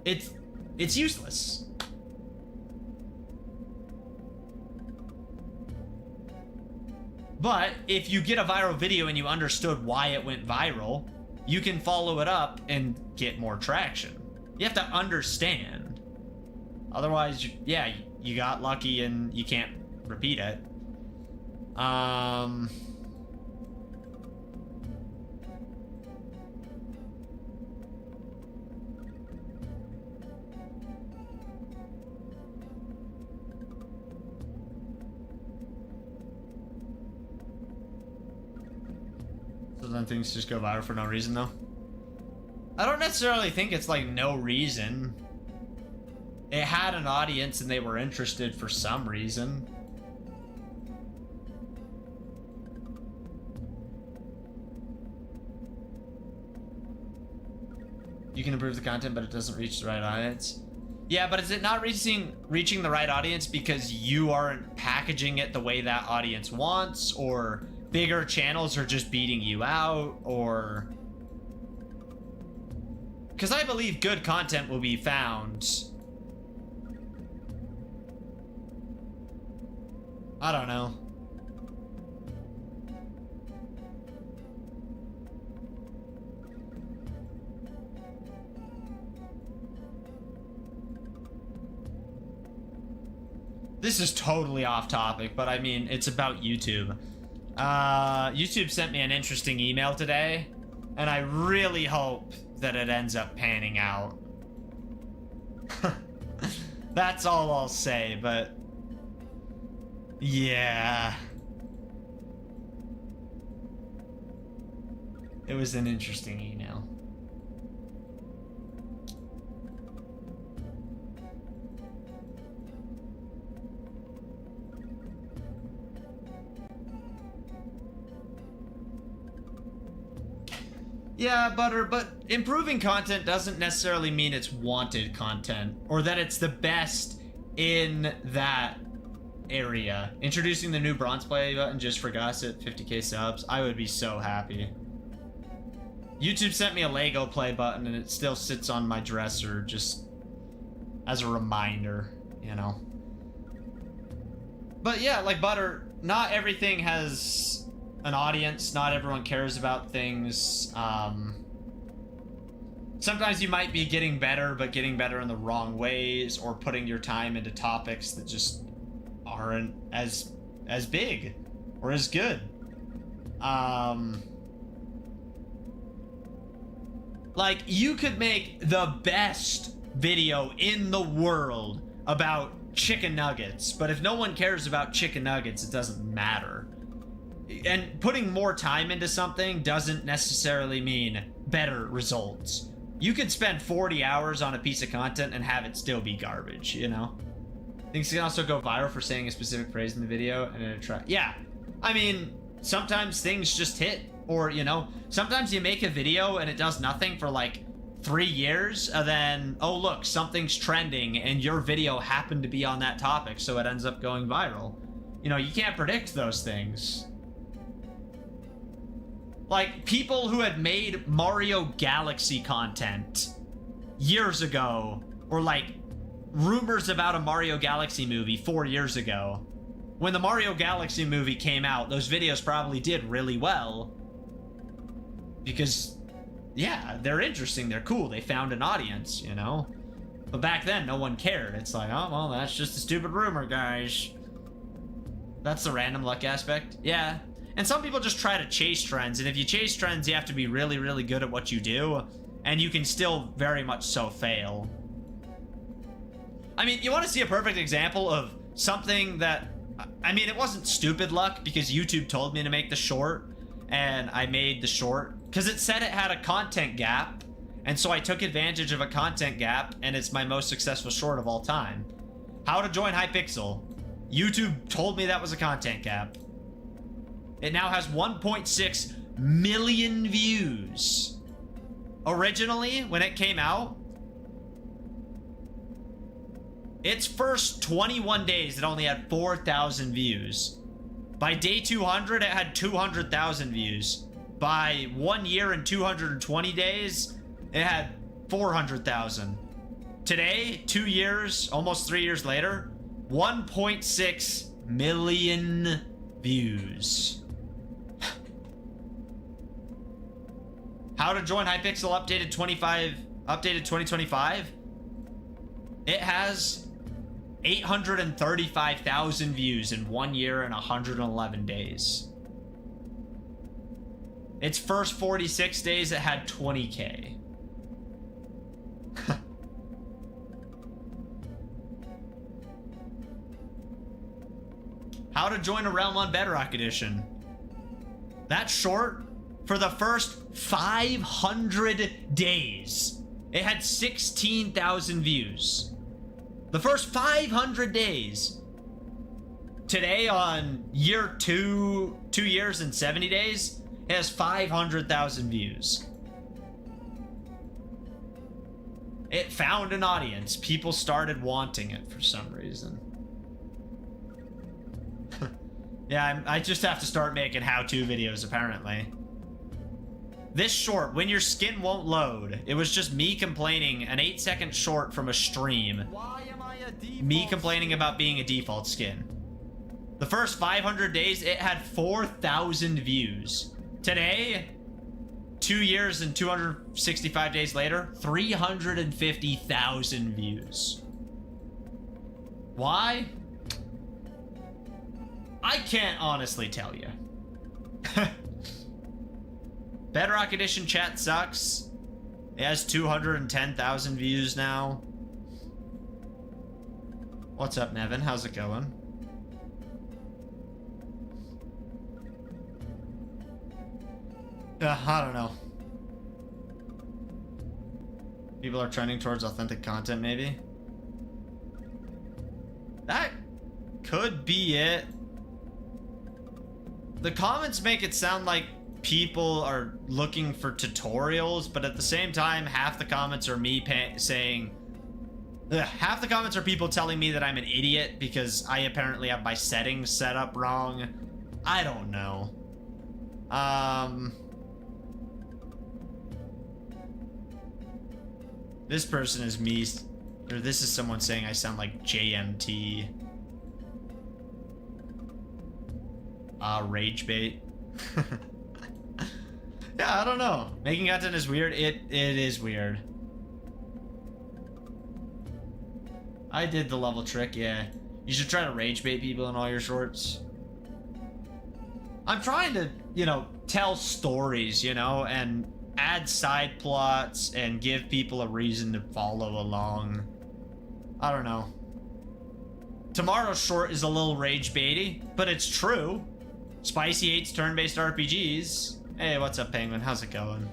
It's useless. But if you get a viral video and you understood why it went viral, you can follow it up and get more traction. You have to understand. Otherwise, yeah, you got lucky and you can't repeat it. So then things just go viral for no reason, though. I don't necessarily think it's like no reason. It had an audience and they were interested for some reason. You can improve the content, but it doesn't reach the right audience. Yeah, but is it not reaching the right audience because you aren't packaging it the way that audience wants, or bigger channels are just beating you out, or... Because I believe good content will be found. I don't know. This is totally off topic, but I mean, it's about YouTube. YouTube sent me an interesting email today, and I really hope that it ends up panning out. That's all I'll say, but yeah. It was an interesting email. Yeah, Butter, but improving content doesn't necessarily mean it's wanted content, or that it's the best in that area. Introducing the new bronze play button just for Gus at 50k subs, I would be so happy. YouTube sent me a Lego play button and it still sits on my dresser just as a reminder, you know. But yeah, like Butter, not everything has an audience, not everyone cares about things. Sometimes you might be getting better, but getting better in the wrong ways, or putting your time into topics that just aren't as big or as good. Like, you could make the best video in the world about chicken nuggets, but if no one cares about chicken nuggets, it doesn't matter. And putting more time into something doesn't necessarily mean better results. You could spend 40 hours on a piece of content and have it still be garbage, you know? Things can also go viral for saying a specific phrase in the video and it attract. Yeah, I mean, sometimes things just hit, or, you know, sometimes you make a video and it does nothing for like 3 years, and then, oh look, something's trending and your video happened to be on that topic, so it ends up going viral. You know, you can't predict those things. Like, people who had made Mario Galaxy content years ago, or like rumors about a Mario Galaxy movie 4 years ago. When the Mario Galaxy movie came out, those videos probably did really well. Because, yeah, they're interesting, they're cool, they found an audience, you know? But back then, no one cared. It's like, oh, well, that's just a stupid rumor, guys. That's the random luck aspect. Yeah. And some people just try to chase trends, and if you chase trends, you have to be really, really good at what you do, and you can still very much so fail. I mean, you want to see a perfect example of something that... I mean, it wasn't stupid luck, because YouTube told me to make the short, and I made the short, because it said it had a content gap, and so I took advantage of a content gap, and it's my most successful short of all time. How to join Hypixel. YouTube told me that was a content gap. It now has 1.6 million views. Originally, when it came out, its first 21 days, it only had 4,000 views. By day 200, it had 200,000 views. By 1 year and 220 days, it had 400,000. Today, 2 years, almost 3 years later, 1.6 million views. How to join Hypixel updated 2025? It has 835,000 views in 1 year and 111 days. Its first 46 days, it had 20K. How to join a realm on Bedrock Edition. That short, for the first 500 days, it had 16,000 views. The first 500 days. Today, on year 2 years and 70 days, it has 500,000 views. It found an audience. People started wanting it for some reason. Yeah, I just have to start making how-to videos, apparently. This short, when your skin won't load, it was just me complaining, an 8-second short from a stream. Why am I a default Me complaining about being a default skin. The first 500 days, it had 4,000 views. Today, 2 years and 265 days later, 350,000 views. Why? I can't honestly tell you. Bedrock Edition chat sucks. It has 210,000 views now. What's up, Nevin? How's it going? I don't know. People are trending towards authentic content, maybe? That could be it. The comments make it sound like people are looking for tutorials, but at the same time, half the comments are me saying... half the comments are people telling me that I'm an idiot because I apparently have my settings set up wrong. I don't know. This person is me, or this is someone saying I sound like JMT. Rage bait. Yeah, I don't know. Making content is weird. It is weird. I did the level trick, yeah. You should try to rage bait people in all your shorts. I'm trying to, you know, tell stories, you know, and add side plots and give people a reason to follow along. I don't know. Tomorrow's short is a little rage baity, but it's true. Spicy hates turn-based RPGs. Hey, what's up, Penguin? How's it going?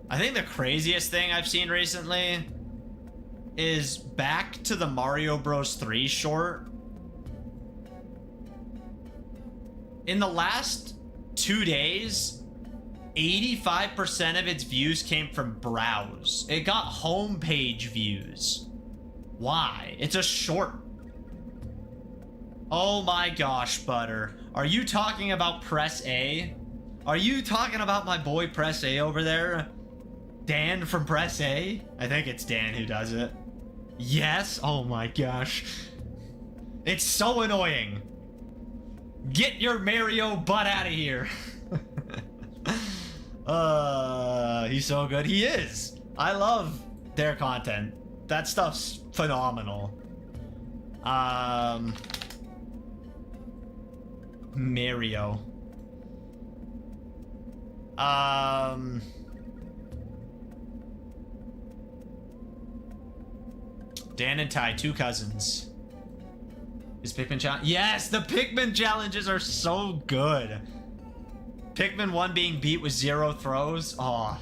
I think the craziest thing I've seen recently is back to the Mario Bros. 3 short. In the last 2 days, 85% of its views came from browse. It got homepage views. Why? It's a short. Oh my gosh, Butter. Are you talking about Press A? Are you talking about my boy Press A over there? Dan from Press A? I think it's Dan who does it. Yes? Oh my gosh. It's so annoying. Get your Mario butt out of here. He's so good. He is. I love their content. That stuff's phenomenal. Mario. Dan and Ty, two cousins. Is Pikmin challenge? Yes, the Pikmin challenges are so good. Pikmin 1 being beat with 0 throws. Aw.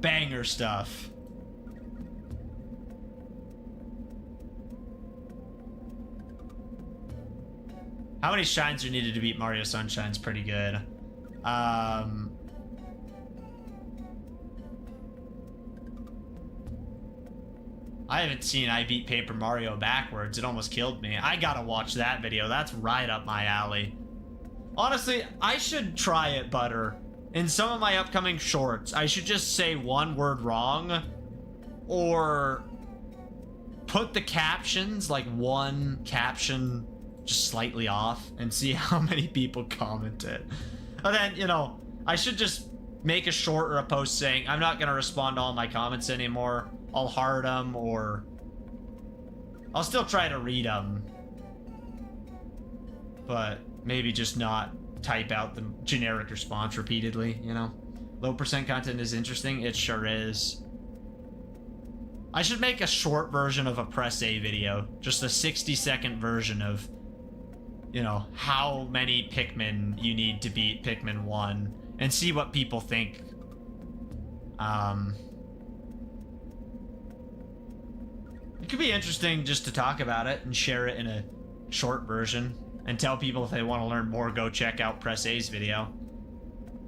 Banger stuff. How many shines are needed to beat Mario Sunshine's pretty good. I haven't seen I beat Paper Mario backwards. It almost killed me. I gotta watch that video. That's right up my alley. Honestly, I should try it, Butter. In some of my upcoming shorts, I should just say one word wrong. Or put the captions, like one caption just slightly off, and see how many people comment it. And then, you know, I should just make a short or a post saying, I'm not going to respond to all my comments anymore. I'll heart them, or I'll still try to read them. But maybe just not type out the generic response repeatedly, you know? Low percent content is interesting. It sure is. I should make a short version of a Press A video. Just a 60-second version of, you know, how many Pikmin you need to beat Pikmin 1. And see what people think. It could be interesting just to talk about it and share it in a short version. And tell people if they want to learn more, go check out Press A's video.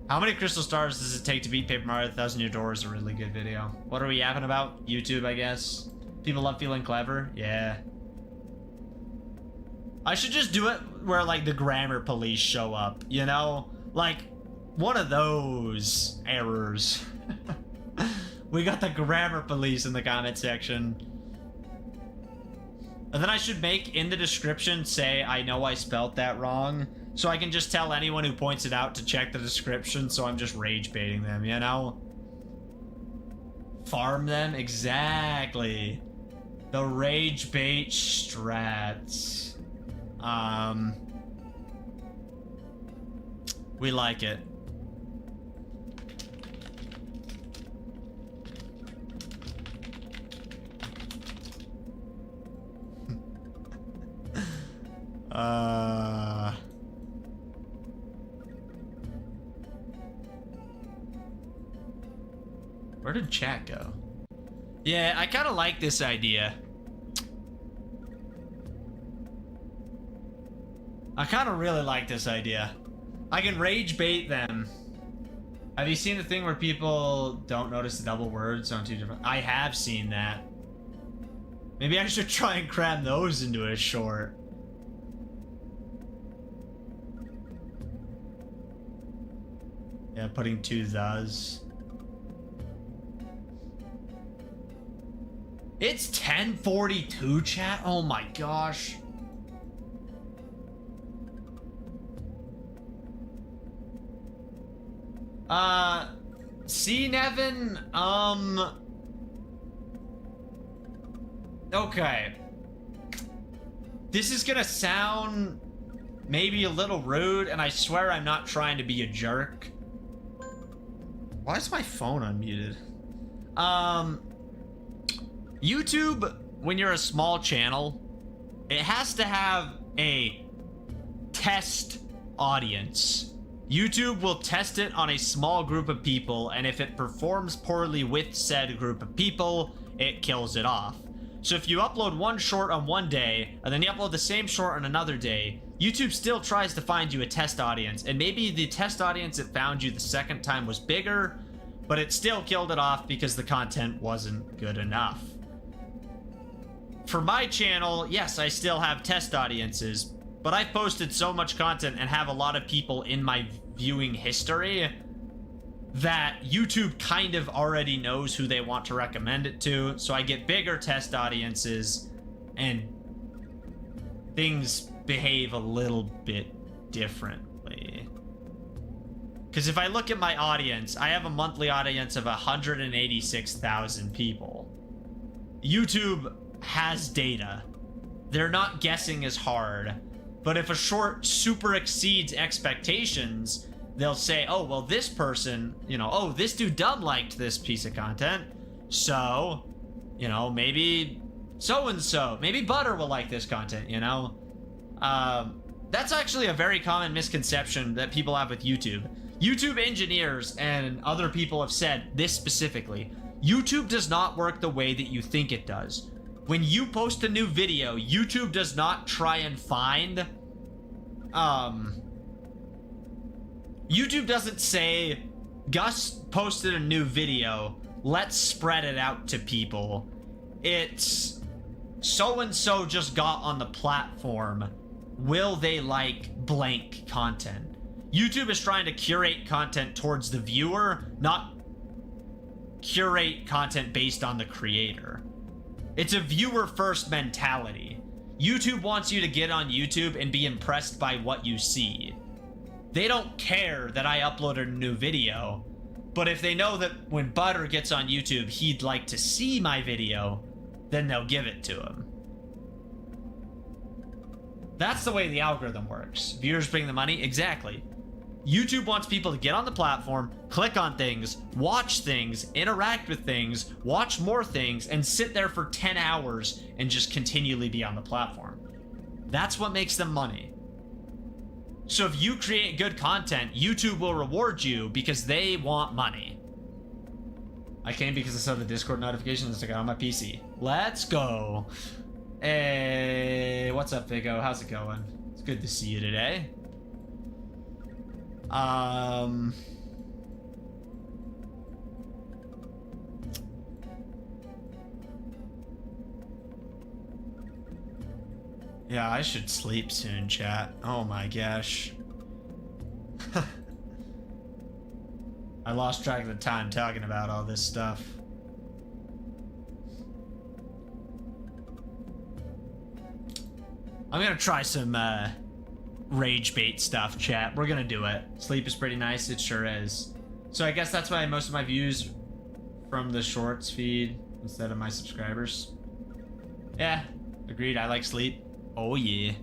How many crystal stars does it take to beat Paper Mario 1,000 Year Door is a really good video. What are we yapping about? YouTube, I guess. People love feeling clever? Yeah. I should just do it where, like, the grammar police show up, you know? Like, one of those errors. We got the grammar police in the comment section. And then I should make, in the description, say, I know I spelt that wrong. So I can just tell anyone who points it out to check the description, so I'm just rage baiting them, you know? Farm them? Exactly. The rage bait strats. We like it. Where did chat go? Yeah, I kind of like this idea. I kind of really like this idea. I can rage bait them. Have you seen the thing where people don't notice the double words on two different... I have seen that. Maybe I should try and cram those into a short. Yeah, putting two thes. It's 10:42, chat? Oh my gosh. See, Nevin, okay. This is gonna sound maybe a little rude, and I swear I'm not trying to be a jerk. Why is my phone unmuted? YouTube, when you're a small channel, it has to have a test audience. YouTube will test it on a small group of people, and if it performs poorly with said group of people, it kills it off. So if you upload one short on one day, and then you upload the same short on another day, YouTube still tries to find you a test audience, and maybe the test audience that found you the second time was bigger, but it still killed it off because the content wasn't good enough. For my channel, yes, I still have test audiences, but I've posted so much content and have a lot of people in my viewing history that YouTube kind of already knows who they want to recommend it to, so I get bigger test audiences and things behave a little bit differently. Because if I look at my audience, I have a monthly audience of 186,000 people. YouTube has data. They're not guessing as hard. But if a short super exceeds expectations, they'll say, oh, well, this person, you know, oh, this dude dumb liked this piece of content. So, you know, maybe so-and-so, maybe Butter will like this content, you know? That's actually a very common misconception that people have with YouTube. YouTube engineers and other people have said this specifically. YouTube does not work the way that you think it does. When you post a new video, YouTube does not try and find... YouTube doesn't say, Gus posted a new video, let's spread it out to people. It's, so-and-so just got on the platform, will they like blank content? YouTube is trying to curate content towards the viewer, not curate content based on the creator. It's a viewer-first mentality. YouTube wants you to get on YouTube and be impressed by what you see. They don't care that I uploaded a new video. But if they know that when Butter gets on YouTube, he'd like to see my video, then they'll give it to him. That's the way the algorithm works. Viewers bring the money? Exactly. YouTube wants people to get on the platform, click on things, watch things, interact with things, watch more things, and sit there for 10 hours and just continually be on the platform. That's what makes them money. So if you create good content, YouTube will reward you because they want money. I came because I saw the Discord notifications I got on my PC. Let's go. Hey, what's up, Vigo? How's it going? It's good to see you today. Yeah, I should sleep soon, chat. Oh my gosh. I lost track of the time talking about all this stuff. I'm gonna try some rage bait stuff, chat. We're gonna do it. Sleep is pretty nice, it sure is. So I guess that's why most of my views from the shorts feed instead of my subscribers. Yeah, agreed, I like sleep. Oh yeah.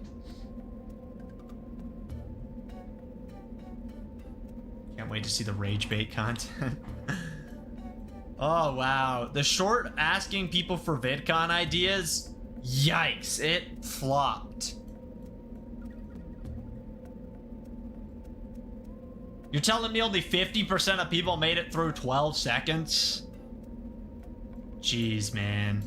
Can't wait to see the rage bait content. Oh wow, the short asking people for VidCon ideas, yikes, it flopped. You're telling me only 50% of people made it through 12 seconds? Jeez, man.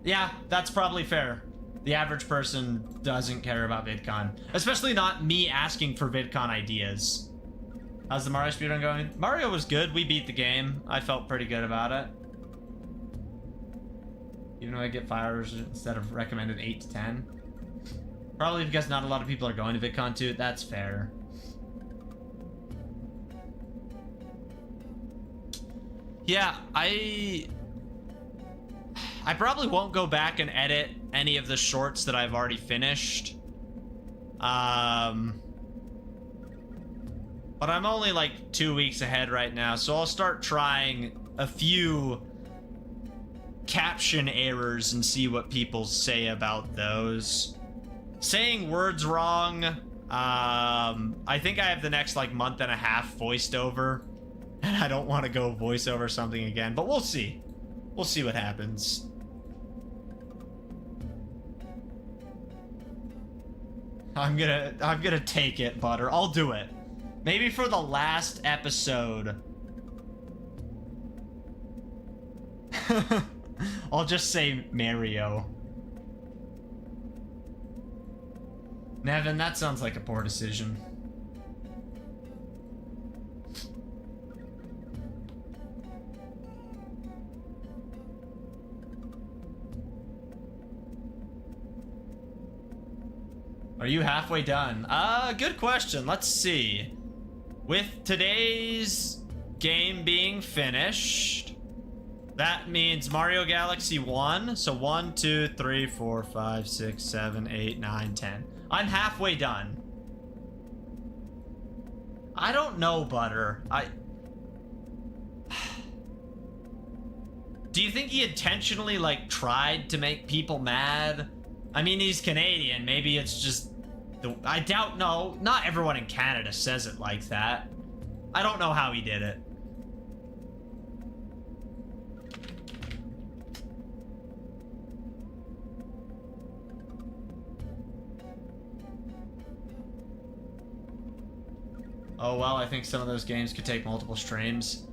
Yeah, that's probably fair. The average person doesn't care about VidCon. Especially not me asking for VidCon ideas. How's the Mario speedrun going? Mario was good. We beat the game. I felt pretty good about it. Even though I get 5 hours instead of recommended 8 to 10. Probably because not a lot of people are going to VidCon too. That's fair. Yeah, I probably won't go back and edit any of the shorts that I've already finished. But I'm only like 2 weeks ahead right now, so I'll start trying a few caption errors and see what people say about those. Saying words wrong, I think I have the next like month and a half voiced over, and I don't want to go voice over something again, but we'll see. We'll see what happens. I'm gonna take it, Butter. I'll do it. Maybe for the last episode. I'll just say Mario. Nevin, that sounds like a poor decision. Are you halfway done? Good question. Let's see. With today's game being finished, that means Mario Galaxy 1. So 1, 2, 3, 4, 5, 6, 7, 8, 9, 10. I'm halfway done. I don't know, Butter. Do you think he intentionally, like, tried to make people mad? I mean, he's Canadian. Maybe it's just... I doubt... No, not everyone in Canada says it like that. I don't know how he did it. Oh, well, I think some of those games could take multiple streams.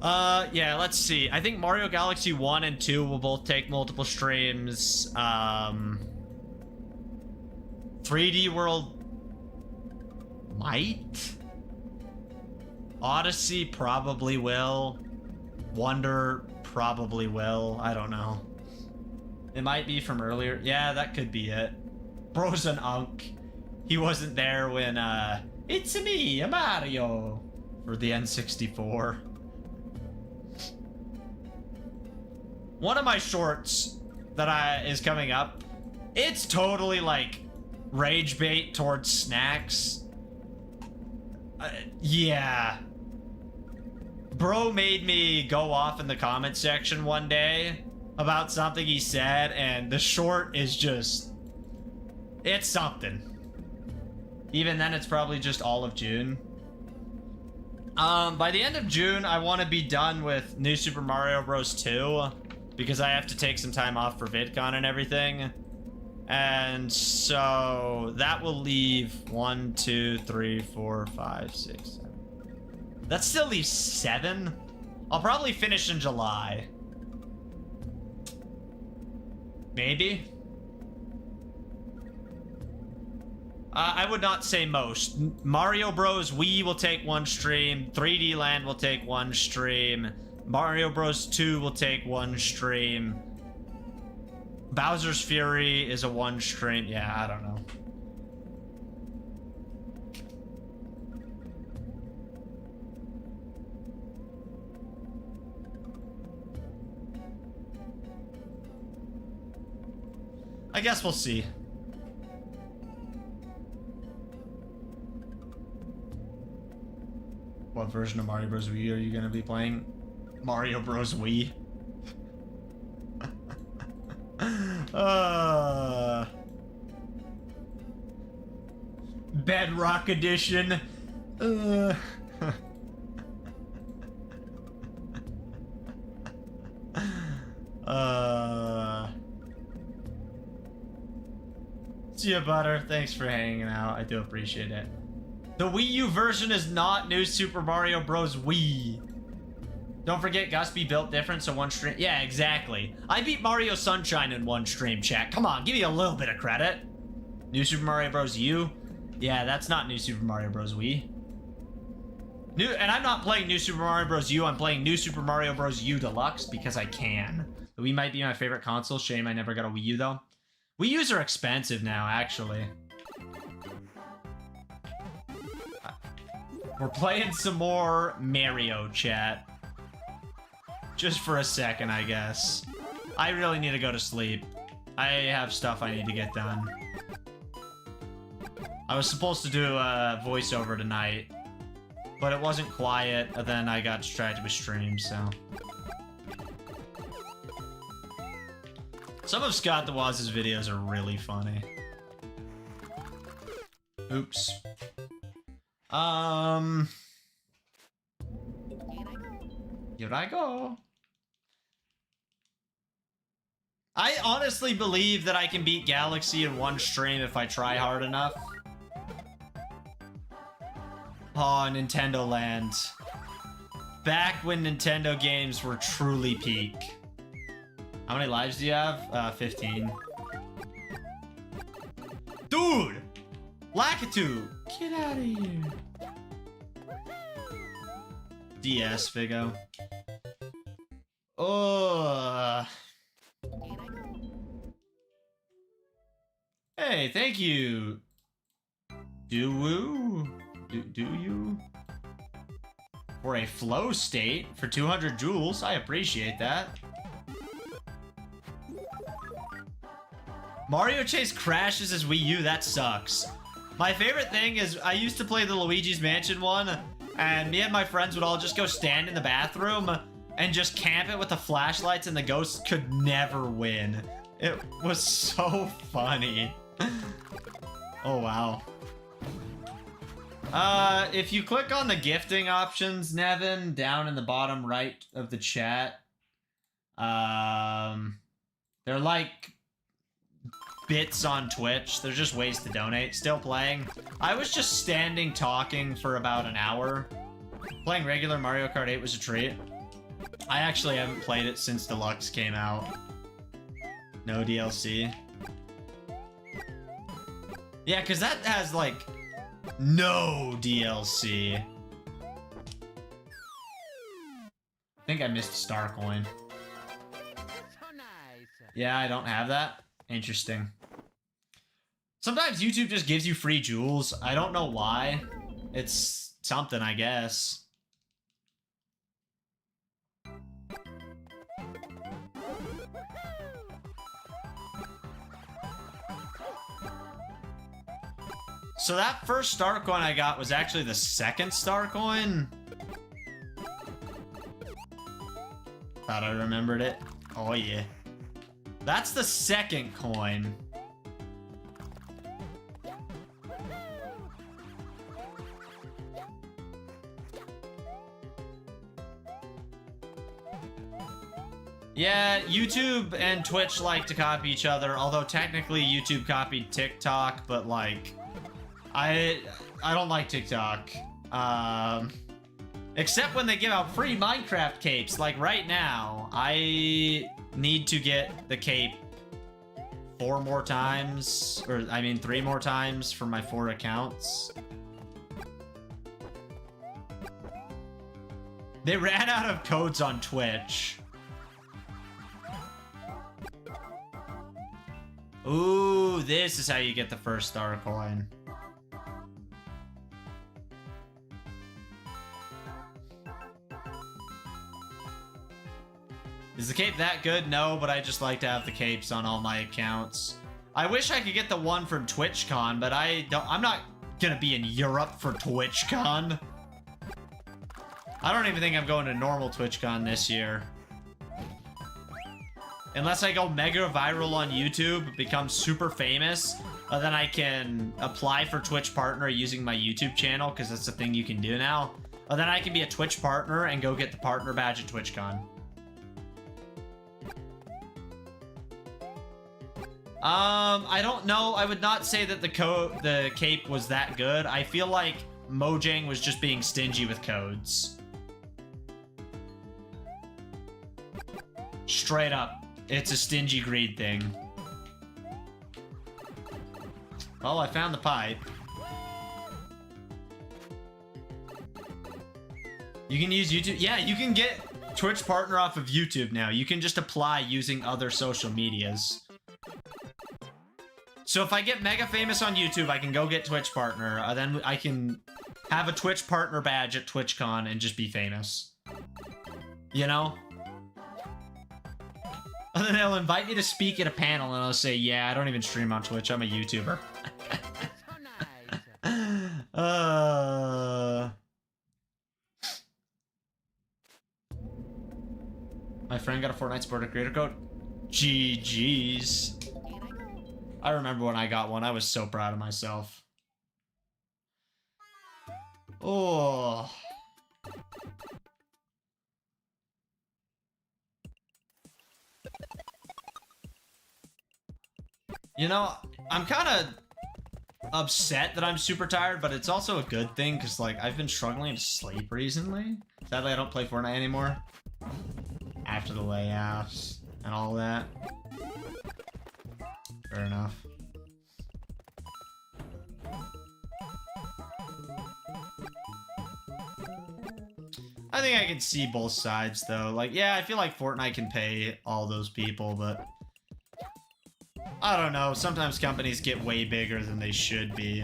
Yeah, let's see. I think Mario Galaxy 1 and 2 will both take multiple streams. 3D World might? Odyssey probably will. Wonder probably will. I don't know. It might be from earlier. Yeah, that could be it. Bro's an unk. He wasn't there when, it's me, Mario, for the N64. one of my shorts that is coming up, it's totally like rage bait towards snacks. Yeah. Bro made me go off in the comment section one day about something he said, and the short is just, it's something. Even then, it's probably just all of June. By the end of June, I want to be done with New Super Mario Bros. 2 because I have to take some time off for VidCon and everything. And so that will leave 1, 2, 3, 4, 5, 6, 7. That still leaves 7. I'll probably finish in July. Maybe. I would not say most. Mario Bros. Wii will take 1 stream. 3D Land will take 1 stream. Mario Bros. 2 will take 1 stream. Bowser's Fury is a 1 stream. Yeah, I don't know. I guess we'll see. What version of Mario Bros. Wii are you gonna be playing? Mario Bros. Wii. Bedrock Edition. See ya, Butter. Thanks for hanging out. I do appreciate it. The Wii U version is not New Super Mario Bros. Wii. Don't forget, Gusby built different, so 1 stream. Yeah, exactly. I beat Mario Sunshine in 1 stream, chat. Come on, give me a little bit of credit. New Super Mario Bros. U? Yeah, that's not New Super Mario Bros. Wii. And I'm not playing New Super Mario Bros. U, I'm playing New Super Mario Bros. U Deluxe because I can. The Wii might be my favorite console. Shame I never got a Wii U, though. Wii U's are expensive now, actually. We're playing some more Mario, chat. Just for a second, I guess. I really need to go to sleep. I have stuff I need to get done. I was supposed to do a voiceover tonight, but it wasn't quiet, and then I got distracted with stream, so. Some of Scott DeWaz's videos are really funny. Oops. Here I go. I honestly believe that I can beat Galaxy in 1 stream if I try hard enough. Oh, Nintendo Land. Back when Nintendo games were truly peak. How many lives do you have? 15. Dude! Lakitu! Get out of here. DS, Figo. Oh. Hey, thank you. Do you? For a flow state for 200 joules. I appreciate that. Mario Chase crashes his Wii U. That sucks. My favorite thing is I used to play the Luigi's Mansion one, and me and my friends would all just go stand in the bathroom and just camp it with the flashlights, and the ghosts could never win. It was so funny. Oh, wow. If you click on the gifting options, Nevin, down in the bottom right of the chat, they're like bits on Twitch. They're just ways to donate. Still playing. I was just standing talking for about an hour. Playing regular Mario Kart 8 was a treat. I actually haven't played it since Deluxe came out. No DLC. Yeah, because that has, like, no DLC. I think I missed a star coin. Yeah, I don't have that. Interesting. Sometimes YouTube just gives you free jewels. I don't know why. It's something, I guess. So that first star coin I got was actually the second star coin. Thought I remembered it. Oh yeah. That's the second coin. Yeah, YouTube and Twitch like to copy each other, although technically YouTube copied TikTok, but like I don't like TikTok. Except when they give out free Minecraft capes. Like right now, I need to get the cape 4 more times, or I mean 3 more times for my 4 accounts. They ran out of codes on Twitch. Ooh, this is how you get the first star coin. Is the cape that good? No, but I just like to have the capes on all my accounts. I wish I could get the one from TwitchCon, but I'm not gonna be in Europe for TwitchCon. I don't even think I'm going to normal TwitchCon this year. Unless I go mega viral on YouTube, become super famous, then I can apply for Twitch partner using my YouTube channel, because that's the thing you can do now. Then I can be a Twitch partner and go get the partner badge at TwitchCon. I don't know. I would not say that the cape was that good. I feel like Mojang was just being stingy with codes. Straight up. It's a stingy greed thing. Oh, I found the pipe. You can use YouTube. Yeah, you can get Twitch partner off of YouTube now. You can just apply using other social medias. So if I get mega famous on YouTube, I can go get Twitch partner. Then I can have a Twitch partner badge at TwitchCon and just be famous. You know? And then they'll invite me to speak at a panel and I'll say, yeah, I don't even stream on Twitch. I'm a YouTuber. My friend got a Fortnite supporter creator code. GG's. I remember when I got one. I was so proud of myself. Oh. You know, I'm kind of upset that I'm super tired, but it's also a good thing because, like, I've been struggling to sleep recently. Sadly, I don't play Fortnite anymore. After the layoffs and all that. Fair enough. I think I can see both sides, though. Like, yeah, I feel like Fortnite can pay all those people, but I don't know. Sometimes companies get way bigger than they should be.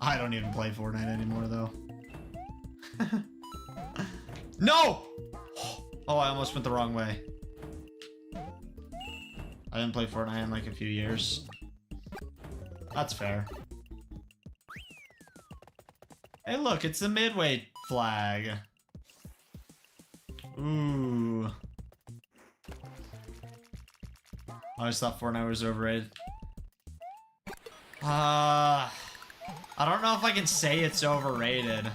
I don't even play Fortnite anymore, though. No! Oh, I almost went the wrong way. I didn't play Fortnite in like a few years. That's fair. Hey, look, it's the Midway flag. Ooh. I always thought Fortnite was overrated. I don't know if I can say it's overrated.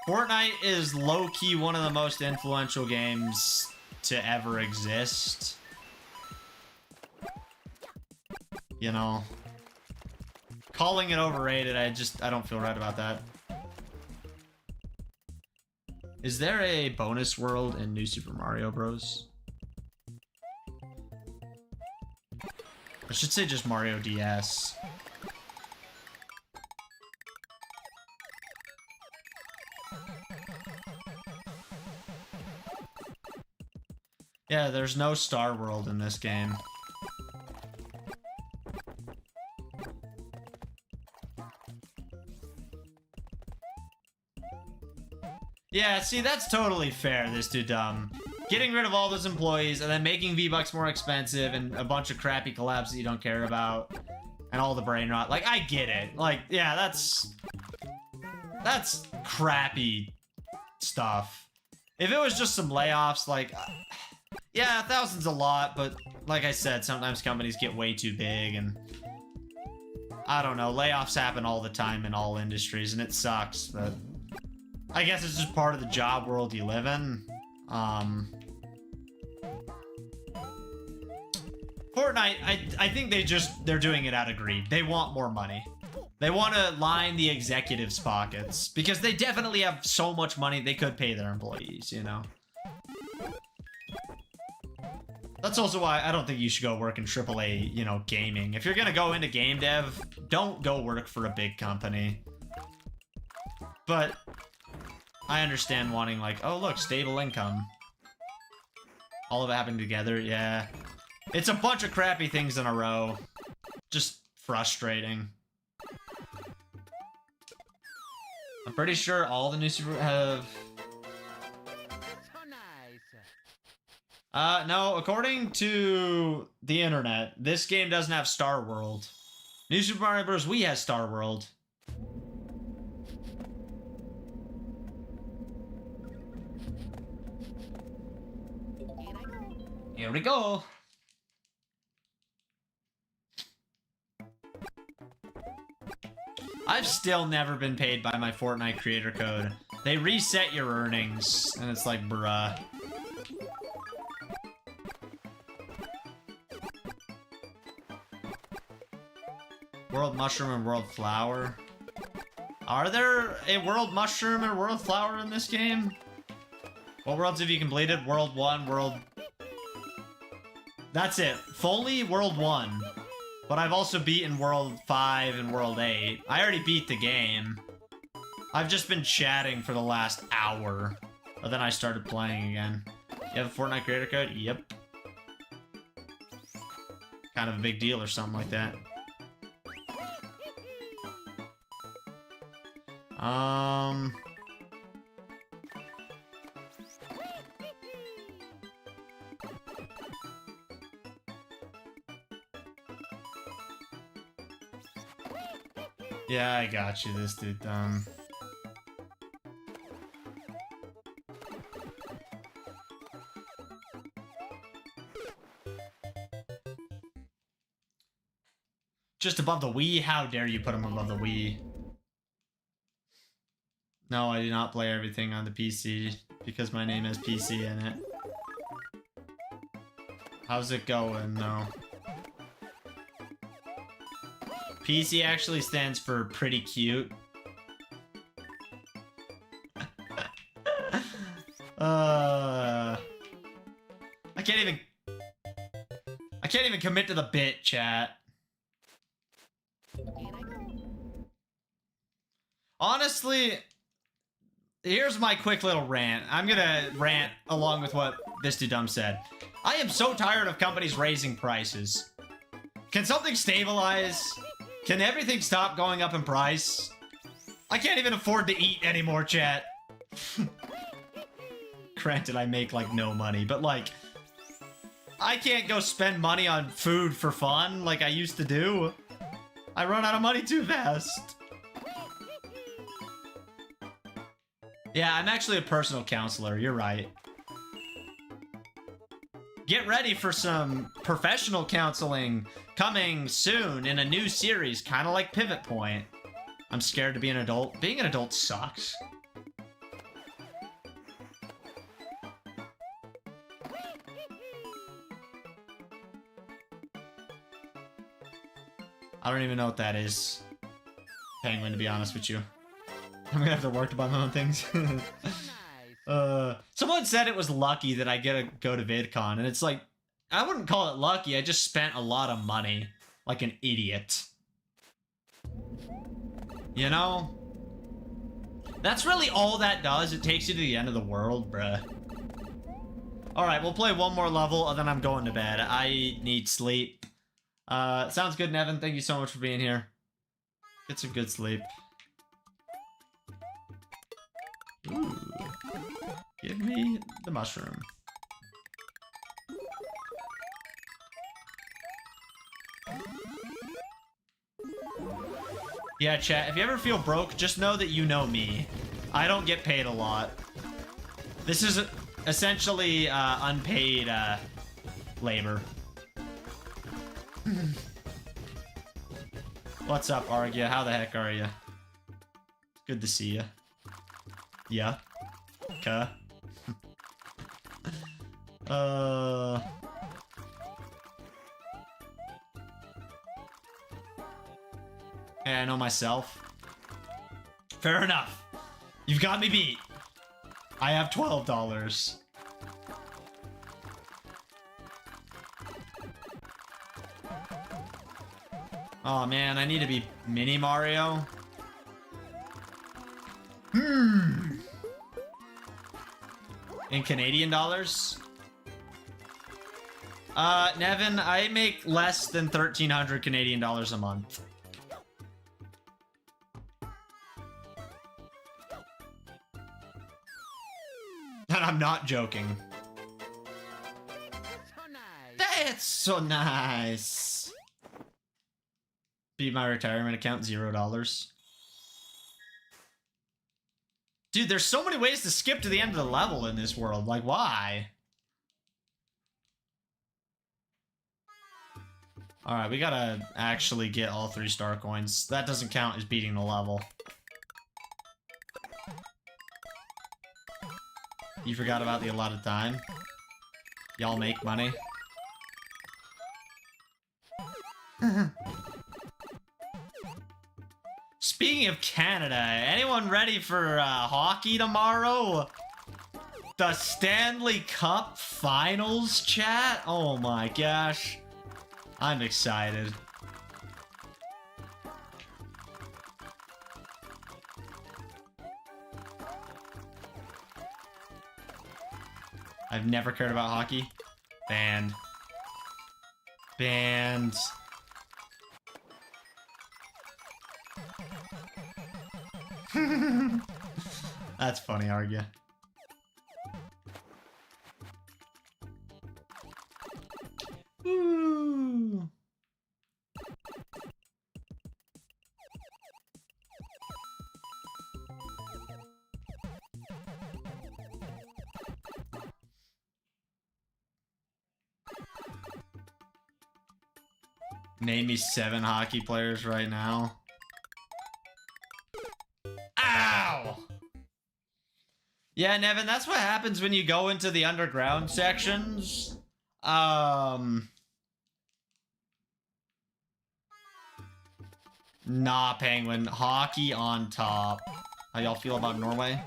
Fortnite is low-key one of the most influential games to ever exist. You know, calling it overrated, I don't feel right about that. Is there a bonus world in New Super Mario Bros? I should say just Mario DS. Yeah, there's no Star World in this game. Yeah, see, that's totally fair, this dude dumb. getting rid of all those employees and then making V-Bucks more expensive and a bunch of crappy collabs that you don't care about and all the brain rot. Like, I get it. Like, yeah, that's crappy stuff. If it was just some layoffs, like, yeah, 1,000's a lot, but like I said, sometimes companies get way too big and I don't know, layoffs happen all the time in all industries and it sucks, but I guess it's just part of the job world you live in. Fortnite, I think they're doing it out of greed. They want more money. They want to line the executives' pockets because they definitely have so much money they could pay their employees, you know? That's also why I don't think you should go work in AAA, you know, gaming. If you're gonna go into game dev, don't go work for a big company. But I understand wanting, like, oh look, stable income. All of it happening together, yeah. It's a bunch of crappy things in a row. Just frustrating. I'm pretty sure all the new Super have... no, according to the internet, this game doesn't have Star World. New Super Mario Bros. Wii has Star World. Here we go. I've still never been paid by my Fortnite creator code. They reset your earnings, and it's like, bruh. World Mushroom and World Flower. Are there a World Mushroom and World Flower in this game? What worlds have you completed? World 1, World... That's it. Fully World 1. But I've also beaten World 5 and World 8. I already beat the game. I've just been chatting for the last hour. But then I started playing again. You have a Fortnite creator code? Yep. Kind of a big deal or something like that. Yeah, I got you, this dude, Just above the Wii? How dare you put him above the Wii? No, I do not play everything on the PC because my name has PC in it. How's it going, though? PC actually stands for pretty cute. I can't even commit to the bit, chat. Honestly, here's my quick little rant. I'm gonna rant along with what this dude dumb said. I am so tired of companies raising prices. Can something stabilize? Can everything stop going up in price? I can't even afford to eat anymore, chat. Granted, I make, like, no money, but, like, I can't go spend money on food for fun like I used to do. I run out of money too fast. Yeah, I'm actually a personal counselor. You're right. Get ready for some professional counseling coming soon in a new series, kind of like Pivot Point. I'm scared to be an adult. Being an adult sucks. I don't even know what that is. Penguin, to be honest with you. I'm gonna have to work to buy my own things. Someone said it was lucky that I get to go to VidCon, and it's like, I wouldn't call it lucky, I just spent a lot of money. Like an idiot. You know? That's really all that does, it takes you to the end of the world, bruh. Alright, we'll play one more level, and then I'm going to bed. I need sleep. Sounds good, Nevin, thank you so much for being here. Get some good sleep. Ooh. Give me the mushroom. Yeah, chat, if you ever feel broke, just know that you know me. I don't get paid a lot. This is essentially unpaid labor. What's up, Argia? How the heck are you? Good to see you. Yeah. Okay. Hey, I know myself. Fair enough. You've got me beat. I have $12. Oh man, I need to be Mini Mario. In Canadian dollars? Nevin, I make less than 1,300 Canadian dollars a month. And I'm not joking. So nice. That's so nice. Beat my retirement account, $0. Dude, there's so many ways to skip to the end of the level in this world. Like, why? Alright, we gotta actually get all 3 star coins. That doesn't count as beating the level. You forgot about the allotted time? Y'all make money? Speaking of Canada, anyone ready for hockey tomorrow? The Stanley Cup Finals, chat? Oh my gosh. I'm excited. I've never cared about hockey. Banned. Banned. That's funny, Argia. Ooh. Name me 7 hockey players right now. Ow! Yeah, Nevin, that's what happens when you go into the underground sections. Nah, Penguin. Hockey on top. How y'all feel about Norway?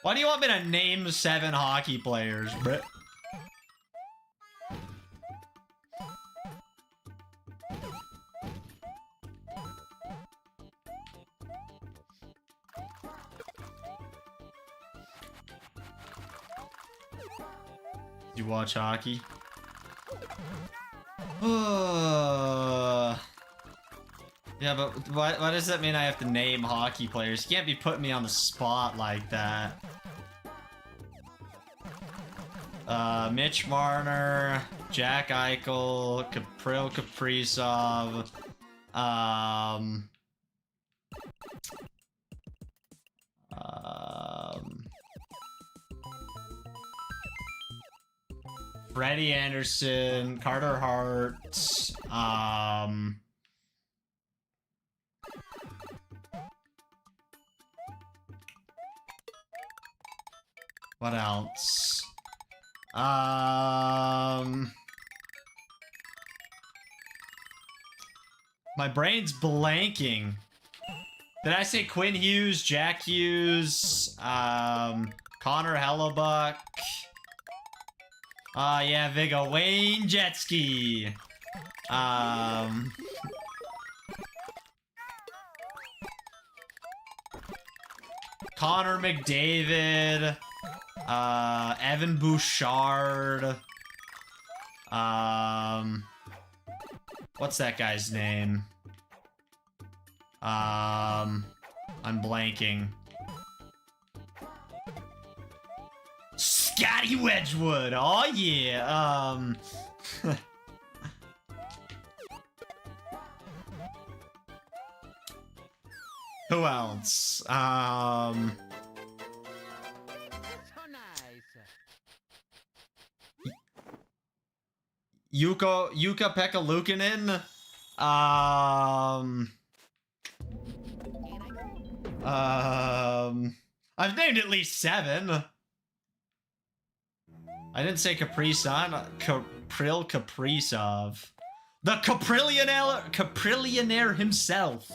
Why do you want me to name 7 hockey players, bruh? You watch hockey? Yeah, but why does that mean I have to name hockey players? You can't be putting me on the spot like that. Mitch Marner, Jack Eichel, Kirill Kaprizov, Freddie Anderson, Carter Hart, what else? My brain's blanking. Did I say Quinn Hughes, Jack Hughes, Connor Hellebuck? Yeah, Viggo, Wayne Jetski. Connor McDavid. Evan Bouchard. What's that guy's name? I'm blanking. Scotty Wedgwood. Oh yeah. Who else? Yuka-Pekka Luukkonen. I've named at least 7. I didn't say Capri-san. Kapril Kaprizov. The Caprilionaire himself.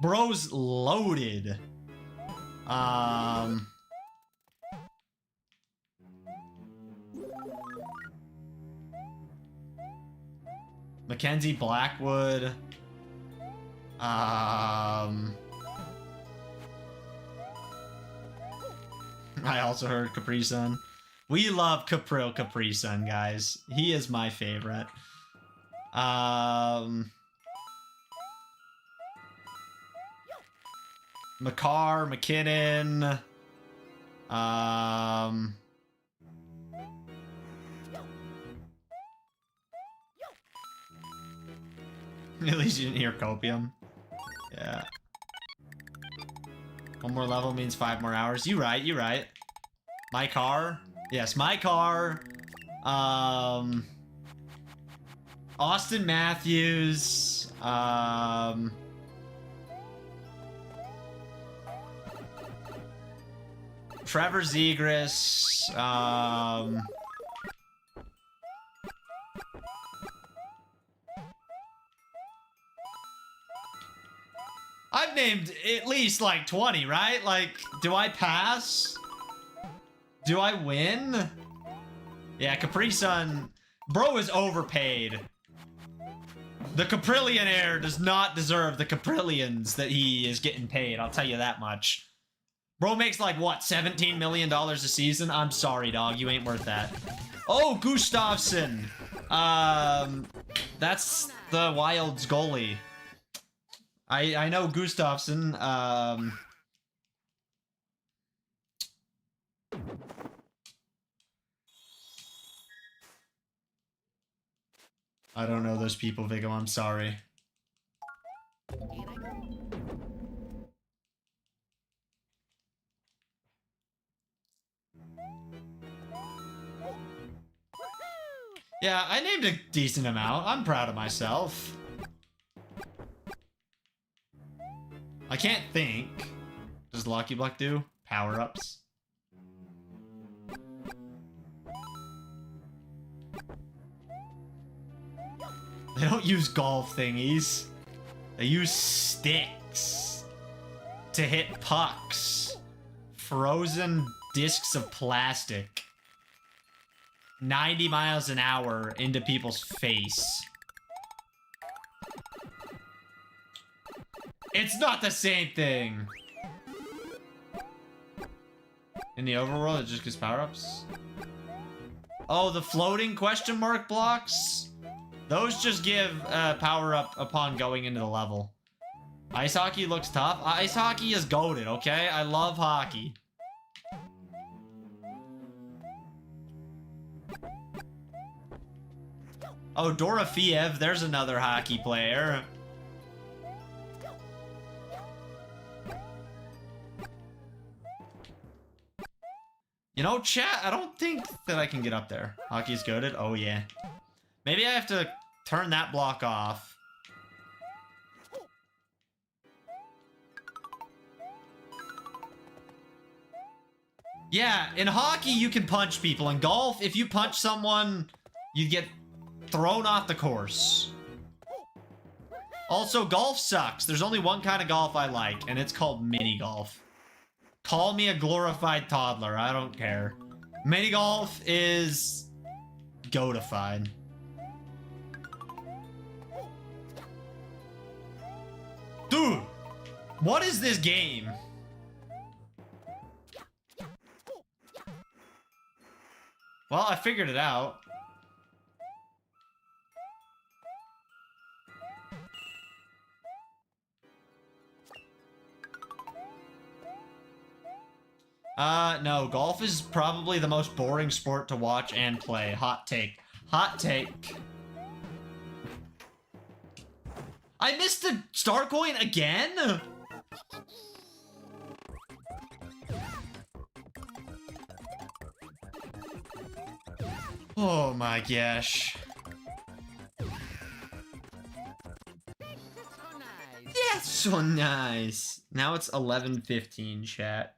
Bro's loaded. Mackenzie Blackwood. I also heard Capri-san. We love Kapril Capri-san, guys. He is my favorite. McCarr, McKinnon. At least you didn't hear Copium. Yeah. 1 more level means 5 more hours. You right, you right. My car? Yes, my car. Austin Matthews. Trevor Zegras. I've named at least like 20, right? Like, do I pass? Do I win? Yeah, Capri-san. Bro is overpaid. The Caprilionaire does not deserve the Caprillions that he is getting paid. I'll tell you that much. Bro makes like, what, $17 million a season? I'm sorry, dog. You ain't worth that. Oh, Gustafsson. That's the Wild's goalie. I know Gustafsson. I don't know those people, Viggo. I'm sorry. Yeah, I named a decent amount. I'm proud of myself. I can't think. Does Lucky Block do power-ups? They don't use golf thingies. They use sticks to hit pucks. Frozen discs of plastic. 90 miles an hour into people's face. It's not the same thing. In the overworld, it just gives power-ups. Oh, the floating question mark blocks? Those just give power-up upon going into the level. Ice hockey looks tough. Ice hockey is goated, okay? I love hockey. Oh, Dorofeev, there's another hockey player. You know, chat, I don't think that I can get up there. Hockey's goated? Oh, yeah. Maybe I have to turn that block off. Yeah, in hockey, you can punch people. In golf, if you punch someone, you get thrown off the course. Also, golf sucks. There's only one kind of golf I like, and it's called mini golf. Call me a glorified toddler. I don't care. Mini golf is goatified. Dude, what is this game? Well, I figured it out. No, golf is probably the most boring sport to watch and play. Hot take. Hot take. I missed the star coin again? Oh my gosh. That's so nice. Now it's 11:15, chat.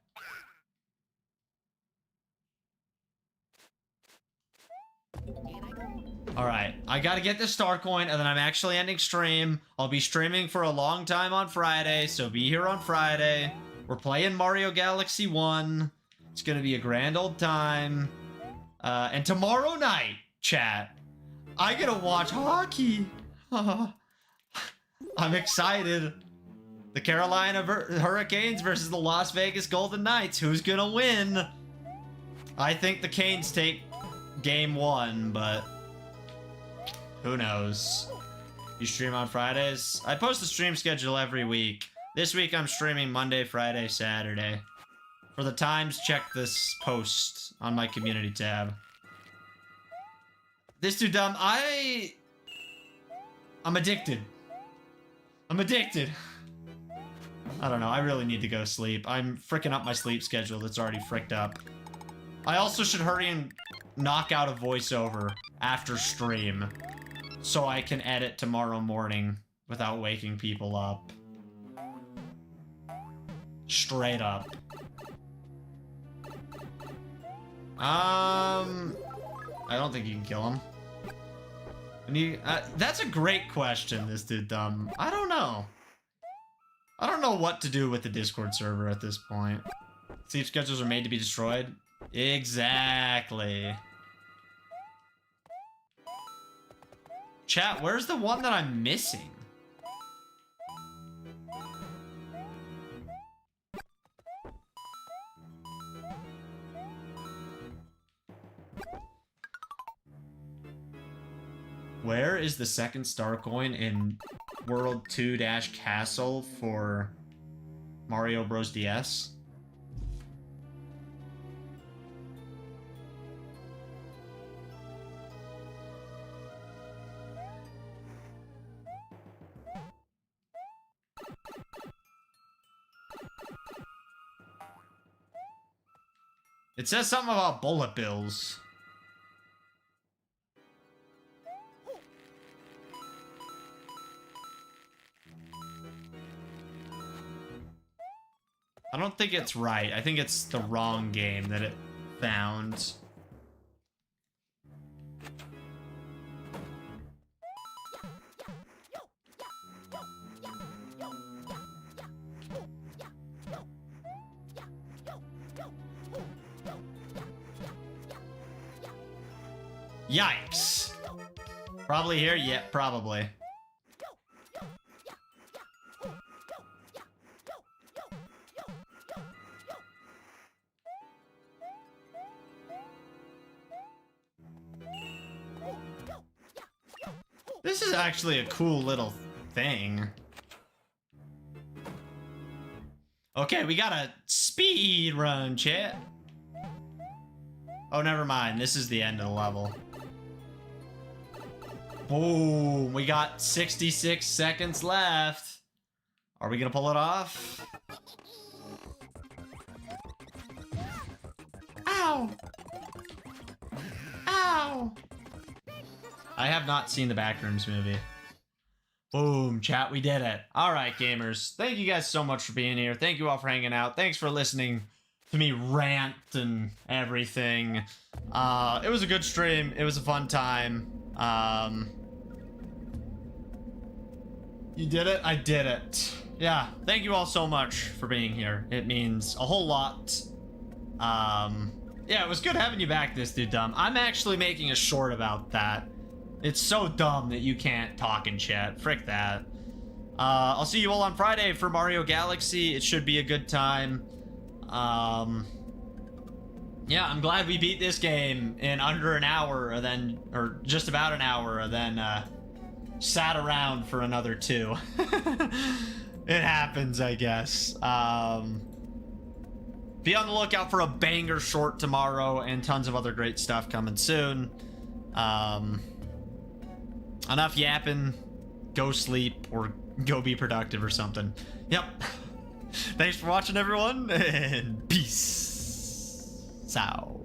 Alright, I gotta get this star coin, and then I'm actually ending stream. I'll be streaming for a long time on Friday, so be here on Friday. We're playing Mario Galaxy 1. It's gonna be a grand old time. And tomorrow night, chat, I get to watch hockey. I'm excited. The Carolina Hurricanes versus the Las Vegas Golden Knights. Who's gonna win? I think the Canes take game 1, but who knows? You stream on Fridays? I post the stream schedule every week. This week I'm streaming Monday, Friday, Saturday. For the times, check this post on my community tab. This too dumb. I'm addicted. I'm addicted. I don't know. I really need to go sleep. I'm fricking up my sleep schedule that's already fricked up. I also should hurry and knock out a voiceover after stream so I can edit tomorrow morning without waking people up. Straight up. I don't think you can kill him. And that's a great question, this dude dumb. I don't know. I don't know what to do with the Discord server at this point. Sleep schedules are made to be destroyed? Exactly. Chat, where's the one that I'm missing? Where is the second star coin in World 2-Castle for Mario Bros. DS? It says something about bullet bills. I don't think it's right. I think it's the wrong game that it found. Yikes. Probably here? Yeah, probably. This is actually a cool little thing. Okay, we got a speed run, chat. Oh, never mind. This is the end of the level. Boom. We got 66 seconds left. Are we gonna pull it off? Ow! Ow! I have not seen the Backrooms movie. Boom, chat, we did it. All right, gamers. Thank you guys so much for being here. Thank you all for hanging out. Thanks for listening to me rant and everything. It was a good stream. It was a fun time. You did it? I did it. Yeah, thank you all so much for being here. It means a whole lot. Yeah, it was good having you back, this dude dumb. I'm actually making a short about that. It's so dumb that you can't talk in chat. Frick that. I'll see you all on Friday for Mario Galaxy. It should be a good time. Yeah, I'm glad we beat this game in under an hour, or just about an hour, and then sat around for another 2. It happens, I guess. Be on the lookout for a banger short tomorrow and tons of other great stuff coming soon. Enough yapping. Go sleep or go be productive or something. Yep. Thanks for watching, everyone, and peace out.